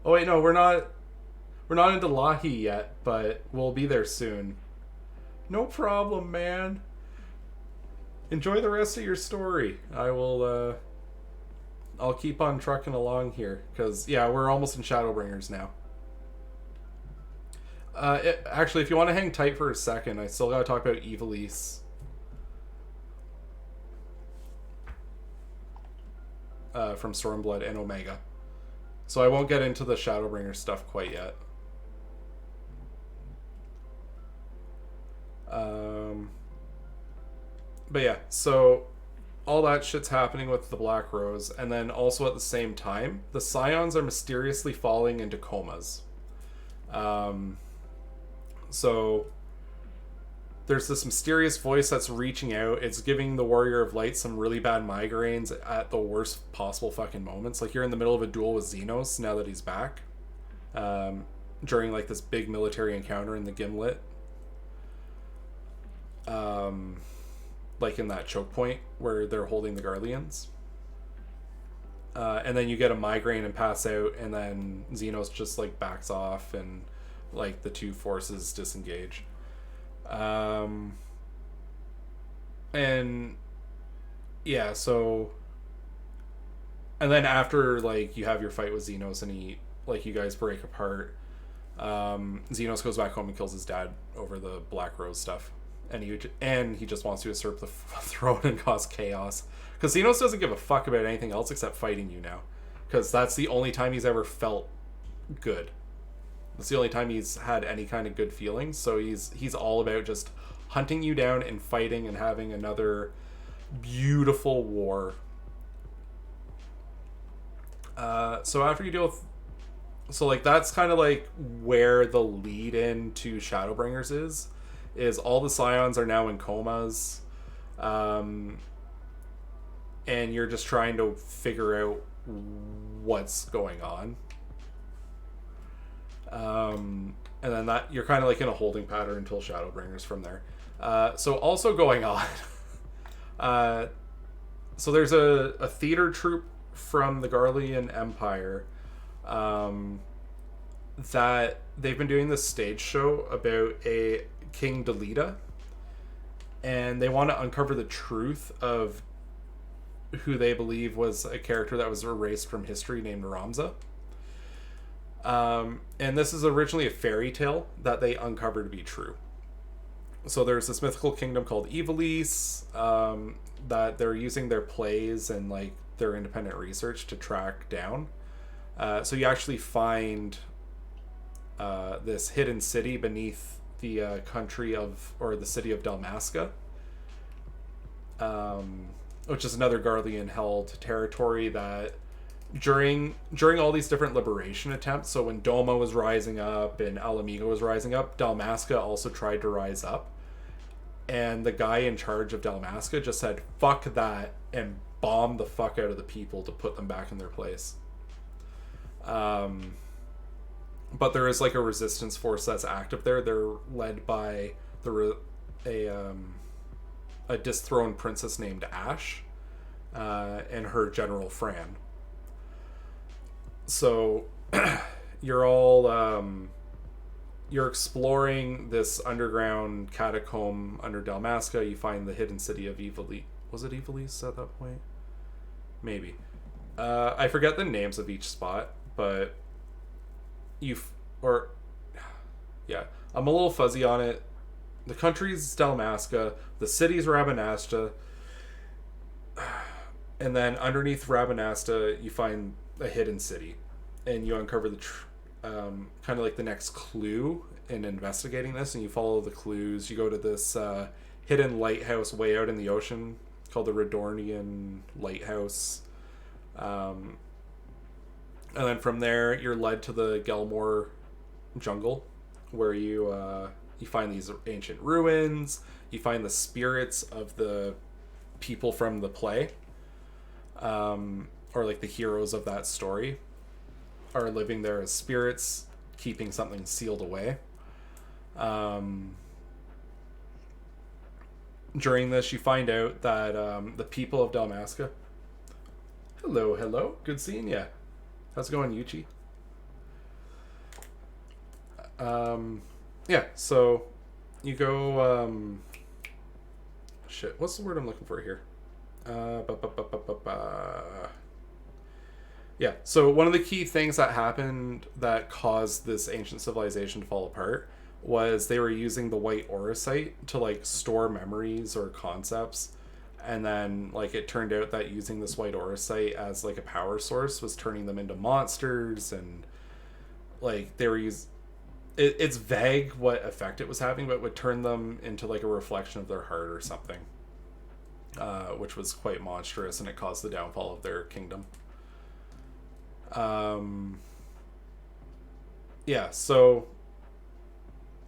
Oh wait, no, we're not into Lahi yet, but we'll be there soon. No problem, man. Enjoy the rest of your story. I'll keep on trucking along here, because yeah, we're almost in Shadowbringers now. Actually, if you want to hang tight for a second, I still gotta talk about Evilise. From Stormblood and Omega. So I won't get into the Shadowbringer stuff quite yet. But yeah, so all that shit's happening with the Black Rose, and then also at the same time, the Scions are mysteriously falling into comas. So there's this mysterious voice that's reaching out. It's giving the Warrior of Light some really bad migraines at the worst possible fucking moments. Like you're in the middle of a duel with Xenos now that he's back. During like this big military encounter in the Gimlet. Like in that choke point where they're holding the Garleans. And then you get a migraine and pass out, and then Xenos just like backs off, and like the two forces disengage. And yeah, so, and then after like you have your fight with Xenos and he, like, you guys break apart, Xenos goes back home and kills his dad over the Black Rose stuff, and he just wants to usurp the throne and cause chaos. Because Xenos doesn't give a fuck about anything else except fighting you now, because that's the only time he's ever felt good. That's the only time he's had any kind of good feelings. So he's all about just hunting you down and fighting and having another beautiful war. So after you deal with... So, like, that's kind of, like, where the lead-in to Shadowbringers is all the Scions are now in comas. And you're just trying to figure out what's going on. And then that you're kind of, like, in a holding pattern until Shadowbringers from there. So, also going on... so there's a theater troupe from the Garlean Empire... that they've been doing this stage show about a King Delita, and they want to uncover the truth of who they believe was a character that was erased from history named Ramza. And this is originally a fairy tale that they uncovered to be true. So there's this mythical kingdom called Ivalice, that they're using their plays and like their independent research to track down. So you actually find this hidden city beneath the country of, or the city of Dalmasca, which is another Garlean held territory that during all these different liberation attempts, so when Doma was rising up and Alamigo was rising up, Dalmasca also tried to rise up. And the guy in charge of Dalmasca just said, fuck that, and bombed the fuck out of the people to put them back in their place. But there is like a resistance force that's active there. They're led by a dethroned princess named Ash, and her general Fran. So you're all you're exploring this underground catacomb under Dalmasca. You find the hidden city of Ivalice. Was it Ivalice at that point? Maybe. I forget the names of each spot, but I'm a little fuzzy on it. The country's Dalmasca, the city's Rabanasta, and then underneath Rabanasta you find a hidden city, and you uncover the kind of like the next clue in investigating this, and you follow the clues. You go to this hidden lighthouse way out in the ocean called the Redornian Lighthouse. And then from there, you're led to the Gelmore jungle, where you find these ancient ruins. You find the spirits of the people from the play, or like the heroes of that story, are living there as spirits, keeping something sealed away. During this, you find out that the people of Dalmasca... Hello. Good seeing ya. How's it going, Yuchi? Yeah, so you go... Shit, what's the word I'm looking for here? Yeah, so one of the key things that happened that caused this ancient civilization to fall apart was they were using the white auracite to like store memories or concepts, and then like it turned out that using this white auracite as like a power source was turning them into monsters, and like they were it's vague what effect it was having, but it would turn them into like a reflection of their heart or something, which was quite monstrous, and it caused the downfall of their kingdom. Yeah, so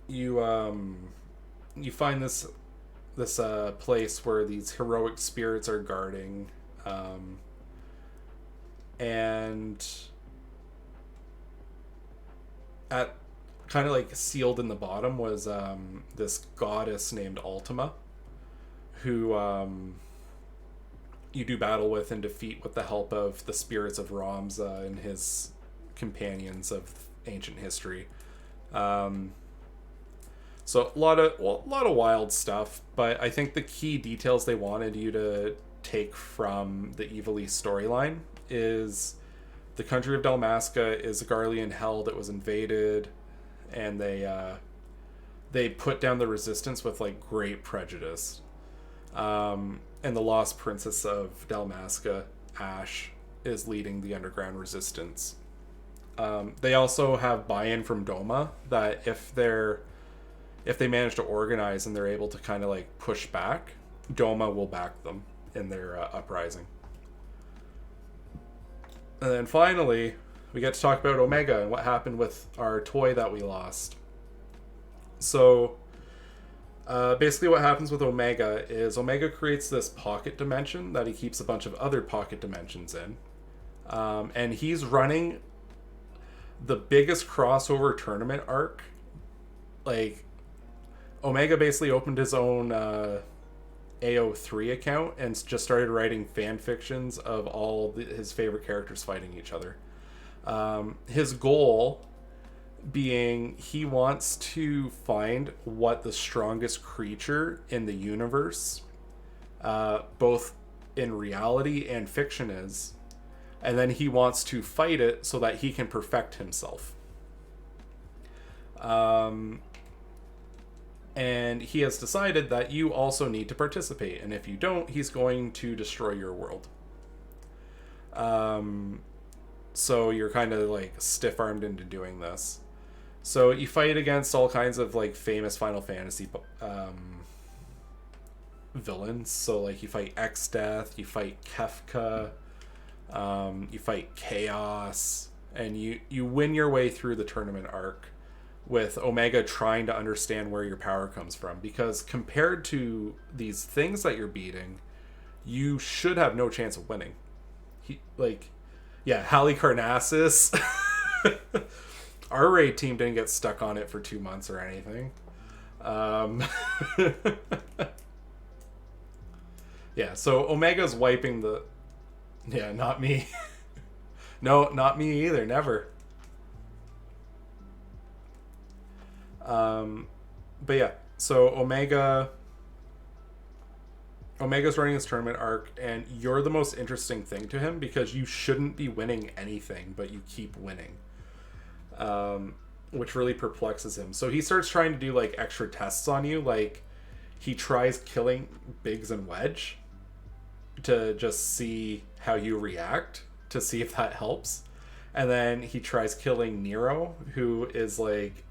you find this place where these heroic spirits are guarding, and at kind of like sealed in the bottom was this goddess named Ultima, who you do battle with and defeat with the help of the spirits of Ramza and his companions of ancient history. So a lot of wild stuff, but I think the key details they wanted you to take from the Ivalice storyline is the country of Dalmasca is a Garlean hell that was invaded and they put down the resistance with like great prejudice. And the Lost Princess of Dalmasca, Ash, is leading the underground resistance. They also have buy-in from Doma that if they manage to organize and they're able to kind of like push back, Doma will back them in their uprising. And then finally, we get to talk about Omega and what happened with our toy that we lost. So, basically what happens with Omega is Omega creates this pocket dimension that he keeps a bunch of other pocket dimensions in. And he's running the biggest crossover tournament arc. Like, Omega basically opened his own AO3 account and just started writing fan fictions of all his favorite characters fighting each other. His goal being he wants to find what the strongest creature in the universe, both in reality and fiction, is, and then he wants to fight it so that he can perfect himself. And he has decided that you also need to participate, and if you don't, he's going to destroy your world. So you're kind of like stiff-armed into doing this. So you fight against all kinds of like famous Final Fantasy villains. So like you fight X-Death, you fight Kefka, you fight Chaos, and you win your way through the tournament arc with Omega trying to understand where your power comes from. Because compared to these things that you're beating, you should have no chance of winning. Halicarnassus. Our raid team didn't get stuck on it for 2 months or anything. Yeah, so Omega's wiping the... Yeah, not me. No, not me either, never. But yeah, so Omega's running this tournament arc, and you're the most interesting thing to him because you shouldn't be winning anything, but you keep winning. Which really perplexes him. So he starts trying to do like extra tests on you. Like he tries killing Biggs and Wedge to just see how you react, to see if that helps. And then he tries killing Nero, who is like...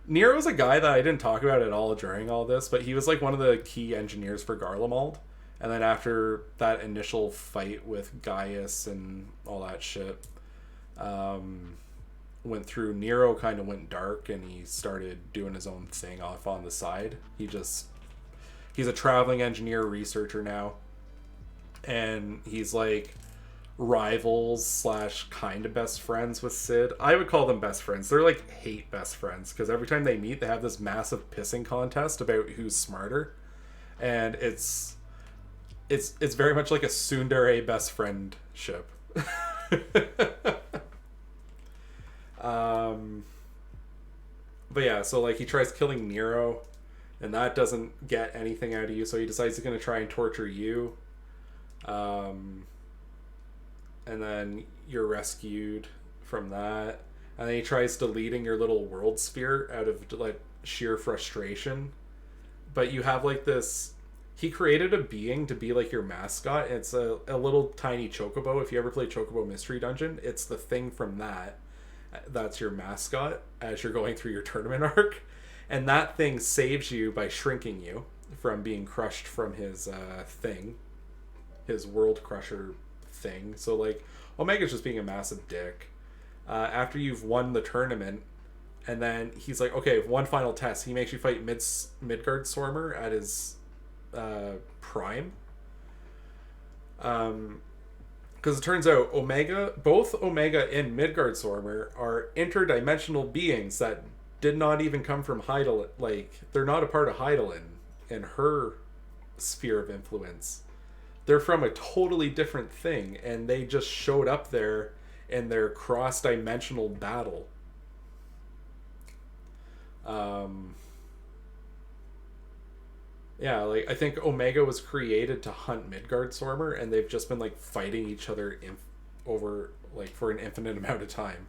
Nero's a guy that I didn't talk about at all during all this, but he was like one of the key engineers for Garlemald. And then after that initial fight with Gaius and all that shit, went through, Nero kind of went dark and he started doing his own thing off on the side. He's a traveling engineer researcher now, and he's like rivals / kind of best friends with Sid. I would call them best friends. They're like hate best friends because every time they meet they have this massive pissing contest about who's smarter, and it's very much like a tsundere best friendship. But yeah, so like he tries killing Nero, and that doesn't get anything out of you, so he decides he's going to try and torture you. And then you're rescued from that. And then he tries deleting your little world sphere out of like sheer frustration. But you have like this... He created a being to be like your mascot. It's a little tiny chocobo. If you ever play Chocobo Mystery Dungeon, it's the thing from that. That's your mascot as you're going through your tournament arc. And that thing saves you by shrinking you from being crushed from his thing. His World Crusher thing. So like Omega's just being a massive dick. After you've won the tournament, and then he's like, okay, one final test. He makes you fight Midgard Swarmer at his prime. Because it turns out both Omega and Midgard Swarmer are interdimensional beings that did not even come from Hydaelyn. Like, they're not a part of Hydaelyn and her sphere of influence. They're from a totally different thing, and they just showed up there in their cross-dimensional battle. Yeah, like, I think Omega was created to hunt Midgard Swarmer, and they've just been, like, fighting each other over, like, for an infinite amount of time.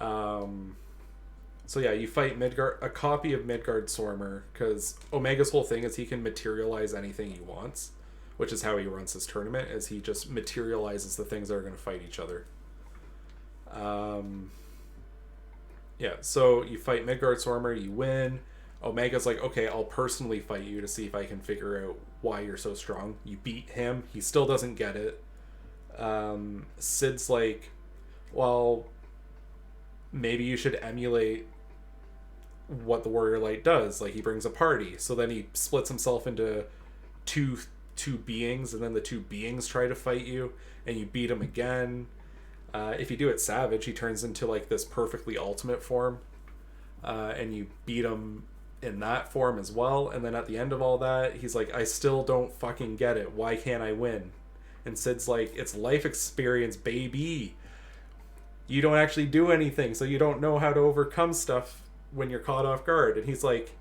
So yeah, you fight Midgard, a copy of Midgard Sormer, because Omega's whole thing is he can materialize anything he wants, which is how he runs his tournament, is he just materializes the things that are going to fight each other. Yeah, so you fight Midgard Sormer, you win. Omega's like, okay, I'll personally fight you to see if I can figure out why you're so strong. You beat him. He still doesn't get it. Sid's like, well, maybe you should emulate what the Warrior Light does. Like, he brings a party. So then he splits himself into two beings, and then the two beings try to fight you, and you beat him again. If you do it Savage, he turns into like this perfectly ultimate form, and you beat him in that form as well. And then at the end of all that, he's like, I still don't fucking get it. Why can't I win? And Sid's like, it's life experience, baby. You don't actually do anything, so you don't know how to overcome stuff when you're caught off guard. And he's like,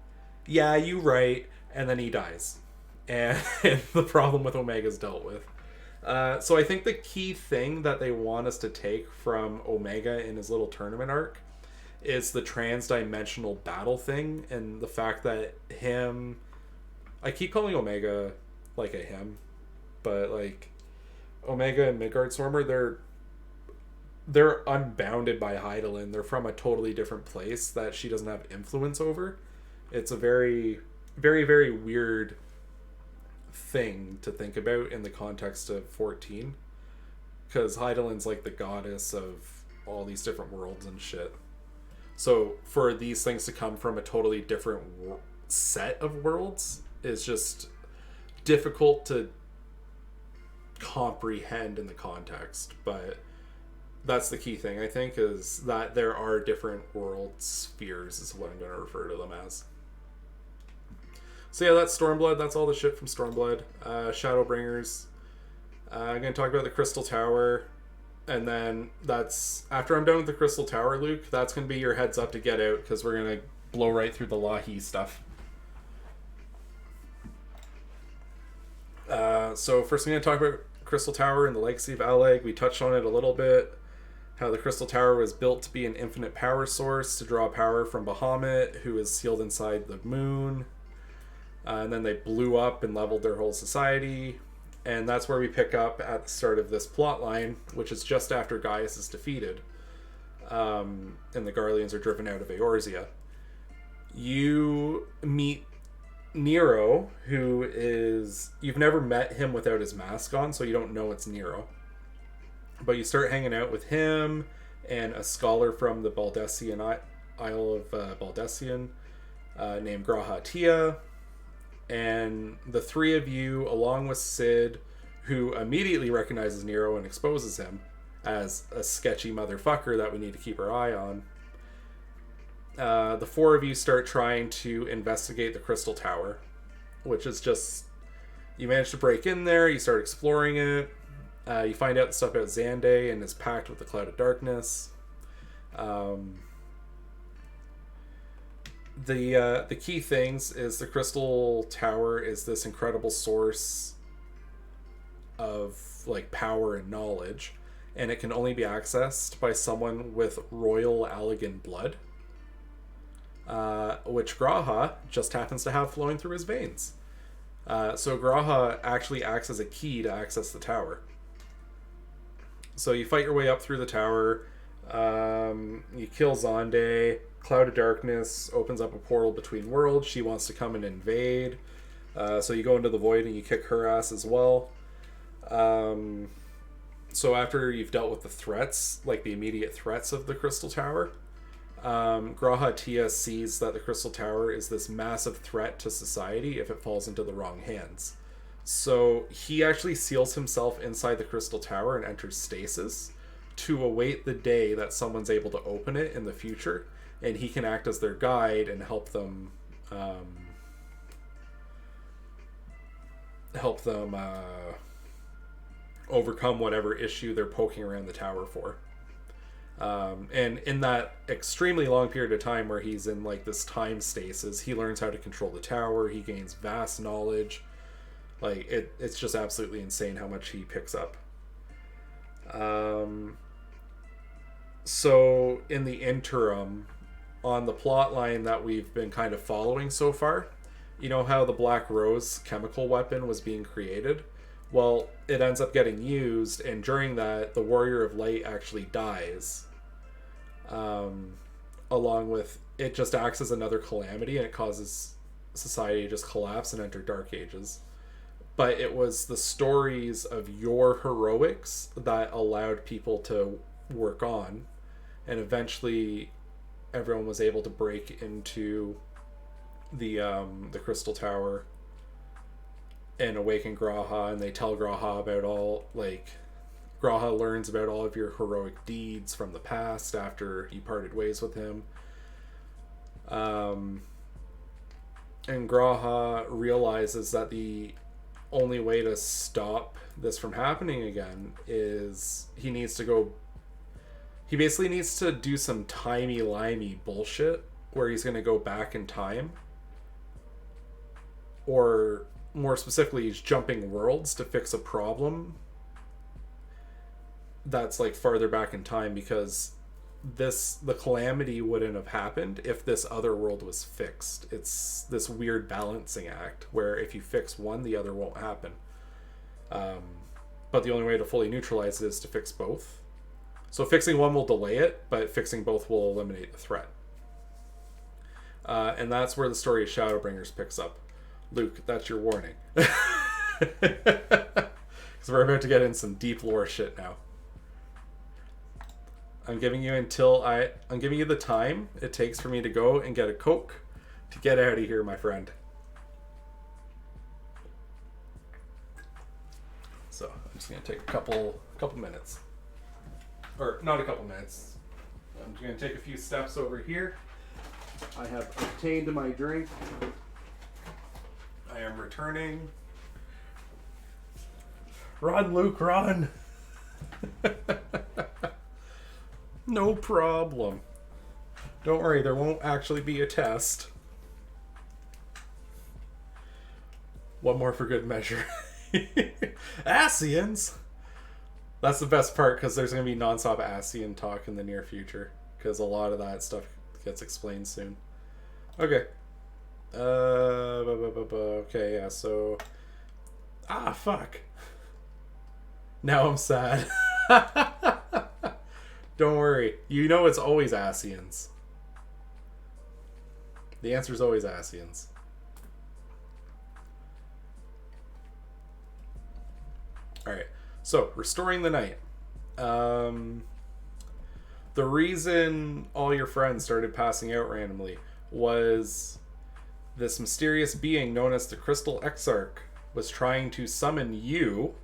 yeah, you right. And then he dies. And the problem with Omega's dealt with. So I think the key thing that they want us to take from Omega in his little tournament arc is the trans-dimensional battle thing, and the fact that him... I keep calling Omega like a him, but like Omega and Midgard Sormer, they're unbounded by Hydaelyn. They're from a totally different place that she doesn't have influence over. It's a very, very, very weird thing to think about in the context of 14, because Hydaelyn's like the goddess of all these different worlds and shit. So for these things to come from a totally different set of worlds is just difficult to comprehend in the context. But that's the key thing, I think, is that there are different world spheres is what I'm going to refer to them as. So yeah, that's Stormblood. That's all the shit from Stormblood. Shadowbringers. I'm going to talk about the Crystal Tower. And then that's... After I'm done with the Crystal Tower, Luke, that's going to be your heads up to get out, because we're going to blow right through the Lahi stuff. So first I'm going to talk about Crystal Tower and the Legacy of Alleg. We touched on it a little bit. How the Crystal Tower was built to be an infinite power source, to draw power from Bahamut, who is sealed inside the moon. And then they blew up and leveled their whole society. And that's where we pick up at the start of this plot line, which is just after Gaius is defeated. And the Garleans are driven out of Eorzea. You meet Nero, who is... You've never met him without his mask on, so you don't know it's Nero. But you start hanging out with him and a scholar from the Baldessian Isle of Baldessian named Graha Tia. And the three of you, along with Sid, who immediately recognizes Nero and exposes him as a sketchy motherfucker that we need to keep our eye on. The four of you start trying to investigate the Crystal Tower, which is just... You manage to break in there, you start exploring it, you find out stuff about Xande and his pact with the Cloud of Darkness. The key things is the Crystal Tower is this incredible source of like power and knowledge, and it can only be accessed by someone with royal Allegan blood, which Graha just happens to have flowing through his veins. So Graha actually acts as a key to access the tower. So you fight your way up through the tower, you kill Xande. Cloud of Darkness opens up a portal between worlds. She wants to come and invade. So you go into the void and you kick her ass as well. So after you've dealt with the threats, like the immediate threats of the Crystal Tower, Graha Tia sees that the Crystal Tower is this massive threat to society if it falls into the wrong hands. So he actually seals himself inside the Crystal Tower and enters stasis to await the day that someone's able to open it in the future, and he can act as their guide and help them overcome whatever issue they're poking around the tower for. And in that extremely long period of time where he's in like this time stasis, he learns how to control the tower. He gains vast knowledge. Like it's just absolutely insane how much he picks up. So in the interim, on the plot line that we've been kind of following so far, you know how the Black Rose chemical weapon was being created? Well, it ends up getting used, and during that, the Warrior of Light actually dies. Along with it, just acts as another calamity, and it causes society to just collapse and enter Dark Ages. But it was the stories of your heroics that allowed people to work on, and eventually everyone was able to break into the Crystal Tower and awaken Graha, and they tell Graha about all, like, Graha learns about all of your heroic deeds from the past after you parted ways with him. And Graha realizes that the only way to stop this from happening again is he basically needs to do some timey-limey bullshit where he's going to go back in time. Or more specifically, he's jumping worlds to fix a problem that's like farther back in time, because the calamity wouldn't have happened if this other world was fixed. It's this weird balancing act where if you fix one, the other won't happen. But the only way to fully neutralize it is to fix both. So fixing one will delay it, but fixing both will eliminate the threat. And that's where the story of Shadowbringers picks up. Luke, that's your warning. Because we're about to get in some deep lore shit now. I'm giving you the time it takes for me to go and get a Coke to get out of here, my friend. So I'm just gonna take a couple minutes. Or not a couple minutes. I'm just gonna take a few steps over here. I have obtained my drink. I am returning. Run, Luke, run! No problem. Don't worry, there won't actually be a test. One more for good measure. Asians! That's the best part, because there's going to be non-stop Asian talk in the near future, because a lot of that stuff gets explained soon. Okay. Okay, yeah, so... fuck. Now I'm sad. Don't worry. You know it's always Asians. The answer is always Asians. Alright, so, restoring the night. The reason all your friends started passing out randomly was this mysterious being known as the Crystal Exarch was trying to summon you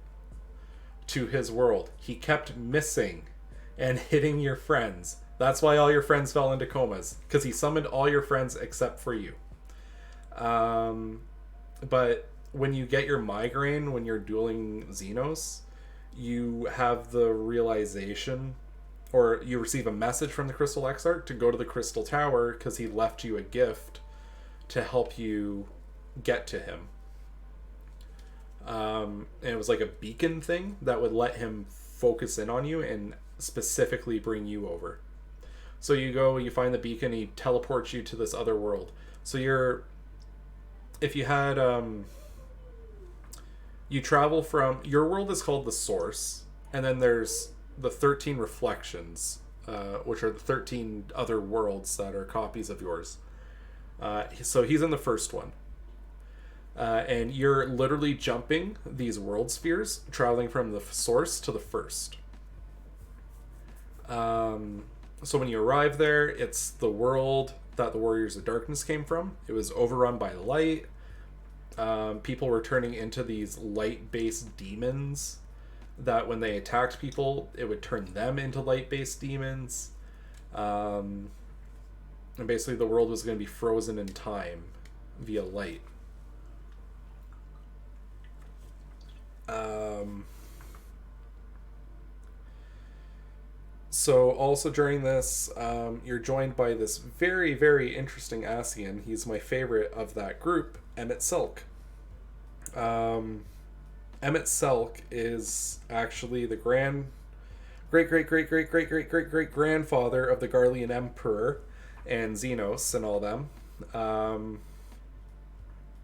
to his world. He kept missing and hitting your friends. That's why all your friends fell into comas, because he summoned all your friends except for you. But when you get your migraine when you're dueling Xenos, you have the realization, or you receive a message from the Crystal Exarch to go to the Crystal Tower because he left you a gift to help you get to him. And it was like a beacon thing that would let him focus in on you and specifically bring you over. So you go, you find the beacon, he teleports you to this other world. So if you had, you travel from, your world is called the Source, and then there's the 13 reflections, which are the 13 other worlds that are copies of yours. So he's in the first one. And you're literally jumping these world spheres, traveling from the Source to the first. So when you arrive there, it's the world that the Warriors of Darkness came from. It was overrun by light. People were turning into these light-based demons that when they attacked people, it would turn them into light-based demons. And basically the world was going to be frozen in time via light. So also during this, you're joined by this very, very interesting Asian. He's my favorite of that group, Emmett Selk. Emmett Selk is actually the Grand great great great great great great great great grandfather of the Garlean Emperor and Xenos and all them.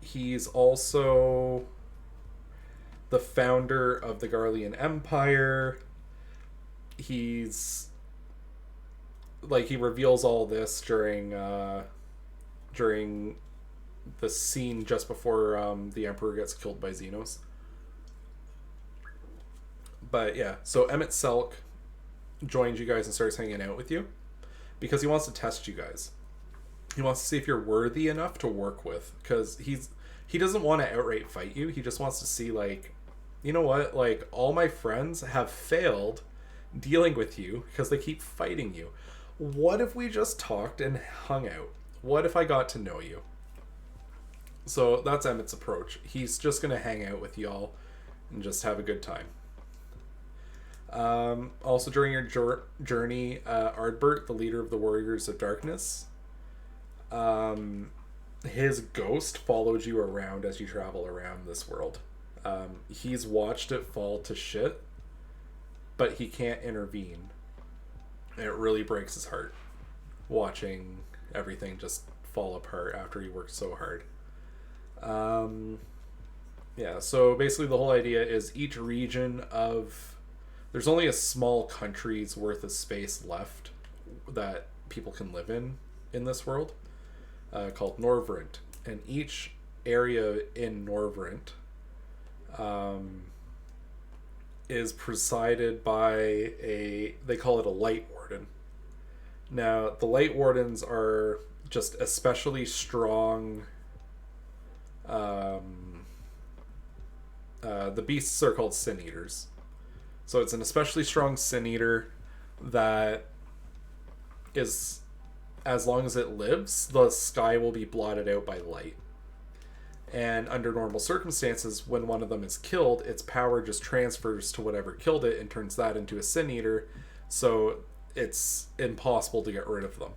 He's also the founder of the Garlean Empire. He's like, he reveals all this during the scene just before the Emperor gets killed by Xenos. But yeah, so Emmett Selk joins you guys and starts hanging out with you because he wants to test you guys. He wants to see if you're worthy enough to work with, because he doesn't want to outright fight you. He just wants to see, like, you know what, like, all my friends have failed dealing with you because they keep fighting you. What if we just talked and hung out? What if I got to know you? So that's Emmett's approach. He's just going to hang out with y'all and just have a good time. Also, during your journey, Ardbert, the leader of the Warriors of Darkness, his ghost followed you around as you travel around this world. He's watched it fall to shit, but he can't intervene. And it really breaks his heart watching everything just fall apart after he worked so hard. Yeah, so basically the whole idea is each region of... There's only a small country's worth of space left that people can live in this world, called Norvrent. And each area in Norvrent is presided by they call it a Light Warden. Now, the Light Wardens are just especially strong. The beasts are called Sin Eaters. So it's an especially strong Sin Eater that is, as long as it lives, the sky will be blotted out by light. And under normal circumstances, when one of them is killed, its power just transfers to whatever killed it and turns that into a Sin Eater, so it's impossible to get rid of them.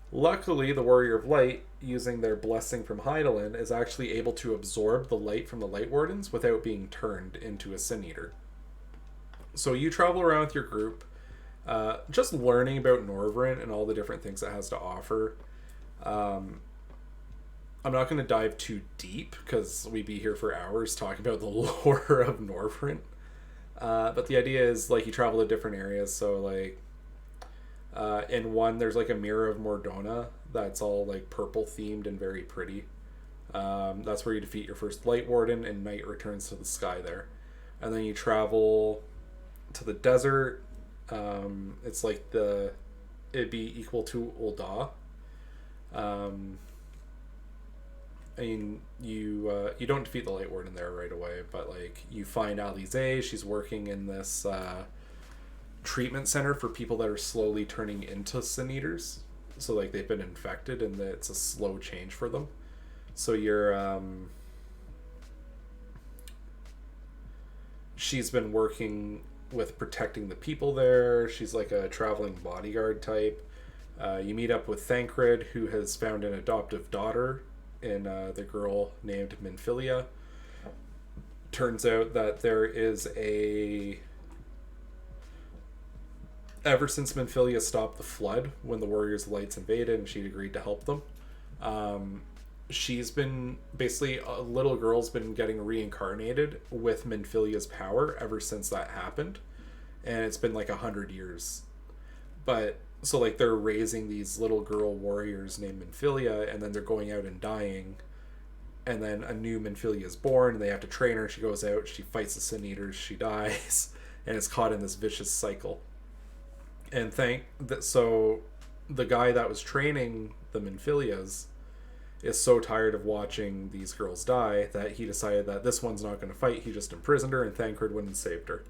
Luckily, the Warrior of Light, using their blessing from Hydaelyn, is actually able to absorb the light from the Light Wardens without being turned into a Sin Eater. So you travel around with your group, just learning about Norvrent and all the different things it has to offer. I'm not going to dive too deep because we'd be here for hours talking about the lore of Norvrent. But the idea is, like, you travel to different areas. So, like, in one, there's, like, a Mirror of Mordona that's all, like, purple themed and very pretty. That's where you defeat your first Light Warden and night returns to the sky there. And then you travel to the desert. It's like it'd be equal to Ul'dah. I mean, you don't defeat the Light Warden there right away, but, like, you find Alize. She's working in this treatment center for people that are slowly turning into Sin Eaters. So, like, they've been infected and it's a slow change for them. So you're she's been working with protecting the people there. She's like a traveling bodyguard type. You meet up with Thancred, who has found an adoptive daughter in the girl named Minfilia. Turns out that there is ever since Minfilia stopped the flood when the Warriors of Lights invaded and she'd agreed to help them, she's been basically, a little girl's been getting reincarnated with Minfilia's power ever since that happened, and it's been like 100 years. But so, like, they're raising these little girl warriors named Minfilia, and then they're going out and dying, and then a new Minfilia is born and they have to train her. She goes out, she fights the Sin Eaters, she dies, and it's caught in this vicious cycle. And so the guy that was training the Minfilias is so tired of watching these girls die that he decided that this one's not going to fight. He just imprisoned her, and Thancred went and saved her.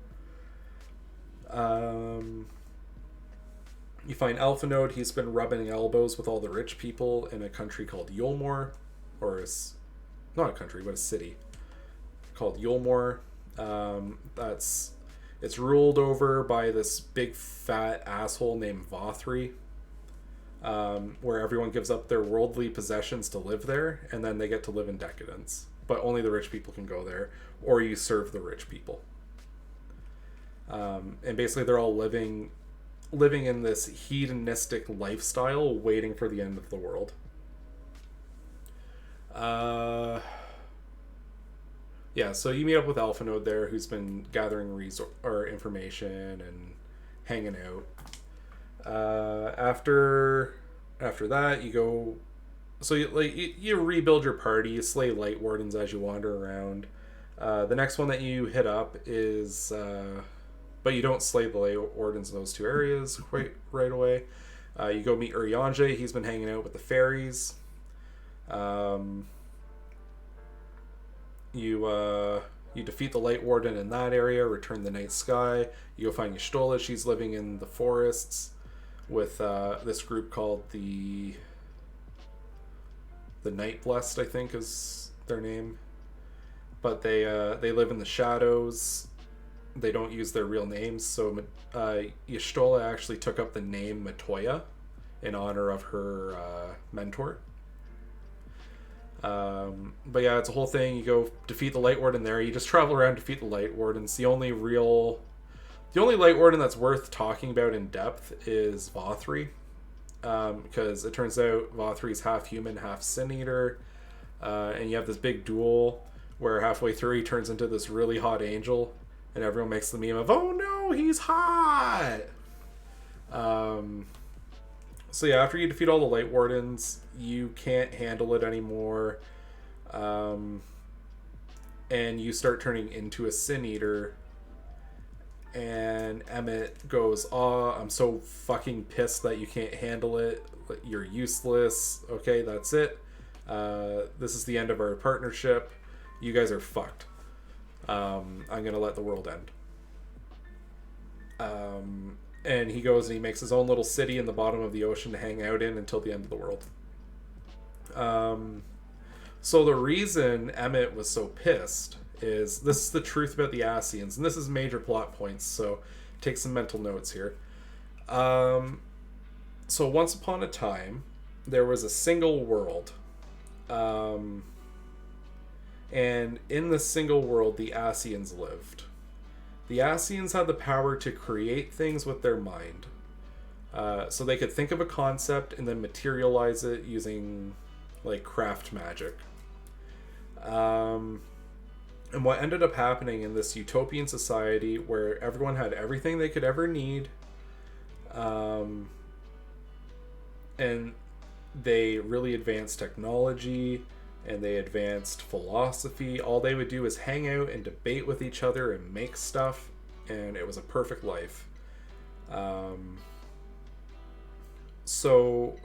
You find Alphanode. He's been rubbing elbows with all the rich people in a country called Yulmore, or it's not a country, but a city called Yulmore. It's ruled over by this big fat asshole named Vothri, where everyone gives up their worldly possessions to live there, and then they get to live in decadence. But only the rich people can go there, or you serve the rich people. And basically they're all living in this hedonistic lifestyle, waiting for the end of the world. Yeah, so you meet up with Alpha Node there, who's been gathering information and hanging out. After that, you go. So you rebuild your party, you slay light wardens as you wander around. The next one that you hit up is, but you don't slay the light wardens in those two areas quite right away. You go meet Urianger. He's been hanging out with the fairies. You defeat the Light Warden in that area, return the Night Sky. You go find Y'shtola. She's living in the forests with this group called the Night Blessed, I think is their name. But they live in the shadows. They don't use their real names. So Y'shtola actually took up the name Matoya in honor of her mentor. But yeah, it's a whole thing. You go defeat the Light Warden there. You just travel around, defeat the Light Wardens. The only Light Warden that's worth talking about in depth is Vothri. Because it turns out Vothri's half human, half Sin Eater. And you have this big duel where halfway through he turns into this really hot angel. And everyone makes the meme of, oh no, he's hot! So yeah, after you defeat all the Light Wardens, you can't handle it anymore. And you start turning into a Sin Eater. And Emmett goes, oh, I'm so fucking pissed that you can't handle it. You're useless. Okay, that's it. This is the end of our partnership. You guys are fucked. I'm going to let the world end. And he goes and he makes his own little city in the bottom of the ocean to hang out in until the end of the world. So the reason Emmett was so pissed is, this is the truth about the Ascians, and this is major plot points, so take some mental notes here. So once upon a time, there was a single world. And in this single world, the Ascians lived. The Ascians had the power to create things with their mind. So they could think of a concept and then materialize it using, like, craft magic. And what ended up happening in this utopian society where everyone had everything they could ever need, and they really advanced technology, and they advanced philosophy. All they would do is hang out and debate with each other and make stuff, and it was a perfect life. So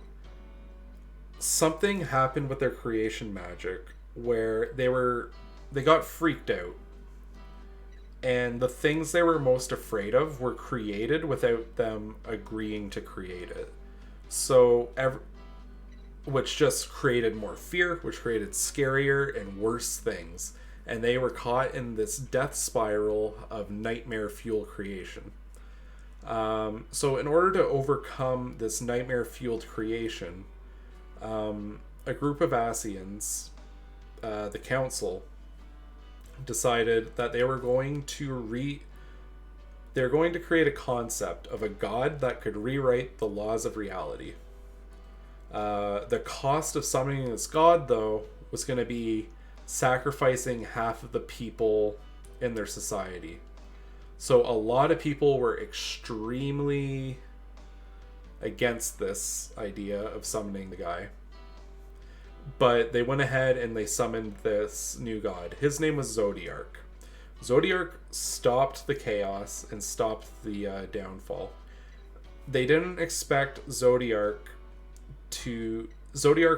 something happened with their creation magic where they got freaked out, and the things they were most afraid of were created without them agreeing to create it. So which just created more fear, which created scarier and worse things. And they were caught in this death spiral of nightmare fuel creation. So in order to overcome this nightmare fueled creation, a group of Ascians, the council, decided that they were going to create a concept of a god that could rewrite the laws of reality. The cost of summoning this god, though, was going to be sacrificing half of the people in their society. So a lot of people were extremely against this idea of summoning the guy. But they went ahead and they summoned this new god. His name was Zodiark. Zodiark stopped the chaos and stopped the downfall. They didn't expect Zodiark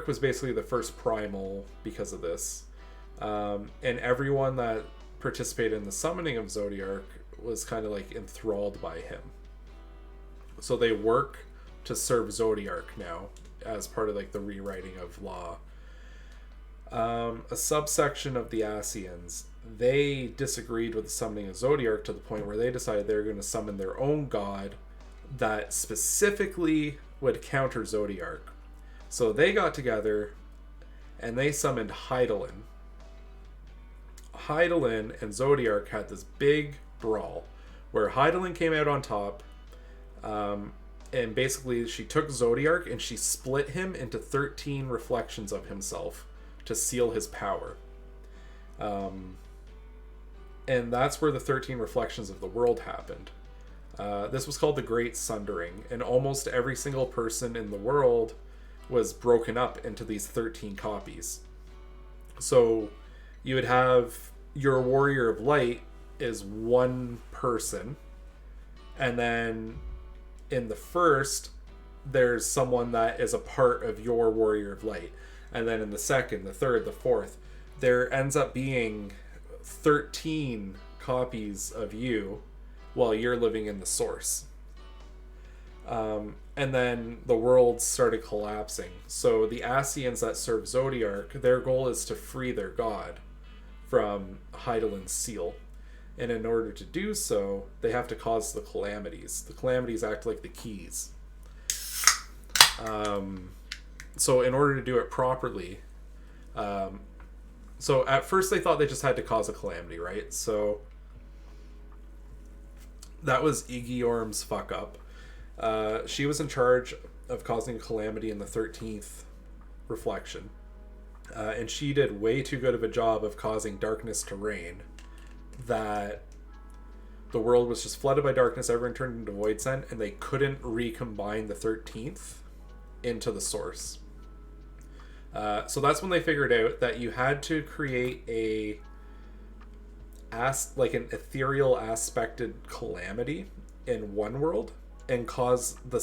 was basically the first primal because of this. And everyone that participated in the summoning of Zodiark was kind of like enthralled by him. So they work to serve Zodiark now as part of like the rewriting of law. A subsection of the Ascians, they disagreed with the summoning of Zodiark to the point where they decided they were going to summon their own god that specifically would counter Zodiark. So they got together and they summoned Hydaelyn. Hydaelyn and Zodiark had this big brawl where Hydaelyn came out on top. And basically she took Zodiark and she split him into 13 reflections of himself to seal his power. And that's where the 13 reflections of the world happened. This was called the Great Sundering, and almost every single person in the world was broken up into these 13 copies. So you would have your Warrior of Light is one person, and then in the first, there's someone that is a part of your Warrior of Light. And then in the second, the third, the fourth, there ends up being 13 copies of you while you're living in the source. And then the world started collapsing. So the Ascians that serve Zodiark, their goal is to free their god from Hydaelyn's seal. And in order to do so, they have to cause the calamities. The calamities act like the keys. So in order to do it properly, so at first they thought they just had to cause a calamity, right? So that was Igiorm's fuck up. She was in charge of causing a calamity in the 13th reflection. And she did way too good of a job of causing darkness to reign, that the world was just flooded by darkness, everyone turned into Voidsent, and they couldn't recombine the 13th into the source. So that's when they figured out that you had to create an ethereal aspected calamity in one world and cause a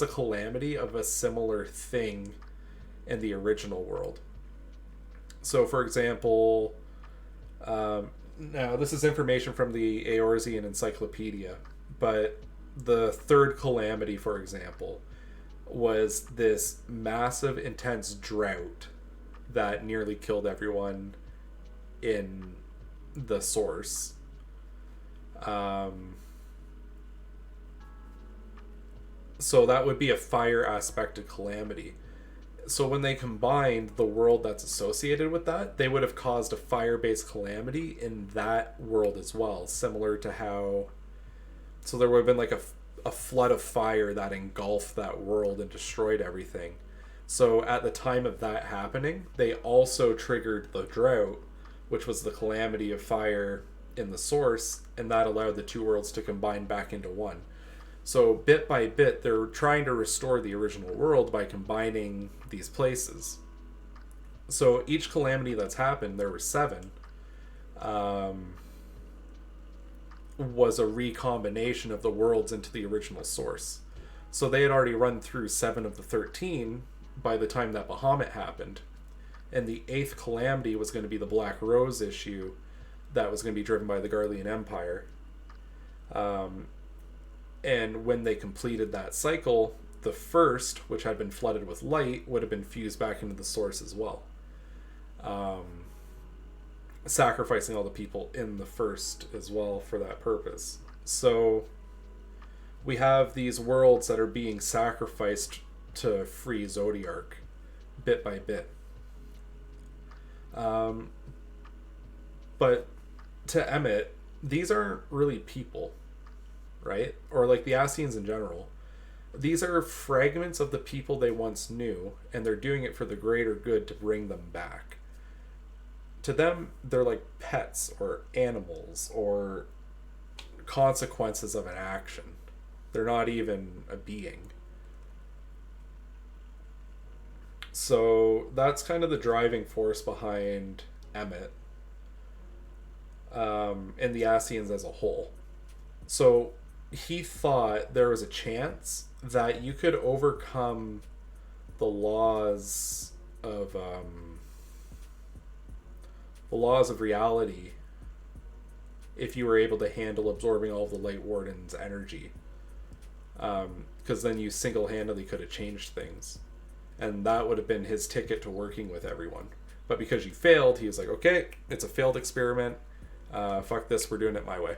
calamity of a similar thing in the original world. So for example, now this is information from the Eorzean Encyclopedia, but the third calamity, for example, was this massive, intense drought that nearly killed everyone in the source. So that would be a fire aspected calamity. So when they combined the world that's associated with that, they would have caused a fire-based calamity in that world as well, similar to how... So there would have been like a flood of fire that engulfed that world and destroyed everything. So at the time of that happening, they also triggered the drought, which was the calamity of fire in the source, and that allowed the two worlds to combine back into one. So bit by bit, they're trying to restore the original world by combining these places. So each calamity that's happened, there were 7, was a recombination of the worlds into the original source. So they had already run through 7 of the 13 by the time that Bahamut happened. And the 8th calamity was going to be the Black Rose issue that was going to be driven by the Garlean Empire. And when they completed that cycle, the first, which had been flooded with light, would have been fused back into the source as well. Sacrificing all the people in the first as well for that purpose. So we have these worlds that are being sacrificed to free Zodiark bit by bit. But to Emmett, these aren't really people, right? Or like the Ascians in general. These are fragments of the people they once knew, and they're doing it for the greater good to bring them back. To them, they're like pets or animals or consequences of an action. They're not even a being. So that's kind of the driving force behind Emmett and the Ascians as a whole. So he thought there was a chance that you could overcome the laws of reality if you were able to handle absorbing all of the Light Warden's energy, because then you single-handedly could have changed things, and that would have been his ticket to working with everyone. But because you failed, he was like, okay, it's a failed experiment, fuck this, we're doing it my way.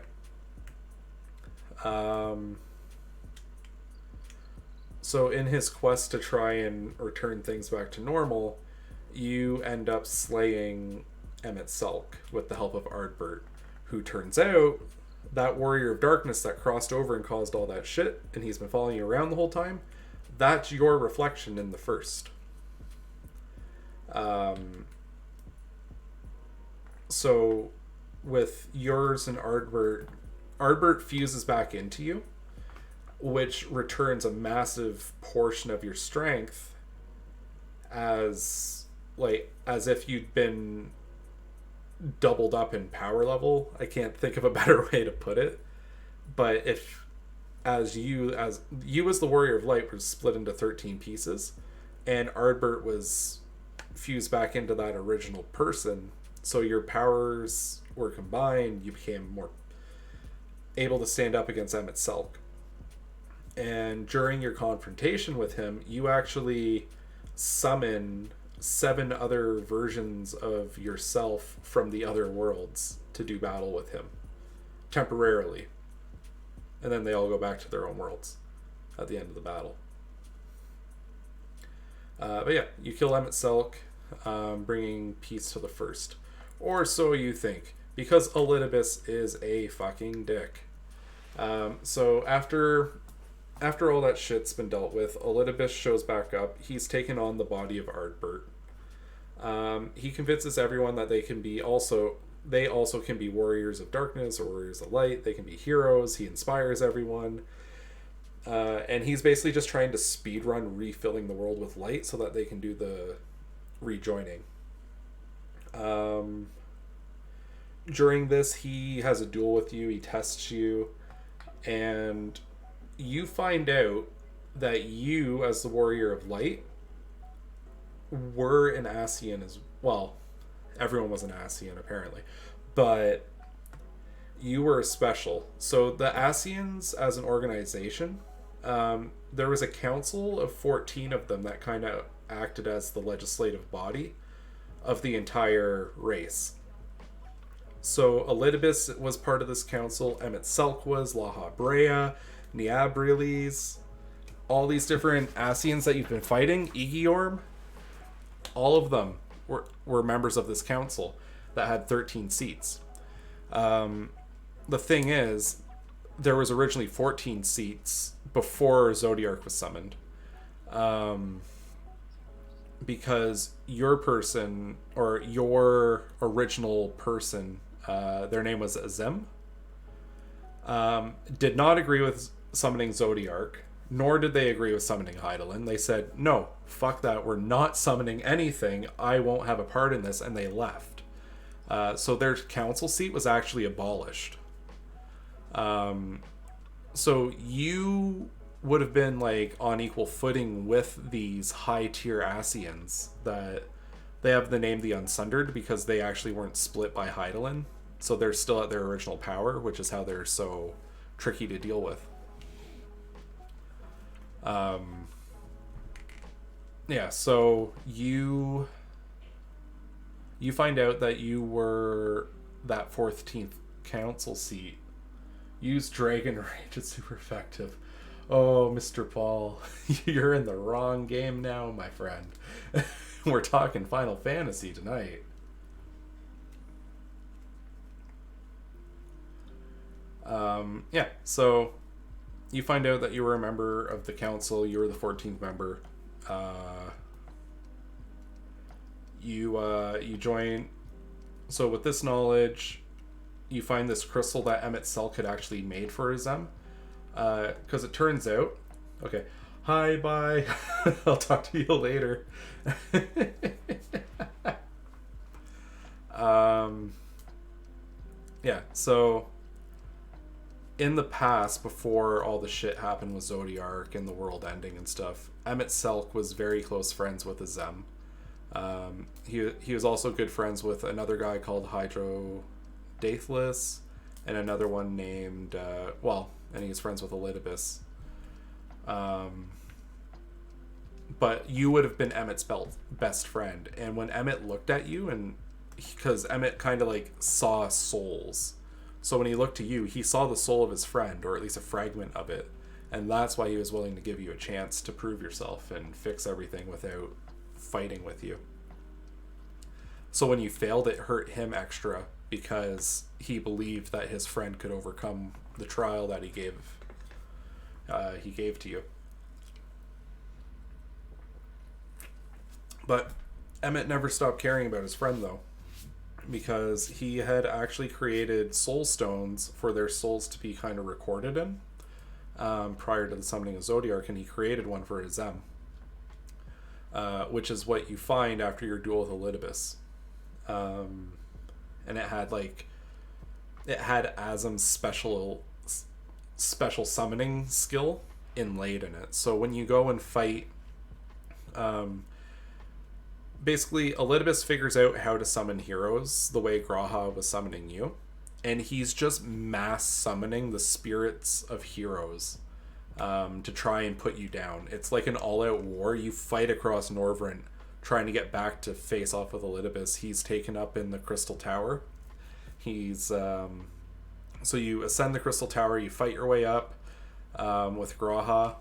So in his quest to try and return things back to normal, you end up slaying Emmett Selk with the help of Ardbert, who turns out that warrior of darkness that crossed over and caused all that shit, and he's been following you around the whole time, that's your reflection in the first. So with yours and Ardbert fuses back into you, which returns a massive portion of your strength as if you'd been doubled up in power level. I can't think of a better way to put it. But if as you as the warrior of light was split into 13 pieces, and Ardbert was fused back into that original person, so your powers were combined, you became more able to stand up against Emmett Selk. And during your confrontation with him, you actually summon 7 other versions of yourself from the other worlds to do battle with him temporarily. And then they all go back to their own worlds at the end of the battle. But yeah, you kill Emmett Selk, bringing peace to the first. Or so you think, because Elidibus is a fucking dick. So after all that shit's been dealt with, Elidibus shows back up. He's taken on the body of Ardbert. He convinces everyone that they also can be warriors of darkness or warriors of light. They can be heroes. He inspires everyone. And he's basically just trying to speedrun refilling the world with light so that they can do the rejoining. During this, he has a duel with you. He tests you. And you find out that you, as the warrior of light, were an Ascian as well. Everyone was an Ascian, apparently. But you were special. So the Ascians, as an organization, there was a council of 14 of them that kind of acted as the legislative body of the entire race. So Elidibus was part of this council. Emmett Selk was, Laha Brea, Niabriles, all these different Ascians that you've been fighting, Igiorm, all of them were members of this council that had 13 seats. The thing is, there was originally 14 seats before Zodiark was summoned. Because your person, or your original person, their name was Azem, did not agree with summoning Zodiark, nor did they agree with summoning Hydaelyn. They said, no, fuck that, we're not summoning anything, I won't have a part in this, and they left. So their council seat was actually abolished. So you would have been like on equal footing with these high tier Ascians that they have the name the Unsundered because they actually weren't split by Hydaelyn. So they're still at their original power, which is how they're so tricky to deal with. Yeah, so you find out that you were that 14th council seat. Use Dragon Rage, it's super effective. Oh, Mr. Paul, you're in the wrong game now, my friend. We're talking Final Fantasy tonight. Yeah, so you find out that you were a member of the council. You were the 14th member. You join. So with this knowledge, you find this crystal that Emmett Selk had actually made for Azem. Because it turns out... Okay. Hi, bye. I'll talk to you later. Yeah, so... in the past, before all the shit happened with Zodiark and the world ending and stuff, Emmett Selk was very close friends with Azem. He was also good friends with another guy called Hydro Daithless, and another one named, and he's friends with Elidibus. But you would have been Emmett's best friend. And when Emmett looked at you, and because Emmett kind of like saw souls, so when he looked to you, he saw the soul of his friend, or at least a fragment of it, and that's why he was willing to give you a chance to prove yourself and fix everything without fighting with you. So when you failed, it hurt him extra because he believed that his friend could overcome the trial that he gave to you. But Emmett never stopped caring about his friend, though, because he had actually created soul stones for their souls to be kind of recorded in prior to the summoning of Zodiark, and he created one for his which is what you find after your duel with Elidibus. And it had Azam's special summoning skill inlaid in it. So when you go and fight, basically Elidibus figures out how to summon heroes the way Graha was summoning you, and he's just mass summoning the spirits of heroes to try and put you down. It's like an all-out war. You fight across Norvrent trying to get back to face off with Elidibus. He's taken up in the Crystal Tower. He's so you ascend the Crystal Tower, you fight your way up with Graha.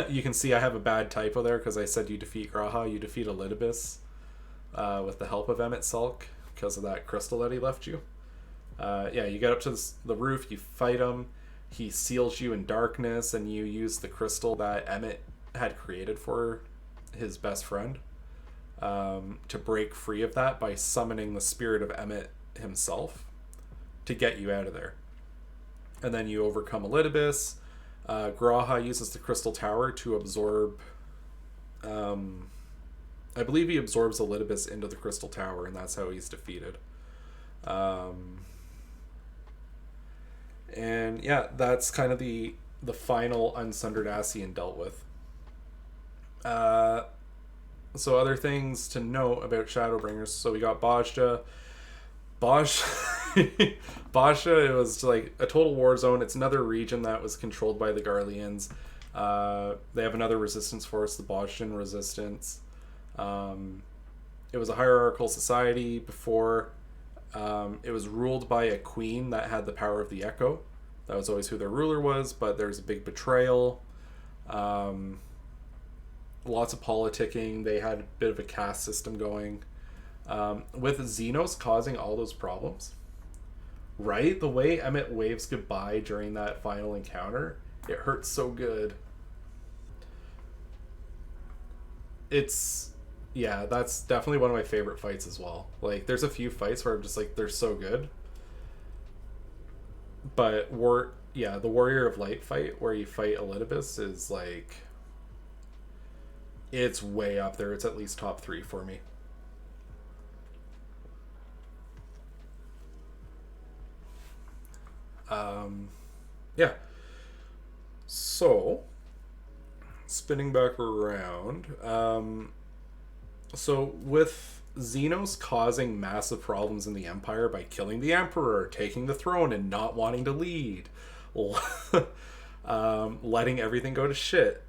You can see I have a bad typo there because I said you defeat Graha. You defeat Elidibus with the help of Emmett Sulk because of that crystal that he left you. You get up to the roof, you fight him, he seals you in darkness, and you use the crystal that Emmett had created for his best friend to break free of that by summoning the spirit of Emmett himself to get you out of there. And then you overcome Elidibus. Graha uses the Crystal Tower to absorb... I believe he absorbs Elidibus into the Crystal Tower, and that's how he's defeated. And yeah, that's kind of the final Unsundered Ascian dealt with. So other things to note about Shadowbringers. So we got Bajda. Bajda, it was like a total war zone. It's another region that was controlled by the Garleans. They have another resistance force, the Bajdan Resistance. It was a hierarchical society before. It was ruled by a queen that had the power of the Echo. That was always who their ruler was, but there's a big betrayal. Lots of politicking. They had a bit of a caste system going. With Xenos causing all those problems. Right? The way Emmett waves goodbye during that final encounter, it hurts so good. Yeah, that's definitely one of my favorite fights as well. Like, there's a few fights where I'm just like, they're so good. But the Warrior of Light fight where you fight Elidibus is like, it's way up there. It's at least top 3 for me. So, spinning back around, so with Xenos causing massive problems in the Empire by killing the Emperor, taking the throne, and not wanting to lead, letting everything go to shit,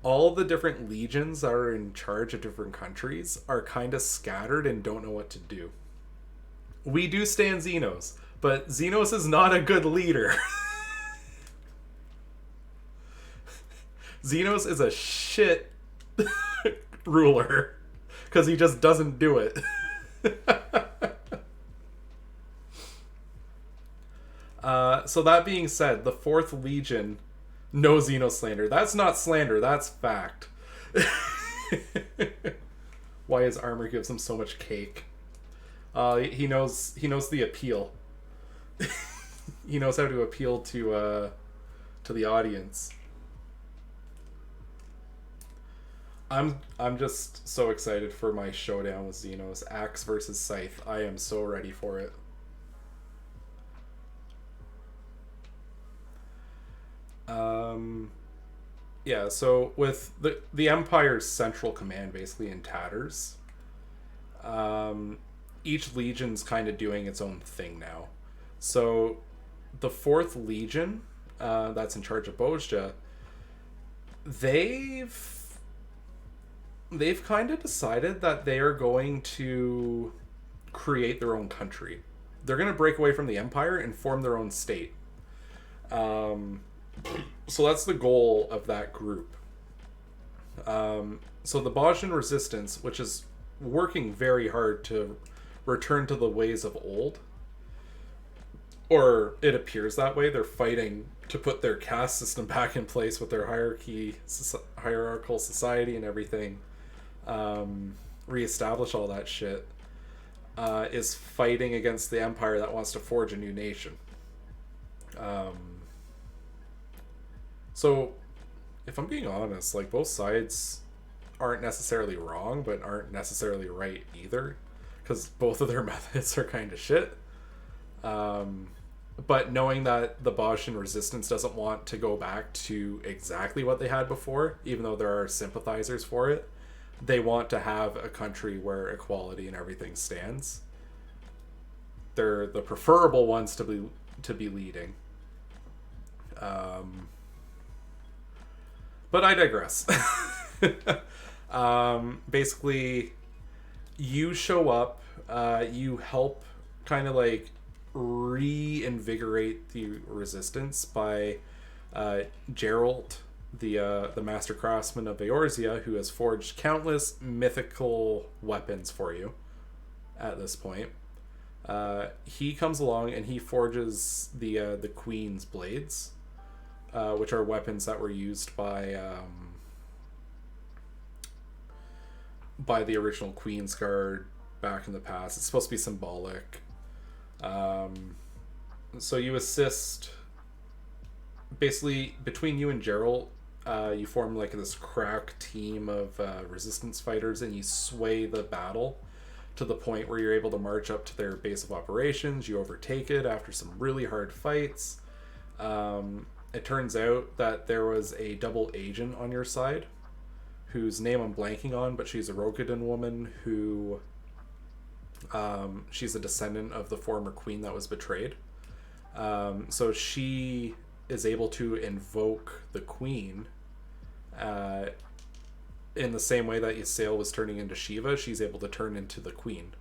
all the different legions that are in charge of different countries are kind of scattered and don't know what to do. We do stand Xenos, but Xenos is not a good leader. Xenos is a shit ruler because he just doesn't do it. So that being said, the 4th Legion, no Xenos slander. That's not slander, that's fact. Why his armor gives him so much cake. He knows the appeal. He knows how to appeal to the audience. I'm just so excited for my showdown with Xenos. Axe versus Scythe. I am so ready for it. So with the Empire's central command basically in tatters, each legion's kind of doing its own thing now. So the 4th Legion, that's in charge of Bojja, they've kind of decided that they are going to create their own country. They're going to break away from the Empire and form their own state. So that's the goal of that group. So the Bajan resistance, which is working very hard to return to the ways of old, or it appears that way. They're fighting to put their caste system back in place with their hierarchical society and everything, reestablish all that shit, is fighting against the empire that wants to forge a new nation. So if I'm being honest, like, both sides aren't necessarily wrong, but aren't necessarily right either, because both of their methods are kind of shit. But knowing that the Bajan resistance doesn't want to go back to exactly what they had before, even though there are sympathizers for it, they want to have a country where equality and everything stands. They're the preferable ones to be leading. But I digress. Basically, you show up, you help kind of like reinvigorate the resistance by Geralt, the master craftsman of Eorzea, who has forged countless mythical weapons for you at this point. He comes along and he forges the Queen's blades, which are weapons that were used by the original Queen's Guard back in the past. It's supposed to be symbolic. So you assist, basically between you and Geralt, you form like this crack team of resistance fighters, and you sway the battle to the point where you're able to march up to their base of operations. You overtake it after some really hard fights. It turns out that there was a double agent on your side, whose name I'm blanking on, but she's a Rogadin woman who... she's a descendant of the former queen that was betrayed. So she is able to invoke the queen in the same way that Ysayle was turning into Shiva. She's able to turn into the queen.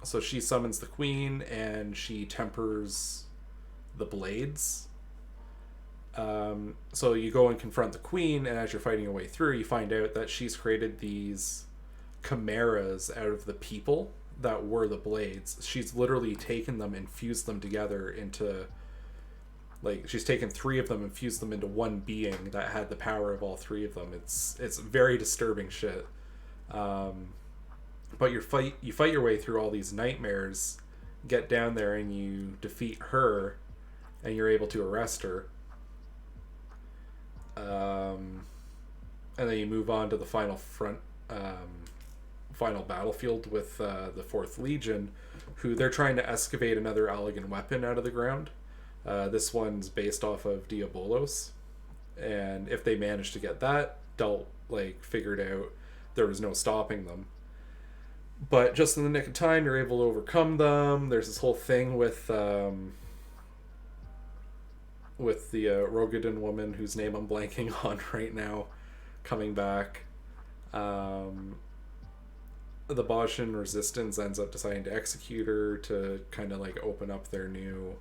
So she summons the queen and she tempers the blades. So you go and confront the queen, and as you're fighting your way through, you find out that she's created these chimeras out of the people that were the blades. She's literally taken them and fused them together into, like, she's taken three of them and fused them into one being that had the power of all three of them. It's very disturbing shit. But you fight your way through all these nightmares, get down there, and you defeat her, and you're able to arrest her. And then you move on to the final battlefield with the Fourth Legion, who they're trying to excavate another Allegan weapon out of the ground. This one's based off of Diabolos, and if they manage to get that figured out, there was no stopping them. But just in the nick of time, you're able to overcome them. There's this whole thing with the Rogadin woman, whose name I'm blanking on right now, coming back. The Bajan resistance ends up deciding to execute her to kind of like open up their new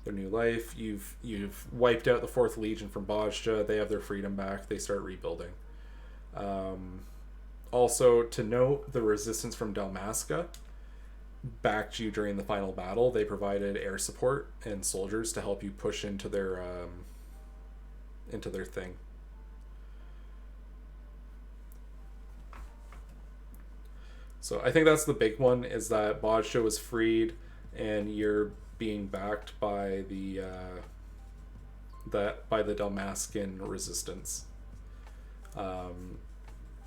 life. You've wiped out the Fourth Legion from Bajda. They have their freedom back. They start rebuilding. Also to note, the resistance from Dalmasca backed you during the final battle. They provided air support and soldiers to help you push into their thing. So I think that's the big one, is that Bajda was freed and you're being backed by the Dalmascan resistance.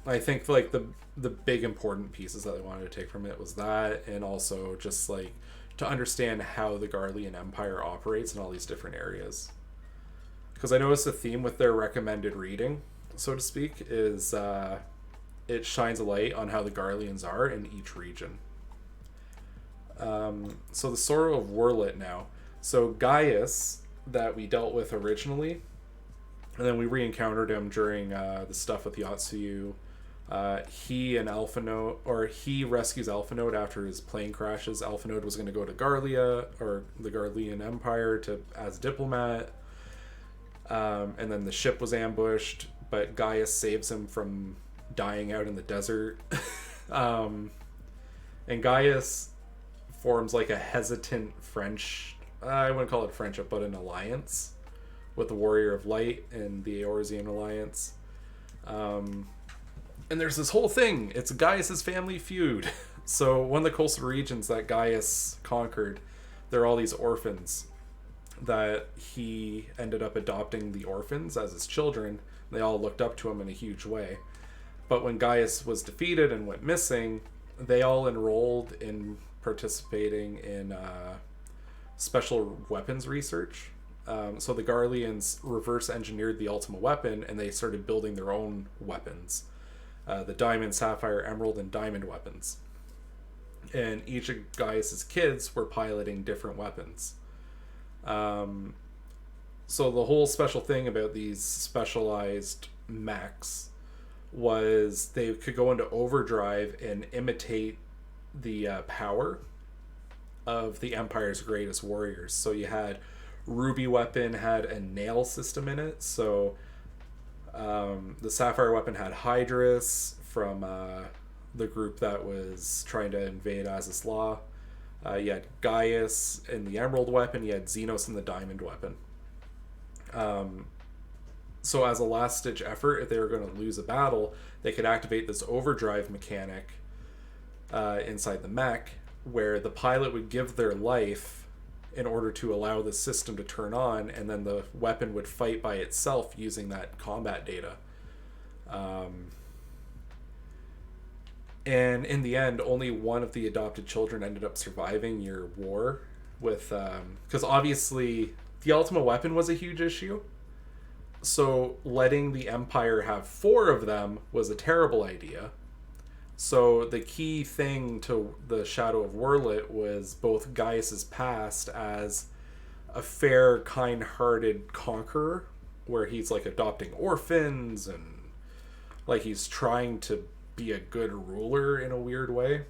I think like the big important pieces that I wanted to take from it was that, and also just like to understand how the Garlean Empire operates in all these different areas. Because I noticed a theme with their recommended reading, so to speak, is it shines a light on how the Garleans are in each region. So the Sorrow of Werlet now. So Gaius, that we dealt with originally, and then we re-encountered him during the stuff with Yatsuyu. He rescues Alphanode after his plane crashes. Alphanode was going to go to Garlia, or the Garlean Empire, as a diplomat. And then the ship was ambushed. but Gaius saves him from dying out in the desert. And Gaius forms like a hesitant I wouldn't call it friendship, but an alliance with the Warrior of Light and the Eorzean Alliance. And there's this whole thing. It's Gaius's family feud. So one of the coastal regions that Gaius conquered, there are all these orphans that he ended up adopting the orphans as his children. They all looked up to him in a huge way. But when Gaius was defeated and went missing, they all enrolled in participating in special weapons research. So the Garleans reverse engineered the Ultima weapon, and they started building their own weapons. The Diamond, Sapphire, Emerald, and Diamond weapons. And each of Gaius's kids were piloting different weapons. So the whole special thing about these specialized mechs was they could go into overdrive and imitate the power of the Empire's greatest warriors. So you had Ruby weapon had a nail system in it. So the Sapphire weapon had Hydrus from the group that was trying to invade Azus Law. You had Gaius in the Emerald weapon. You had Xenos in the Diamond weapon. So as a last-ditch effort, if they were going to lose a battle, they could activate this overdrive mechanic inside the mech, where the pilot would give their life in order to allow the system to turn on, and then the weapon would fight by itself using that combat data. And in the end, only one of the adopted children ended up surviving your war with... Because obviously, the Ultima weapon was a huge issue. So letting the Empire have 4 of them was a terrible idea. So the key thing to the Shadow of Wurlit was both Gaius's past as a fair, kind-hearted conqueror, where he's like adopting orphans and like he's trying to be a good ruler in a weird way.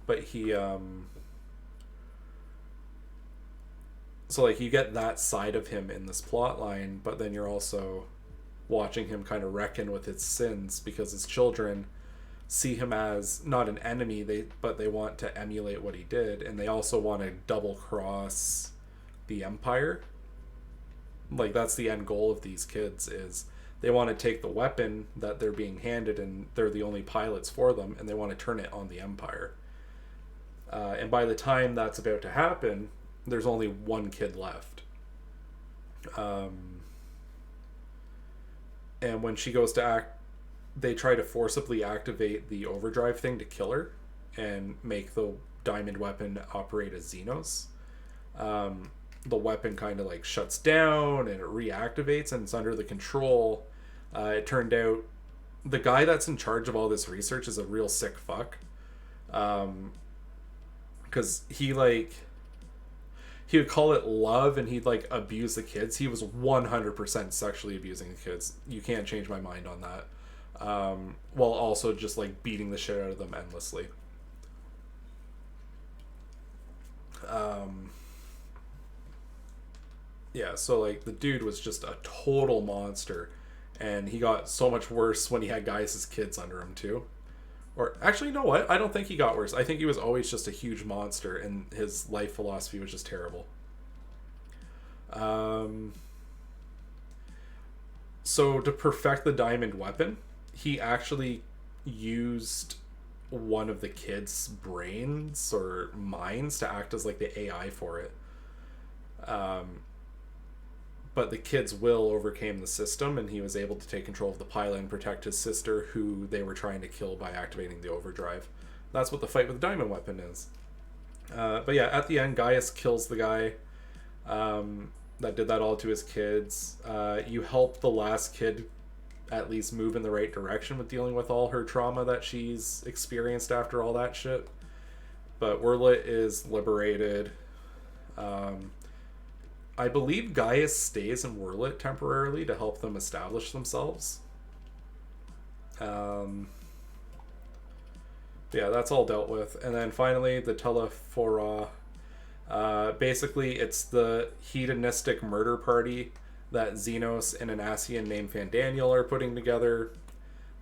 But he so like you get that side of him in this plot line, but then you're also watching him kind of reckon with his sins, because his children see him as not an enemy, but they want to emulate what he did, and they also want to double cross the Empire. Like that's the end goal of these kids, is they want to take the weapon that they're being handed, and they're the only pilots for them, and they want to turn it on the Empire. And by the time that's about to happen, there's only one kid left. And when she goes to act, they try to forcibly activate the overdrive thing to kill her and make the diamond weapon operate as Xenos. The weapon kind of like shuts down and it reactivates, and it's under the control. It turned out the guy that's in charge of all this research is a real sick fuck. Because he would call it love, and he'd like abuse the kids. He was 100% sexually abusing the kids. You can't change my mind on that. While also just like beating the shit out of them endlessly. Yeah, so like the dude was just a total monster, and he got so much worse when he had Gaius' kids under him too. Or actually, you know what? I don't think he got worse. I think he was always just a huge monster, and his life philosophy was just terrible. So to perfect the diamond weapon, he actually used one of the kids' brains or minds to act as like the AI for it. But the kid's will overcame the system, and he was able to take control of the pilot and protect his sister, who they were trying to kill by activating the overdrive. That's what the fight with the diamond weapon is. But yeah, at the end, Gaius kills the guy that did that all to his kids. You help the last kid at least move in the right direction with dealing with all her trauma that she's experienced after all that shit. But Wurlit is liberated. I believe Gaius stays in Wurlit temporarily to help them establish themselves. Yeah, that's all dealt with. And then finally, the Telephora. Basically, it's the hedonistic murder party that Xenos and an Ascian named Fandaniel are putting together.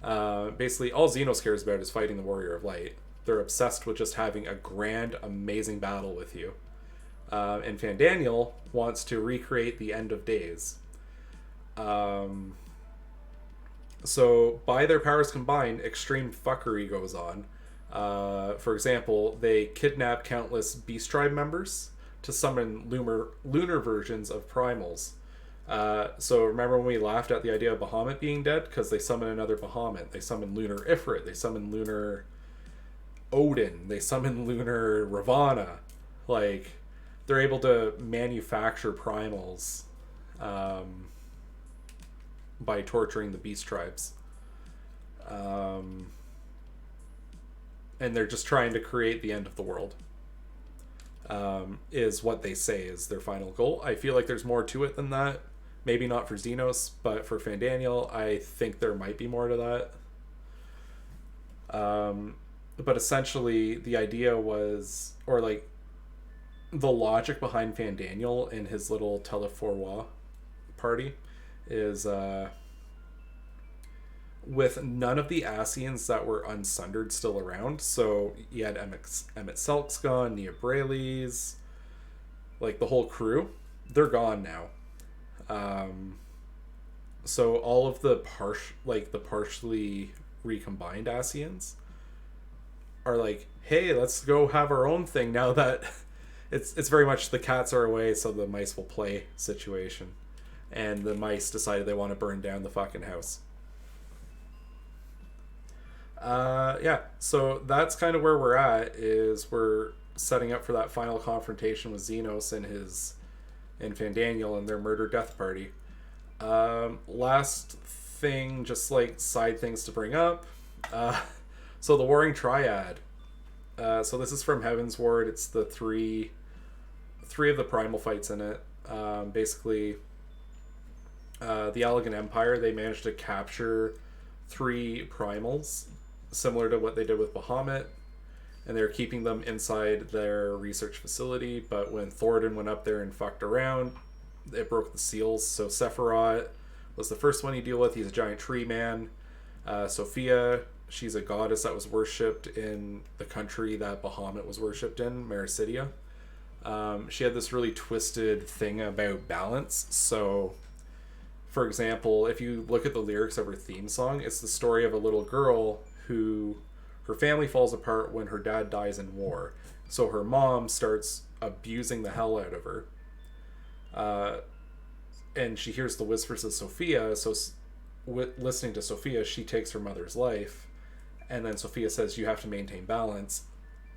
Basically, all Xenos cares about is fighting the Warrior of Light. They're obsessed with just having a grand, amazing battle with you. And Fandaniel wants to recreate the End of Days. So, by their powers combined, extreme fuckery goes on. For example, they kidnap countless Beast Tribe members to summon lunar versions of Primals. So remember when we laughed at the idea of Bahamut being dead? Because they summon another Bahamut. They summon Lunar Ifrit. They summon Lunar Odin. They summon Lunar Ravana. Like, they're able to manufacture Primals by torturing the Beast Tribes. And they're just trying to create the end of the world. Is what they say is their final goal. I feel like there's more to it than that. Maybe not for Xenos, but for Fandaniel, I think there might be more to that. But essentially, the idea was, or like, the logic behind Fandaniel and his little Teleforwa party is, with none of the Ascians that were unsundered still around. So you had Emmett Selk's gone, Nia Brayleys, like the whole crew, they're gone now. So all of the partially recombined Ascians are like, hey, let's go have our own thing now that it's very much the cats are away, so the mice will play situation. And the mice decided they want to burn down the fucking house. Yeah, so that's kind of where we're at, is we're setting up for that final confrontation with Xenos and Fandaniel and their murder death party. Last thing, just like side things to bring up. So the Warring Triad. So this is from Heaven's Ward. It's the three of the primal fights in it. Basically, the Elegant Empire, they managed to capture 3 primals, similar to what they did with Bahamut, and they're keeping them inside their research facility. But when Thoradin went up there and fucked around, it broke the seals. So Sephiroth was the first one you deal with. He's a giant tree man. Sophia, she's a goddess that was worshipped in the country that Bahamut was worshipped in, Mericidia. She had this really twisted thing about balance. So, for example, if you look at the lyrics of her theme song, it's the story of a little girl who, her family falls apart when her dad dies in war. So her mom starts abusing the hell out of her. And she hears the whispers of Sophia, so listening to Sophia, she takes her mother's life. And then Sophia says, you have to maintain balance.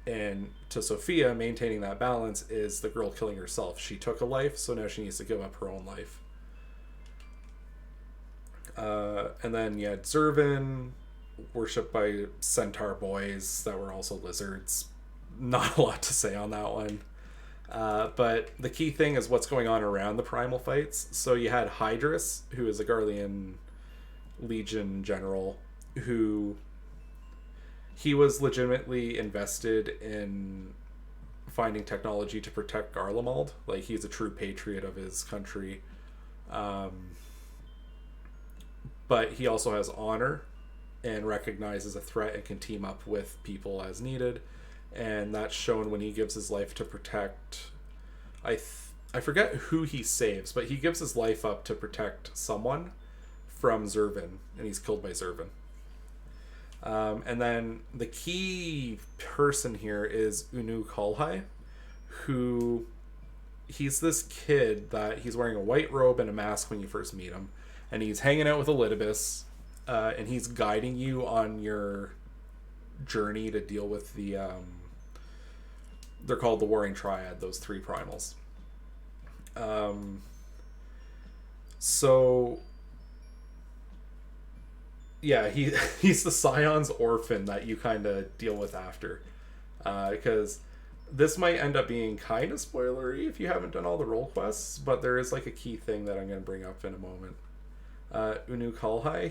And to Sophia, maintaining that balance is the girl killing herself. She took a life, so now she needs to give up her own life. And then you had Zervin, worshipped by centaur boys that were also lizards. Not a lot to say on that one. But the key thing is what's going on around the primal fights. So you had Hydrus, who is a Garlean Legion general, who he was legitimately invested in finding technology to protect Garlemald. Like, he's a true patriot of his country. But he also has honor and recognizes a threat and can team up with people as needed. And that's shown when he gives his life to protect... I forget who he saves, but he gives his life up to protect someone from Zervin, and he's killed by Zervin. And then the key person here is Unu Kalhai, who... he's this kid that he's wearing a white robe and a mask when you first meet him. And he's hanging out with Elidibus, and he's guiding you on your journey to deal with the... they're called the Warring Triad, those 3 primals. So... yeah, he's the Scion's orphan that you kind of deal with after. Because this might end up being kind of spoilery if you haven't done all the role quests, but there is like a key thing that I'm going to bring up in a moment. Unu Kalhai,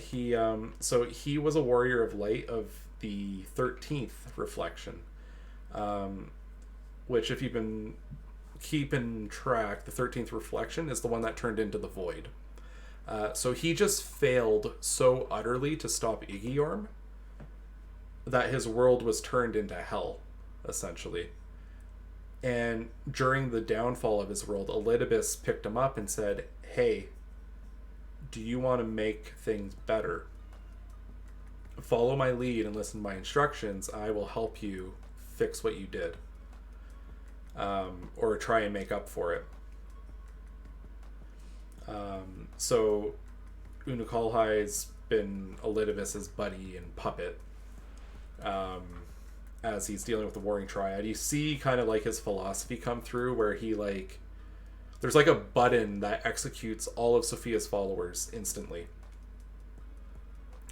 he was a warrior of light of the 13th reflection. Which, if you've been keeping track, the 13th reflection is the one that turned into the void. So he just failed so utterly to stop Igiorm that his world was turned into hell, essentially. And during the downfall of his world, Elidibus picked him up and said, hey, do you want to make things better? Follow my lead and listen to my instructions. I will help you fix what you did. Or try and make up for it. So Unukalhai's been Elidibus's buddy and puppet as he's dealing with the Warring Triad. You see kind of like his philosophy come through where he like... There's like a button that executes all of Sophia's followers instantly.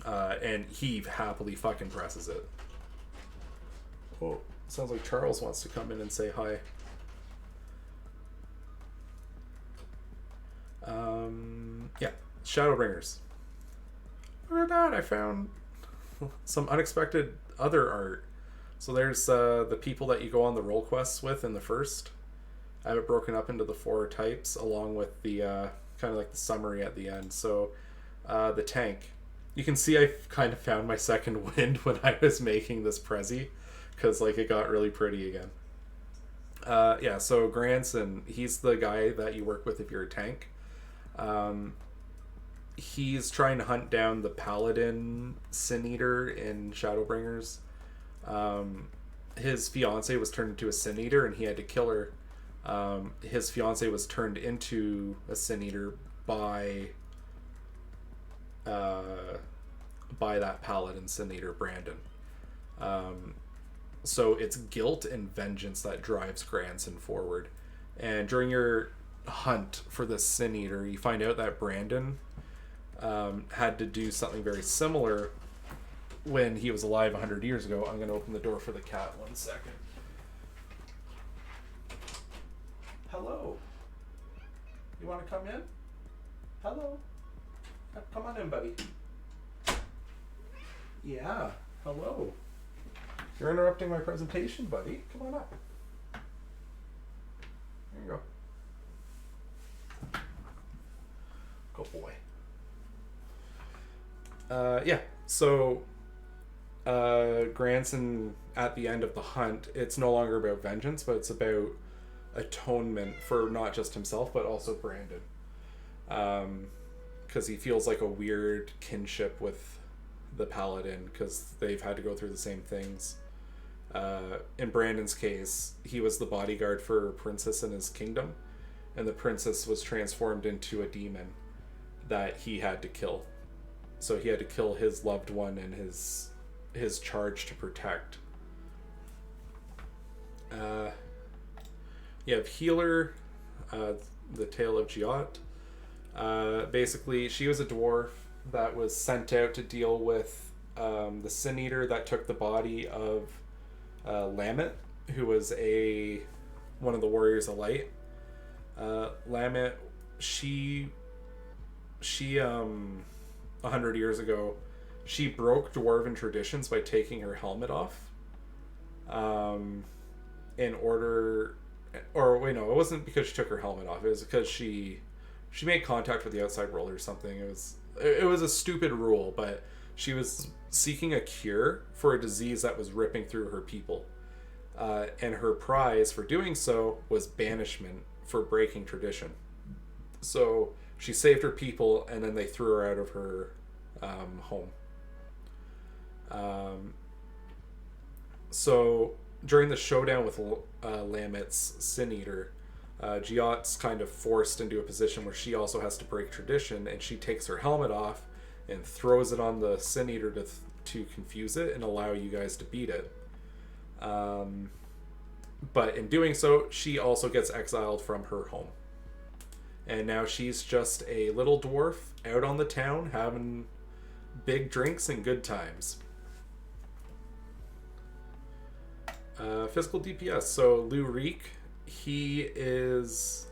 And he happily fucking presses it. Oh, sounds like Charles wants to come in and say hi. Yeah, Shadowbringers. Look at that, I found some unexpected other art. So there's the people that you go on the role quests with in the first. I have it broken up into the 4 types along with the kind of like the summary at the end. So the tank. You can see I kind of found my second wind when I was making this Prezi because like it got really pretty again. Yeah, so Granson, he's the guy that you work with if you're a tank. He's trying to hunt down the paladin Sin Eater in Shadowbringers. His fiance was turned into a Sin Eater and he had to kill her. His fiance was turned into a Sin Eater by that paladin Sin Eater, Brandon. So it's guilt and vengeance that drives Granson forward. And during your hunt for the Sin Eater, you find out that Brandon had to do something very similar when he was alive 100 years ago. I'm going to open the door for the cat 1 second. Hello. You want to come in? Hello. Come on in, buddy. Yeah. Hello. You're interrupting my presentation, buddy. Come on up. There you go. Good boy. Yeah. So, Granson, at the end of the hunt, it's no longer about vengeance, but it's about atonement for not just himself, but also Brandon. Because he feels like a weird kinship with the paladin, because they've had to go through the same things. In Brandon's case, he was the bodyguard for a princess in his kingdom, and the princess was transformed into a demon that he had to kill. So he had to kill his loved one and his charge to protect. You have Healer, the Tale of Giot. Basically, she was a dwarf that was sent out to deal with the Sin Eater that took the body of Lamet, who was one of the Warriors of Light. Lamet, she 100 years ago, she broke dwarven traditions by taking her helmet off. In order, or wait, no, it wasn't because she took her helmet off. It was because she made contact with the outside world or something. It was a stupid rule, but she was seeking a cure for a disease that was ripping through her people. And her prize for doing so was banishment for breaking tradition. So she saved her people, and then they threw her out of her home. So during the showdown with Lamet's Sin Eater, Giot's kind of forced into a position where she also has to break tradition, and she takes her helmet off and throws it on the Sin Eater to confuse it and allow you guys to beat it. But in doing so, she also gets exiled from her home. And now she's just a little dwarf out on the town having big drinks and good times. Physical DPS. So Lou Reek, he's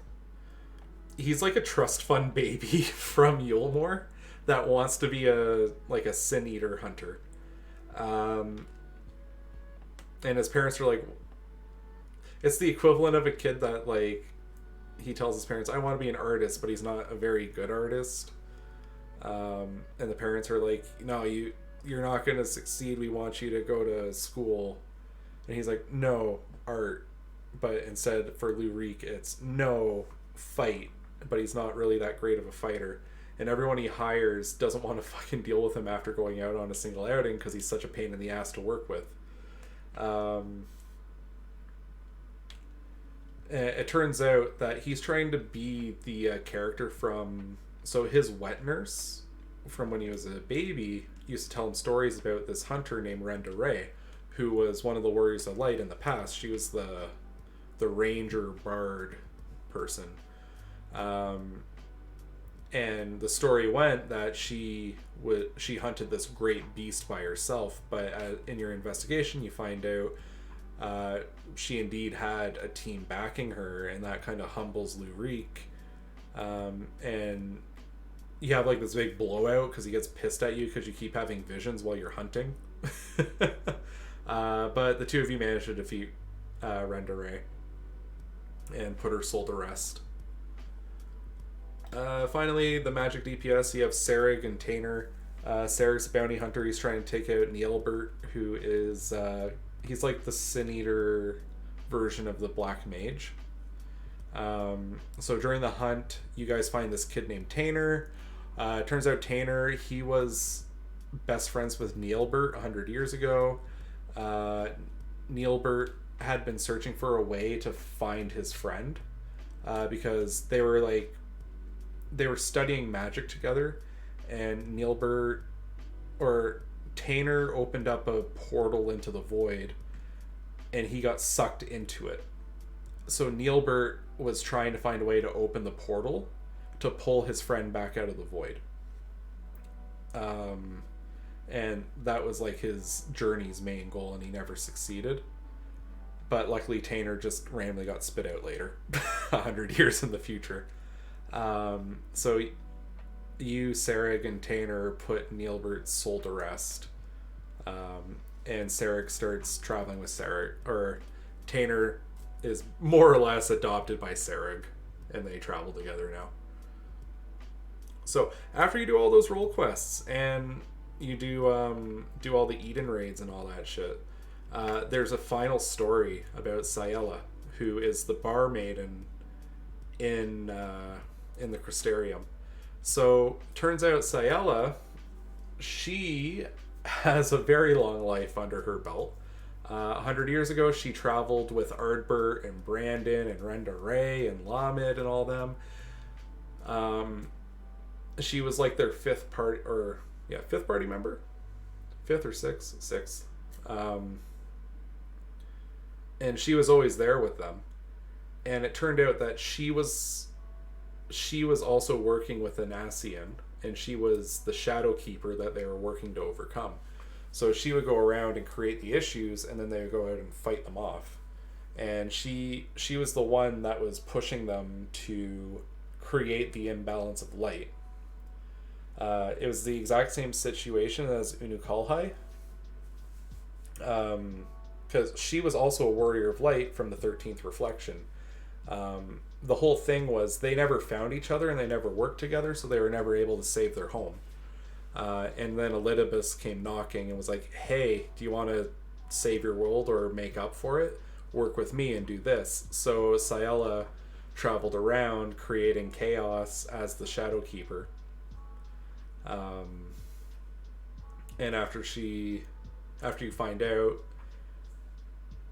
like a trust fund baby from Yulemore that wants to be a Sin Eater hunter. And his parents are like, it's the equivalent of a kid that like, he tells his parents, I want to be an artist, but he's not a very good artist. And the parents are like, no, you're not going to succeed. We want you to go to school. And he's like, no, art. But instead for Lurik, it's no, fight. But he's not really that great of a fighter. And everyone he hires doesn't want to fucking deal with him after going out on a single outing because he's such a pain in the ass to work with. It turns out that he's trying to be the character from... So his wet nurse, from when he was a baby, used to tell him stories about this hunter named Renda Ray, who was one of the Warriors of Light in the past. She was the ranger bard person. And the story went that she hunted this great beast by herself, but in your investigation you find out she indeed had a team backing her, and that kind of humbles Lurik. And you have like this big blowout because he gets pissed at you because you keep having visions while you're hunting. But the two of you manage to defeat Renda Ray and put her soul to rest. Finally, the magic DPS, you have Serrig and Tainer. Serrig's a bounty hunter. He's trying to take out Neilbert, who is... he's like the Sin Eater version of the Black Mage. So during the hunt, you guys find this kid named Tainer. Turns out Tainer, he was best friends with Neilbert 100 years ago. Neilbert had been searching for a way to find his friend because they were studying magic together, and Tainer opened up a portal into the void and he got sucked into it. So Neilbert was trying to find a way to open the portal to pull his friend back out of the void. And that was like his journey's main goal, and he never succeeded. But luckily Tainer just randomly got spit out later, 100 years in the future. So you, Serrig, and Tainer put Neilbert's soul to rest. And Serrig starts traveling with Serrig, or Tainer is more or less adopted by Serrig, and they travel together now. So after you do all those role quests and you do all the Eden raids and all that shit, there's a final story about Ciela, who is the barmaiden in the Crystarium. So turns out Ciela, she has a very long life under her belt. 100 years ago, she traveled with Ardbert and Brandon and Renda Ray and Lamed and all them. She was like their fifth party member? Fifth or sixth? Sixth. And she was always there with them. And it turned out that she was also working with Anassian, and she was the Shadow Keeper that they were working to overcome. So she would go around and create the issues, and then they would go out and fight them off. And she was the one that was pushing them to create the imbalance of light. It was the exact same situation as Unukalhai. Because she was also a warrior of light from the 13th Reflection. The whole thing was they never found each other and they never worked together, so they were never able to save their home. And then Elidibus came knocking and was like, hey, do you want to save your world or make up for it? Work with me and do this. So Ciela traveled around creating chaos as the Shadow Keeper. And after you find out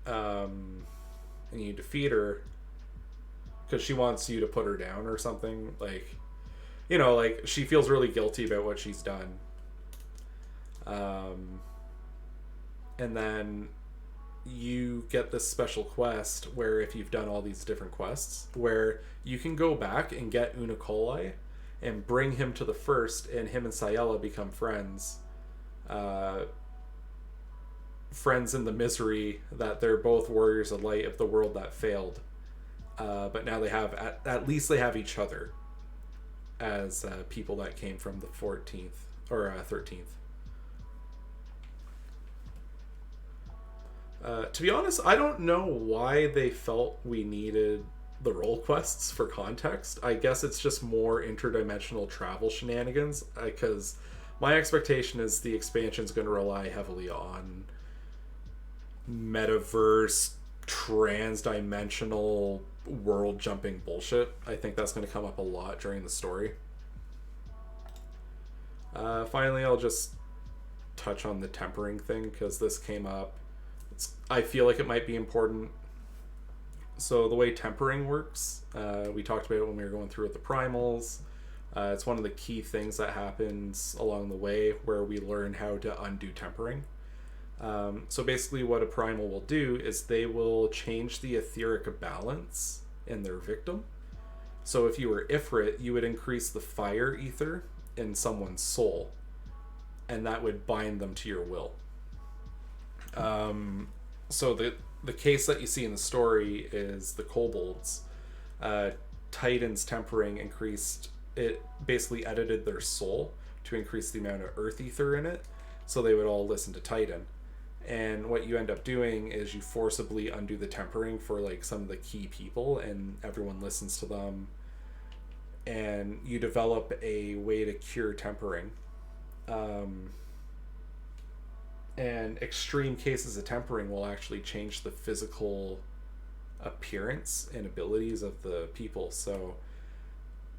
and you defeat her, because she wants you to put her down or something, like, you know, like, she feels really guilty about what she's done. And then you get this special quest where if you've done all these different quests, where you can go back and get Unukolai and bring him to the first, and him and Ciela become friends. Friends in the misery that they're both warriors of light of the world that failed. But now they have, at least they have each other as people that came from the 14th or 13th. To be honest, I don't know why they felt we needed the role quests for context. I guess it's just more interdimensional travel shenanigans, because my expectation is the expansion is going to rely heavily on metaverse, trans-dimensional, world-jumping bullshit. I think that's going to come up a lot during the story. Finally, I'll just touch on the tempering thing, because this came up. I feel like it might be important. So the way tempering works, we talked about it when we were going through with the Primals. It's one of the key things that happens along the way where we learn how to undo tempering. So basically what a Primal will do is they will change the etheric balance in their victim. So if you were Ifrit, you would increase the fire ether in someone's soul, and that would bind them to your will. So the case that you see in the story is the kobolds. Titan's tempering increased, it basically edited their soul to increase the amount of earth ether in it, so they would all listen to Titan. And what you end up doing is you forcibly undo the tempering for like some of the key people, and everyone listens to them, and you develop a way to cure tempering. And extreme cases of tempering will actually change the physical appearance and abilities of the people. So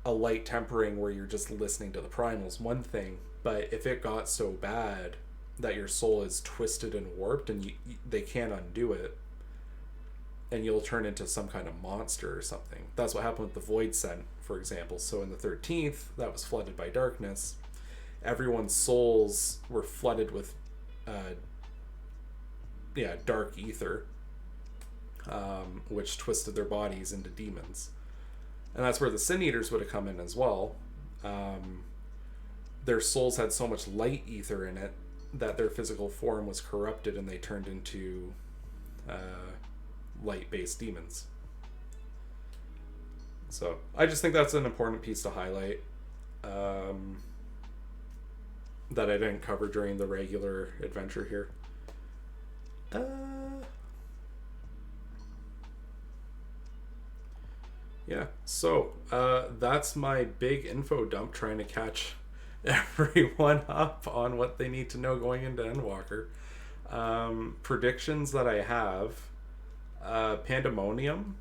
a light tempering where you're just listening to the primals, one thing, but if it got so bad that your soul is twisted and warped and they can't undo it, and you'll turn into some kind of monster or something. That's what happened with the Void Scent, for example. So in the 13th, that was flooded by darkness. Everyone's souls were flooded with dark ether, which twisted their bodies into demons. And that's where the Sin Eaters would have come in as well. Their souls had so much light ether in it that their physical form was corrupted, and they turned into light-based demons. So I just think that's an important piece to highlight, that I didn't cover during the regular adventure here. So that's my big info dump, trying to catch everyone up on what they need to know going into Endwalker. Predictions that I have: Pandemonium,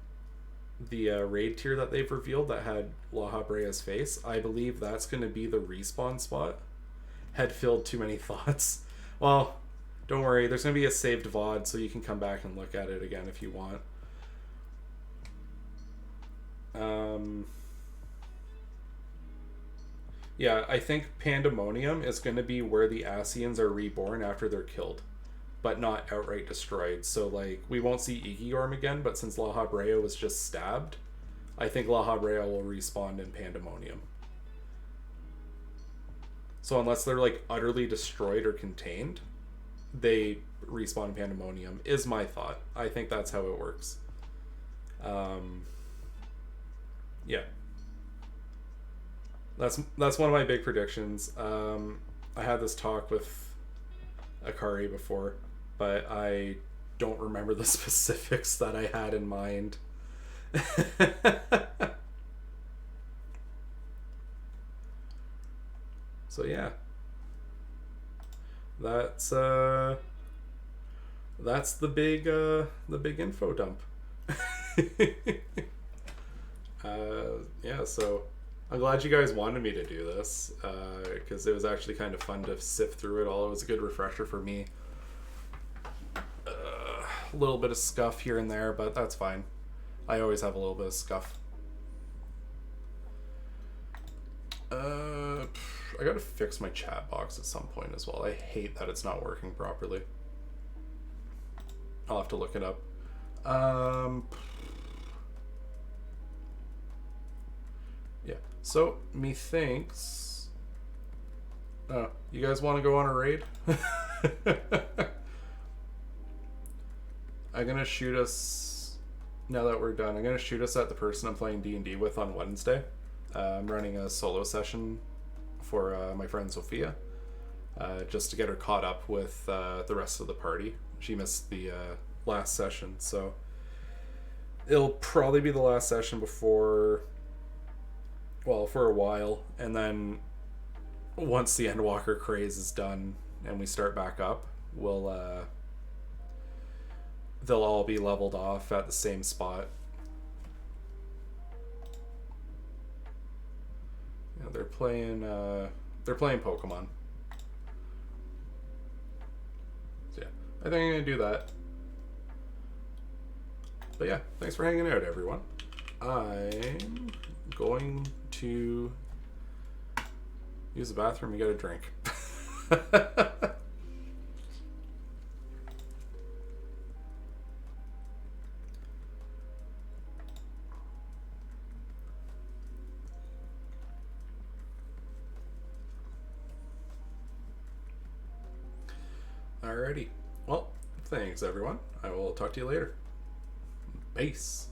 the raid tier that they've revealed that had La Habrea's face, I believe that's going to be the respawn spot. Had filled too many thoughts. Well, don't worry, there's going to be a saved VOD, so you can come back and look at it again if you want. I think Pandemonium is going to be where the Asians are reborn after they're killed, but not outright destroyed. So, like, we won't see Igiorm again, but since La Habrea was just stabbed, I think La Habrea will respawn in Pandemonium. So unless they're, like, utterly destroyed or contained, they respawn in Pandemonium, is my thought. I think that's how it works. That's one of my big predictions. I had this talk with Akari before, but I don't remember the specifics that I had in mind. So yeah, that's the big info dump. So I'm glad you guys wanted me to do this, because it was actually kind of fun to sift through it all. It was a good refresher for me. A little bit of scuff here and there, but that's fine. I always have a little bit of scuff. I gotta fix my chat box at some point as well. I hate that it's not working properly. I'll have to look it up. So methinks, you guys want to go on a raid? I'm gonna shoot us, now that we're done, I'm gonna shoot us at the person I'm playing D&D with on Wednesday. I'm running a solo session for my friend Sophia, just to get her caught up with the rest of the party. She missed the last session, so it'll probably be the last session before, well, for a while, and then once the Endwalker craze is done and we start back up, they'll all be leveled off at the same spot. Yeah, they're playing Pokemon. So yeah, I think I'm gonna do that. But yeah, thanks for hanging out, everyone. I'm going to use the bathroom and get a drink. Alrighty. Well, thanks everyone. I will talk to you later. Peace.